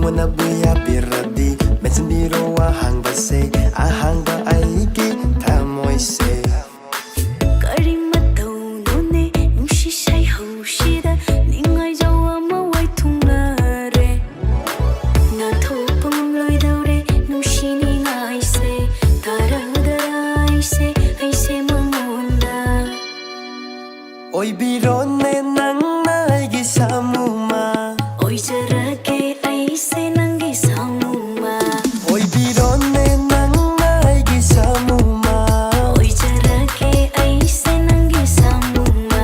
ꯋꯥꯅꯕꯨ ꯌꯥꯕꯤꯔꯗꯤ ꯃꯦꯟꯁꯤꯟꯕꯤꯔꯣ ꯋꯥꯍꯪꯕꯁꯦ ꯑꯍꯥꯡꯕ ꯑꯩꯒꯤ ꯊꯃꯣꯏꯁꯦ ꯀꯔꯤ ꯃꯇꯧꯅꯣꯅꯦ ꯅꯨꯡꯁꯤ ꯁꯩꯍꯧꯁꯤꯗ ꯅꯤꯡꯉꯥꯏꯖꯧ ꯑꯃ ꯋꯥꯏꯊꯨꯡꯅꯔꯦ ꯉꯥꯛꯊꯣꯛꯄ ꯉꯝꯂꯣꯏꯗꯧꯔꯦ ꯅꯨꯡꯁꯤꯅꯤꯡꯉꯥꯏꯁꯦ ꯇꯥꯔꯗꯔꯥ ꯑꯩꯁꯦ ꯃꯉꯣꯟꯗ ꯑꯣꯏꯕꯤꯔꯣꯅꯦ ꯅꯪꯅ ꯑꯩꯒꯤ ꯁꯥꯃꯨꯃ ꯑꯣꯏꯖꯔꯒꯦ ꯑꯩꯁꯦ ꯅꯪꯒꯤ ꯁꯥꯃꯨꯃ ꯑꯣꯏꯕꯤꯔꯣꯅꯦ ꯅꯪꯅ ꯑꯩꯒꯤ ꯁꯥꯃꯨꯃ ꯑꯣꯏꯖꯔꯒꯦ ꯑꯩꯁꯦ ꯅꯪꯒꯤ ꯁꯥꯃꯨꯃ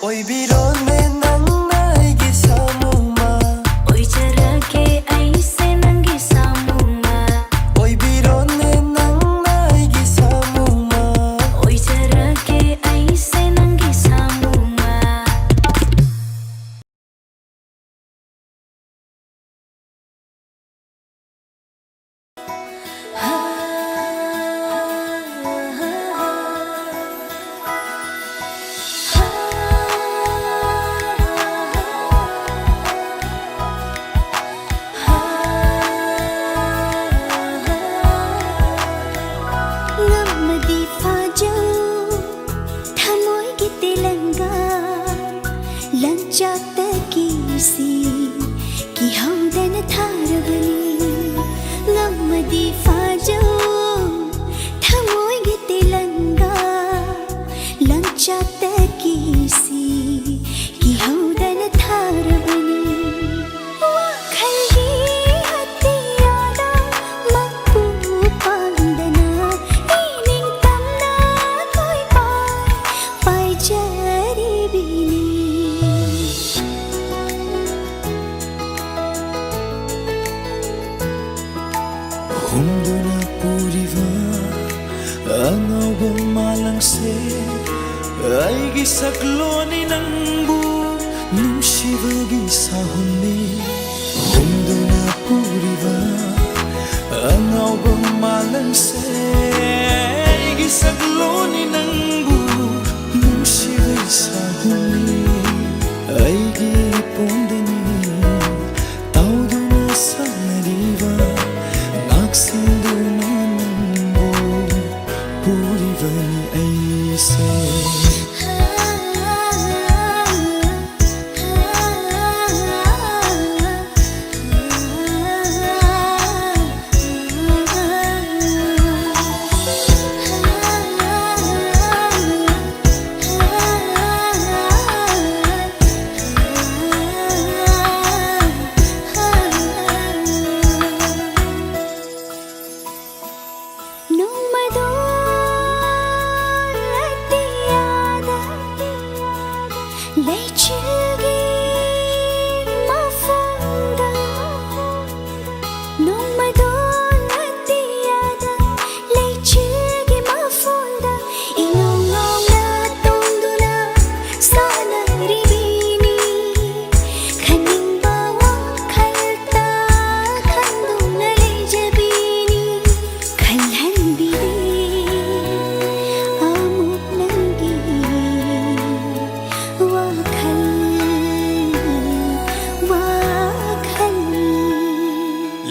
ꯑꯣꯏꯕꯤꯔꯣꯅꯦ ꯅꯪꯅ ꯑꯩꯒꯤ ꯁꯥꯃꯨꯃ ꯑꯣꯏꯖꯔꯒꯦ ꯑꯩꯁꯦ ꯅꯪꯒꯤ ꯁꯥꯃꯨꯃ ꯑꯣꯏꯕꯤꯔꯣꯅꯦ ꯅꯪꯅ ꯑꯩꯒꯤ ꯁꯥꯃꯨꯃ ꯑꯣꯏꯖꯔꯒꯦ ꯑꯩꯁꯦ ꯅꯪꯒꯤ ꯁꯥꯃꯨꯃ ngắm pha dâu tham mối cái tê lăng ga lăng cha tê kỳ si kỳ hậu đen tha ra bani ngắm pha dâu tham mối cái tê lăng ga lăng cha tê kỳ si kỳ hậu đen tha ra bani Humduna puriva Angawba malangse Aigi sakloni nangbu Numshivagi sahuni Humduna puriva Angawba malangse Aigi sakloni nangbu Numshivagi sahuni Aigi pondani Tauduna sanariva Sinduna nambo purivani aise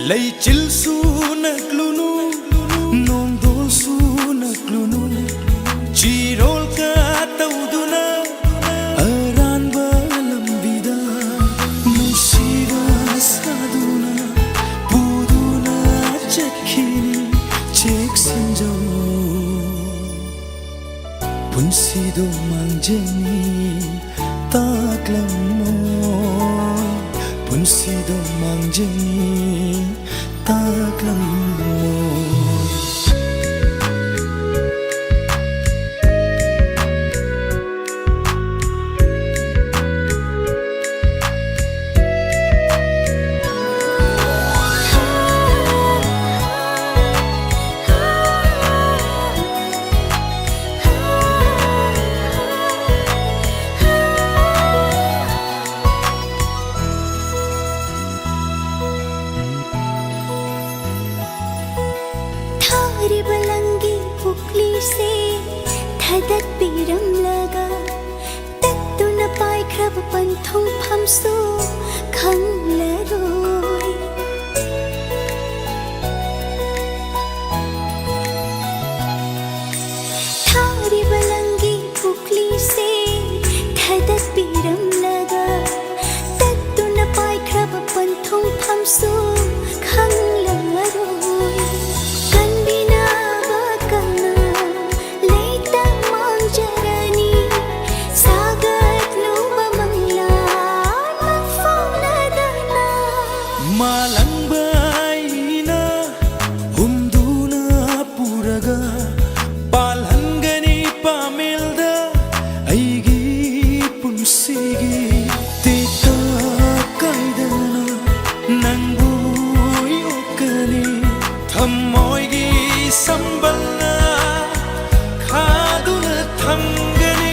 Lay chil su naklunu Nong dol su naklunu Chirol ka tauduna Aran ba lambida Nushira saduna Puduna chakhini Chek sinjaw Punsido mangjeni Taklam mo Punsido mangjeni Taklam mo Hadat biram laga Tattu na pai krab pan thong pham su khang la roi Malangbaina humduna puraga palhangani pamilda aigi punsigi tita kaidana nangbu yokani thammoigi sambalna khaduna thamgani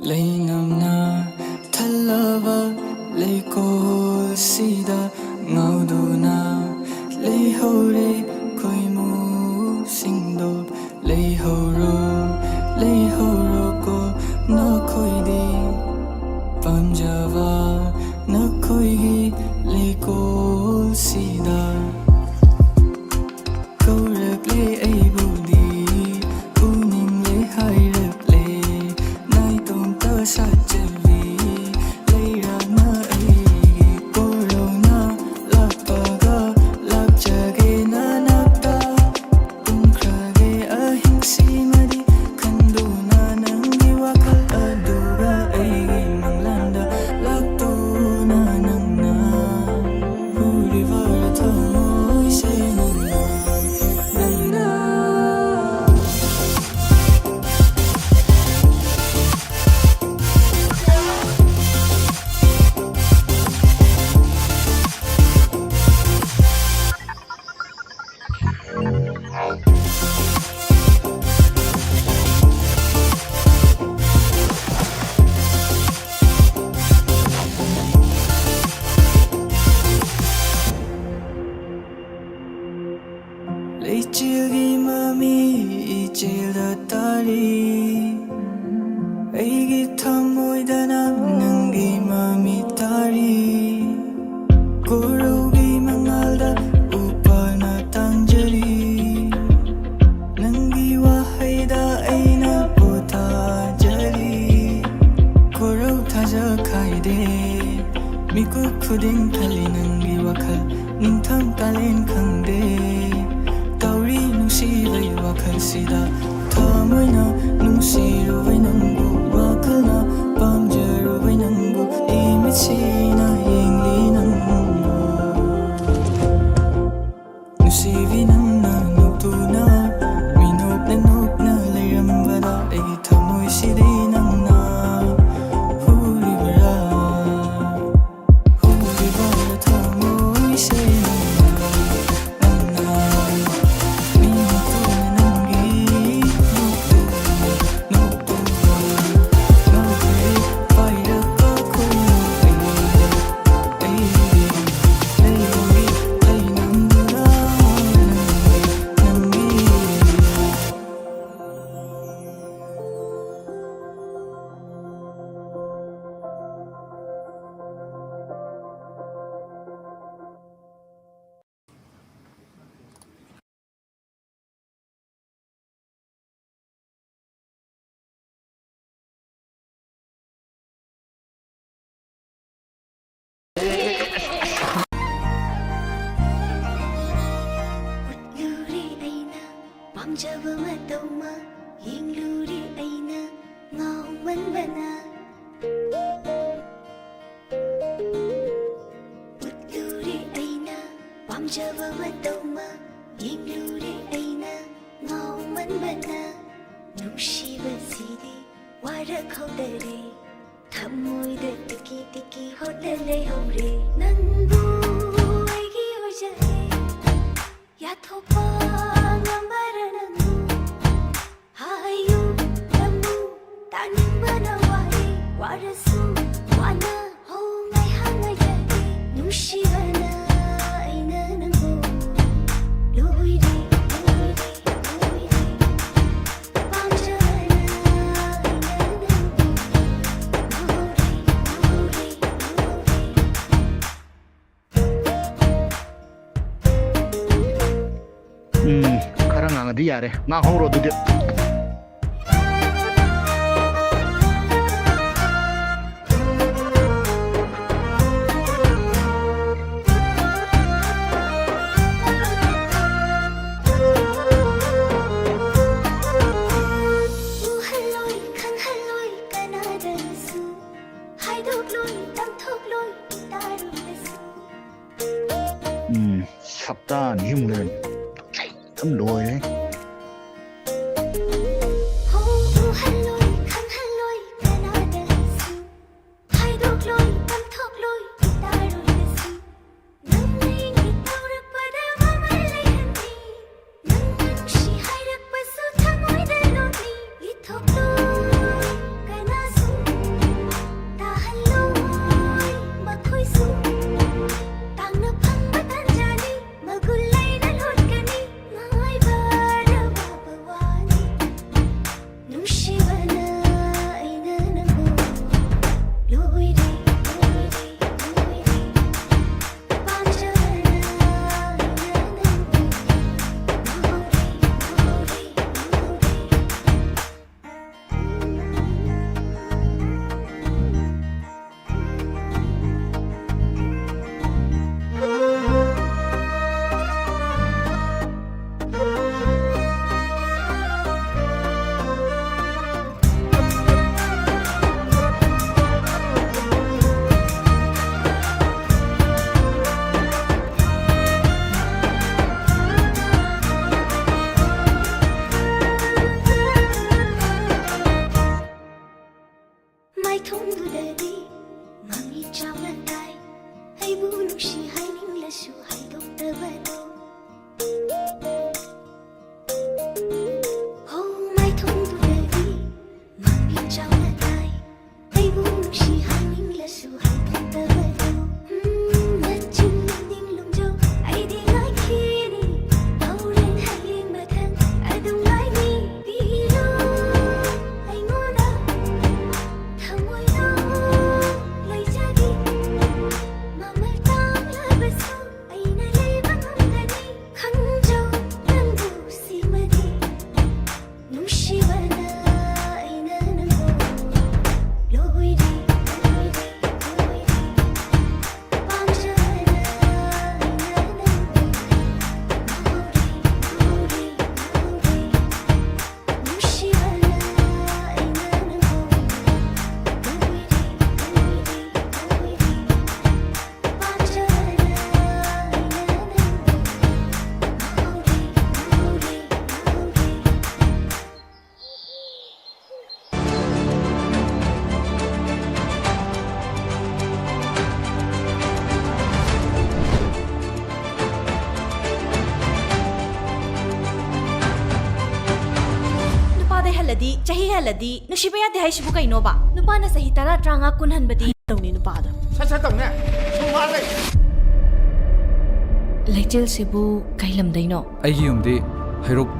Laingamna thalava leiko sida ngauduna leihore koimu singdo leihoro ko na khoidi pamjava na khoigi leiko sida korak le aibudi uning le hairak le nai tom ta sachavi leira na ai corona lapaga lapjage na napta umkrage ahingsi madi kanduna nangi wakal aduga ai manglanda lakto na nangna hurivar thamoi se nangna Leichigi mami ichilda tari Aigi thamoidana nangi mami tari Kurugi mangalda upana tangjari Nangi wahaida aina pota jari Kurau thaja khaide Miku khuding thali nangi wakhal Ningtham talen khangde Tauri nungsibai wakhalsida Thamoina nungsirubai nangbu wakhalna Pamjarubai nangbu imitsina yengli nangbu Nusivi nangna nuptuna Minopna layrambada Aigi thamoi sidai nangna Huribara thamoi se nangna Nangna Minopna nangi ꯄꯥꯝꯖꯕ ꯃꯇꯧꯃ ꯌꯦꯡꯂꯨꯔꯦ ꯑꯩꯅ ꯉꯥꯎꯃꯟꯕꯅ ꯎꯠꯂꯨꯔꯦ ꯑꯩꯅ ꯄꯥꯝꯖꯕ ꯃꯇꯧꯃ ꯌꯦꯡꯂꯨꯔꯦ ꯑꯩꯅ ꯉꯥꯎꯃꯟꯕꯅ ꯅꯨꯡꯁꯤꯕꯁꯤꯗꯤ ꯋꯥꯔꯛꯍꯧꯗꯔꯦ ꯊꯃꯣꯏꯗ ꯇꯤꯀꯤ ꯇꯤꯀꯤ ꯍꯣꯠꯅ ꯂꯩꯍꯧꯔꯦ ꯅꯪꯕꯨ ꯑꯩꯒꯤ ꯑꯣꯏꯖꯔꯦ ꯌꯥꯊꯣꯛꯄ ꯉꯝꯕꯔ ꯅꯪꯕꯨ 하유 남부 따님만 와해 와르수 와나 호마이 항아이 자리 눈시와나 아이나는 고 로이리 로이리 로이리 밤자나 아이나는 고 로리 로리 khara ngangadi yare ngang horo du de 우할로이 강할로이 까나다수 하이독로이 땅톡로이 따르다수 sapta ni himlen chai tam loi le 우할로이 강할로이 까나다수 하이독로이 땅톡로이 따르다수 능링이 떠오르pada 마말레한디 능능시 하이락바수 타모이델로니 리톡로이 까나수 다할로이 마코이수 땅나 팡바탄자니 마굴라이날 헛가니 나이 바라바바와니 눈시와나 아이나는 고 로이리 로이리 로이리 밤자나 아이나는 고 로리 mai thung du de đi mami trao lan tai hay bu lu shi hay ning la su hay dok ta ba do oh mai thung du de đi mami trao lan tai hay bu lu shi hay ning la su hay dok ta ba do na chin ning lung jo ai đi ngai khi ni đâu ren hay ling ma thang ai dung ngai ni bi lo ai ngô na thằng lấy ra đi mà mai tao lại bớt sâu ai nấy lấy bằng hồng đàn đi khăn trâu nâng đủ xì mà đi nung xì vào na ai nơ nâng go lôi đi lôi đi lôi đi bám chờ na ai nơ nâng go lôi đi lôi đi lôi đi nung xì vào na ai nơ nâng go nupada haladi chahi haladi nusiba yade haisibu kaino ba nupana sahi tara tranga kun hanbadi tawni nupada sa tong ne su ma le leichel sibu kailam daino ꯑꯩꯒꯤ ꯌꯨꯝꯗꯤ ꯍꯩꯔꯣꯛ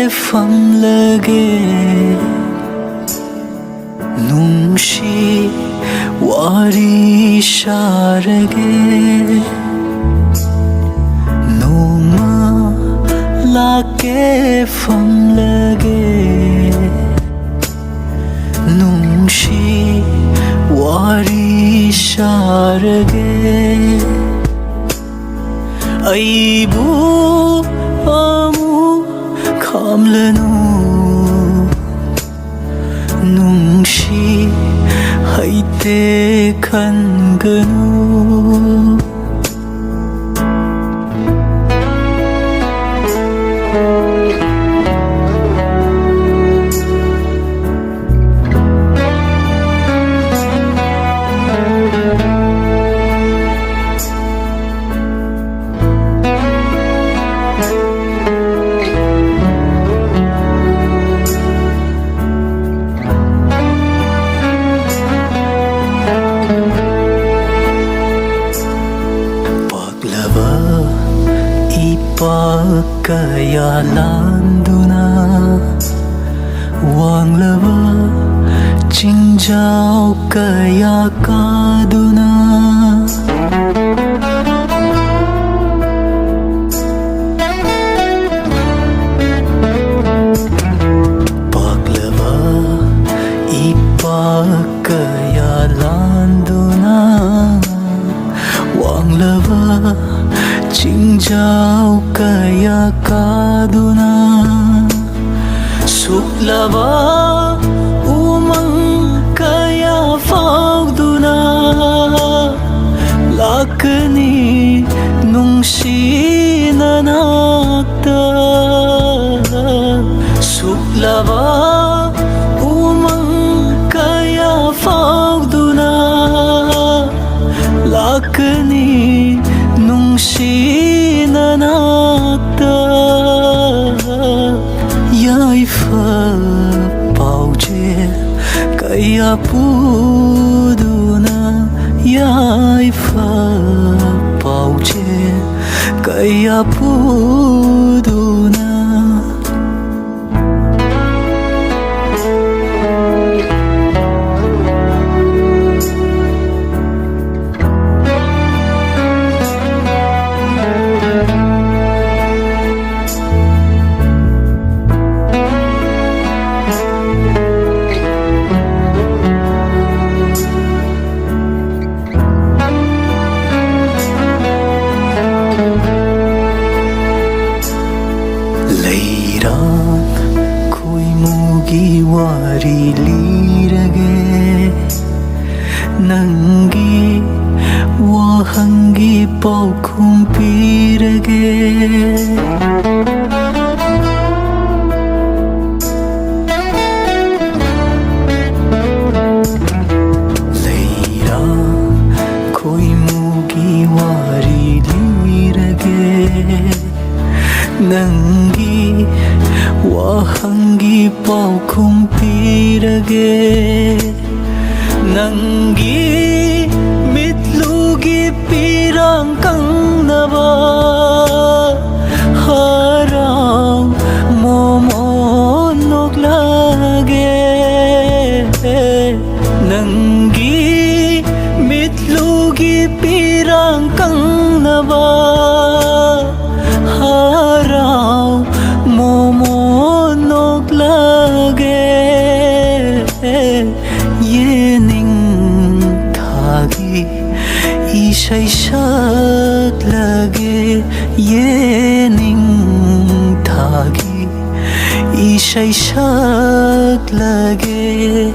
famlage nungshi wari sharage noma lake famlage nungshi wari sharage aibu amu kamlanu nungshi haite khanganu kaya landuna wanglava chingjao kaya kaduna paglava ipa kaya landuna wanglava chingjao kaya kaduna suklava umang kaya fauduna lakni nungsinanakta suklava umang kaya fauduna lakni nungsinanakta yaifa pauche kaya puduna yaifa pauche kaya puduna wari lirage nangi wahangi paukhum pirage leira koi mugi wari lirage nangi wahangi paukhum pirage nangi mitlugi pirang kangnaba harau momonok lage nangi mitlugi pirang kangnaba harau momonok lage yening thagi isai sak lage yening thagi isai sak lage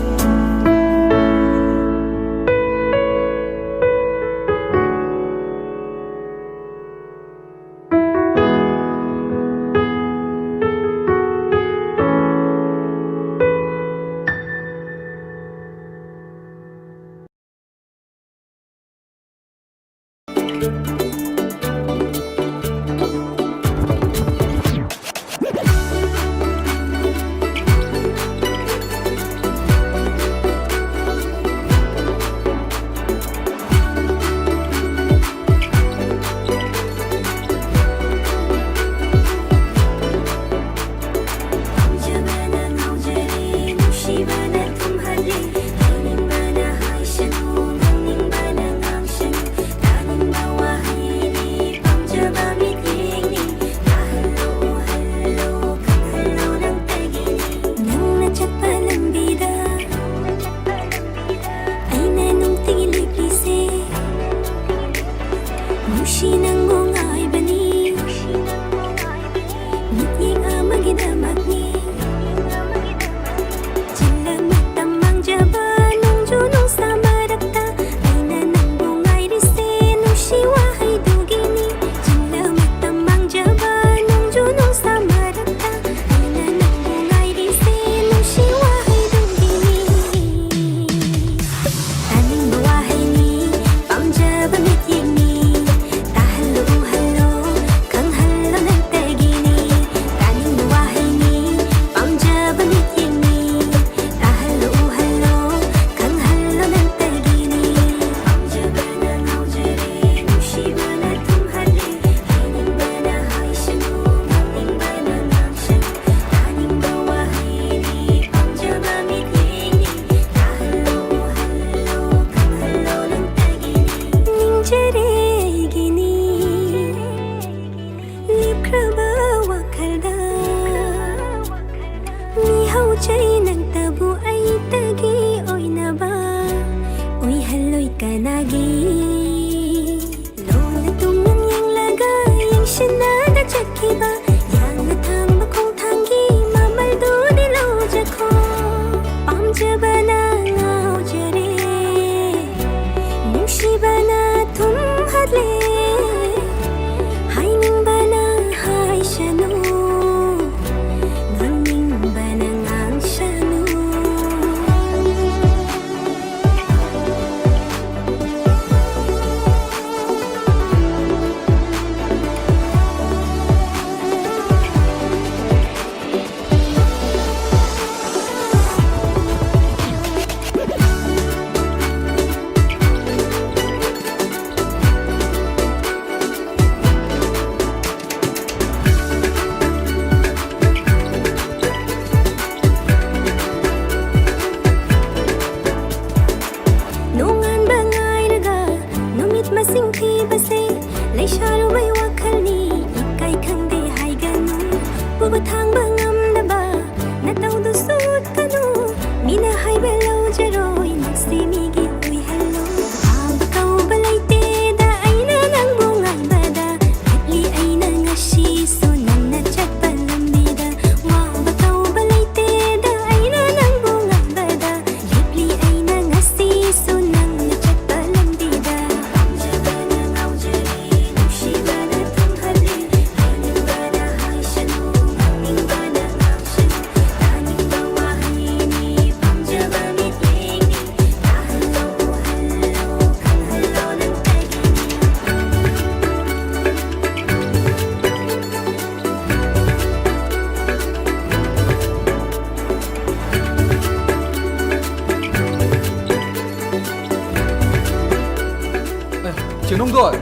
ꯂꯧꯖꯩ ꯅꯪꯇꯕꯨ ꯑꯩꯇꯒꯤ ꯑꯣꯏꯅꯕ ꯑꯣꯏꯍꯜꯂꯣꯏ ꯀꯅꯥꯒꯤ ꯂꯣꯟꯅ ꯇꯨꯡꯅ ꯌꯦꯡꯂꯒ ꯌꯦꯡꯁꯤꯟꯅꯗ ꯆꯠꯈꯤꯕ ꯌꯥꯝꯅ ꯊꯥꯡꯕ ꯈꯣꯡꯊꯥꯡꯒꯤ ꯃꯃꯜꯗꯨꯗꯤ ꯂꯧꯖꯈꯣ ꯄꯥꯝꯖꯕꯅ ꯉꯥꯎꯖꯔꯦ ꯅꯨꯡꯁꯤꯕꯅ ꯊꯨꯝꯍꯠꯂꯦ ꯍꯥꯏꯅꯤꯡꯕꯅ ꯍꯥꯏꯁꯅꯨ ꯉꯥꯡꯅꯤꯡꯕꯅ ꯉꯥꯡꯁꯅꯨ ꯅꯣꯡꯉꯥꯟꯕ ꯉꯥꯏꯔꯒ ꯅꯨꯃꯤꯠ ꯃꯁꯤꯡ ꯊꯤꯕꯁꯦ ꯂꯩꯁꯥꯔꯨꯕꯩ ꯋꯥꯈꯜꯅꯤ ꯏꯀꯥꯏ ꯈꯪꯗꯦ ꯍꯥꯏꯒꯅꯨ ꯄꯨꯕ ꯊꯥꯡꯕ ꯉꯝꯗꯕ ꯅꯇꯧꯗꯨꯁꯨ ꯎꯠꯀꯅꯨ ꯃꯤꯅ ꯍꯥꯏꯕ ꯂꯧꯖꯔꯣꯏ ꯅꯪꯁꯤ ꯃꯤꯒꯤ ꯑꯣꯏꯍꯜꯂꯨ ꯄꯥꯝꯕ ꯀꯧꯕ ꯂꯩꯇꯦꯗ ꯑꯩꯅ ꯅꯪꯕꯨ ꯉꯥꯏꯕꯗ ꯂꯦꯞꯂꯤ ꯑꯩꯅ ꯉꯁꯤꯁꯨ ꯅꯪꯅ ꯆꯠꯄ ꯂꯝꯕꯤꯗ ꯋꯥꯕ ꯀꯧꯕ ꯂꯩꯇꯦꯗ ꯑꯩꯅ ꯅꯪꯕꯨ ꯉꯥꯏꯕꯗ ꯂꯦꯞꯂꯤ ꯑꯩꯅ ꯉꯁꯤꯁꯨ ꯅꯪꯅ ꯆꯠꯄ ꯂꯝꯕꯤꯗ ꯄꯥꯝꯖꯕꯅ ꯉꯥꯎꯖꯔꯦ ꯅꯨꯡꯁꯤꯕꯅ ꯊꯨꯝꯍꯜꯂꯦ ꯍꯥꯏꯅꯤꯡꯕꯅ ꯍꯥꯏꯁꯅꯨ ꯉꯥꯡꯅꯤꯡꯕꯅ ꯉꯥꯡꯁꯅꯨ ꯇꯥꯅꯤꯡꯕ ꯋꯥꯍꯩꯅꯤ ꯄꯥꯝꯖꯕ ꯃꯤꯠꯌꯦꯡꯅꯤ ꯇꯥꯍꯜꯂꯣ ꯎꯍꯜꯂꯣ ꯈꯪꯍꯜꯂꯣ ꯅꯪꯇꯒꯤ ꯆꯦꯅꯨꯡꯗꯣꯟ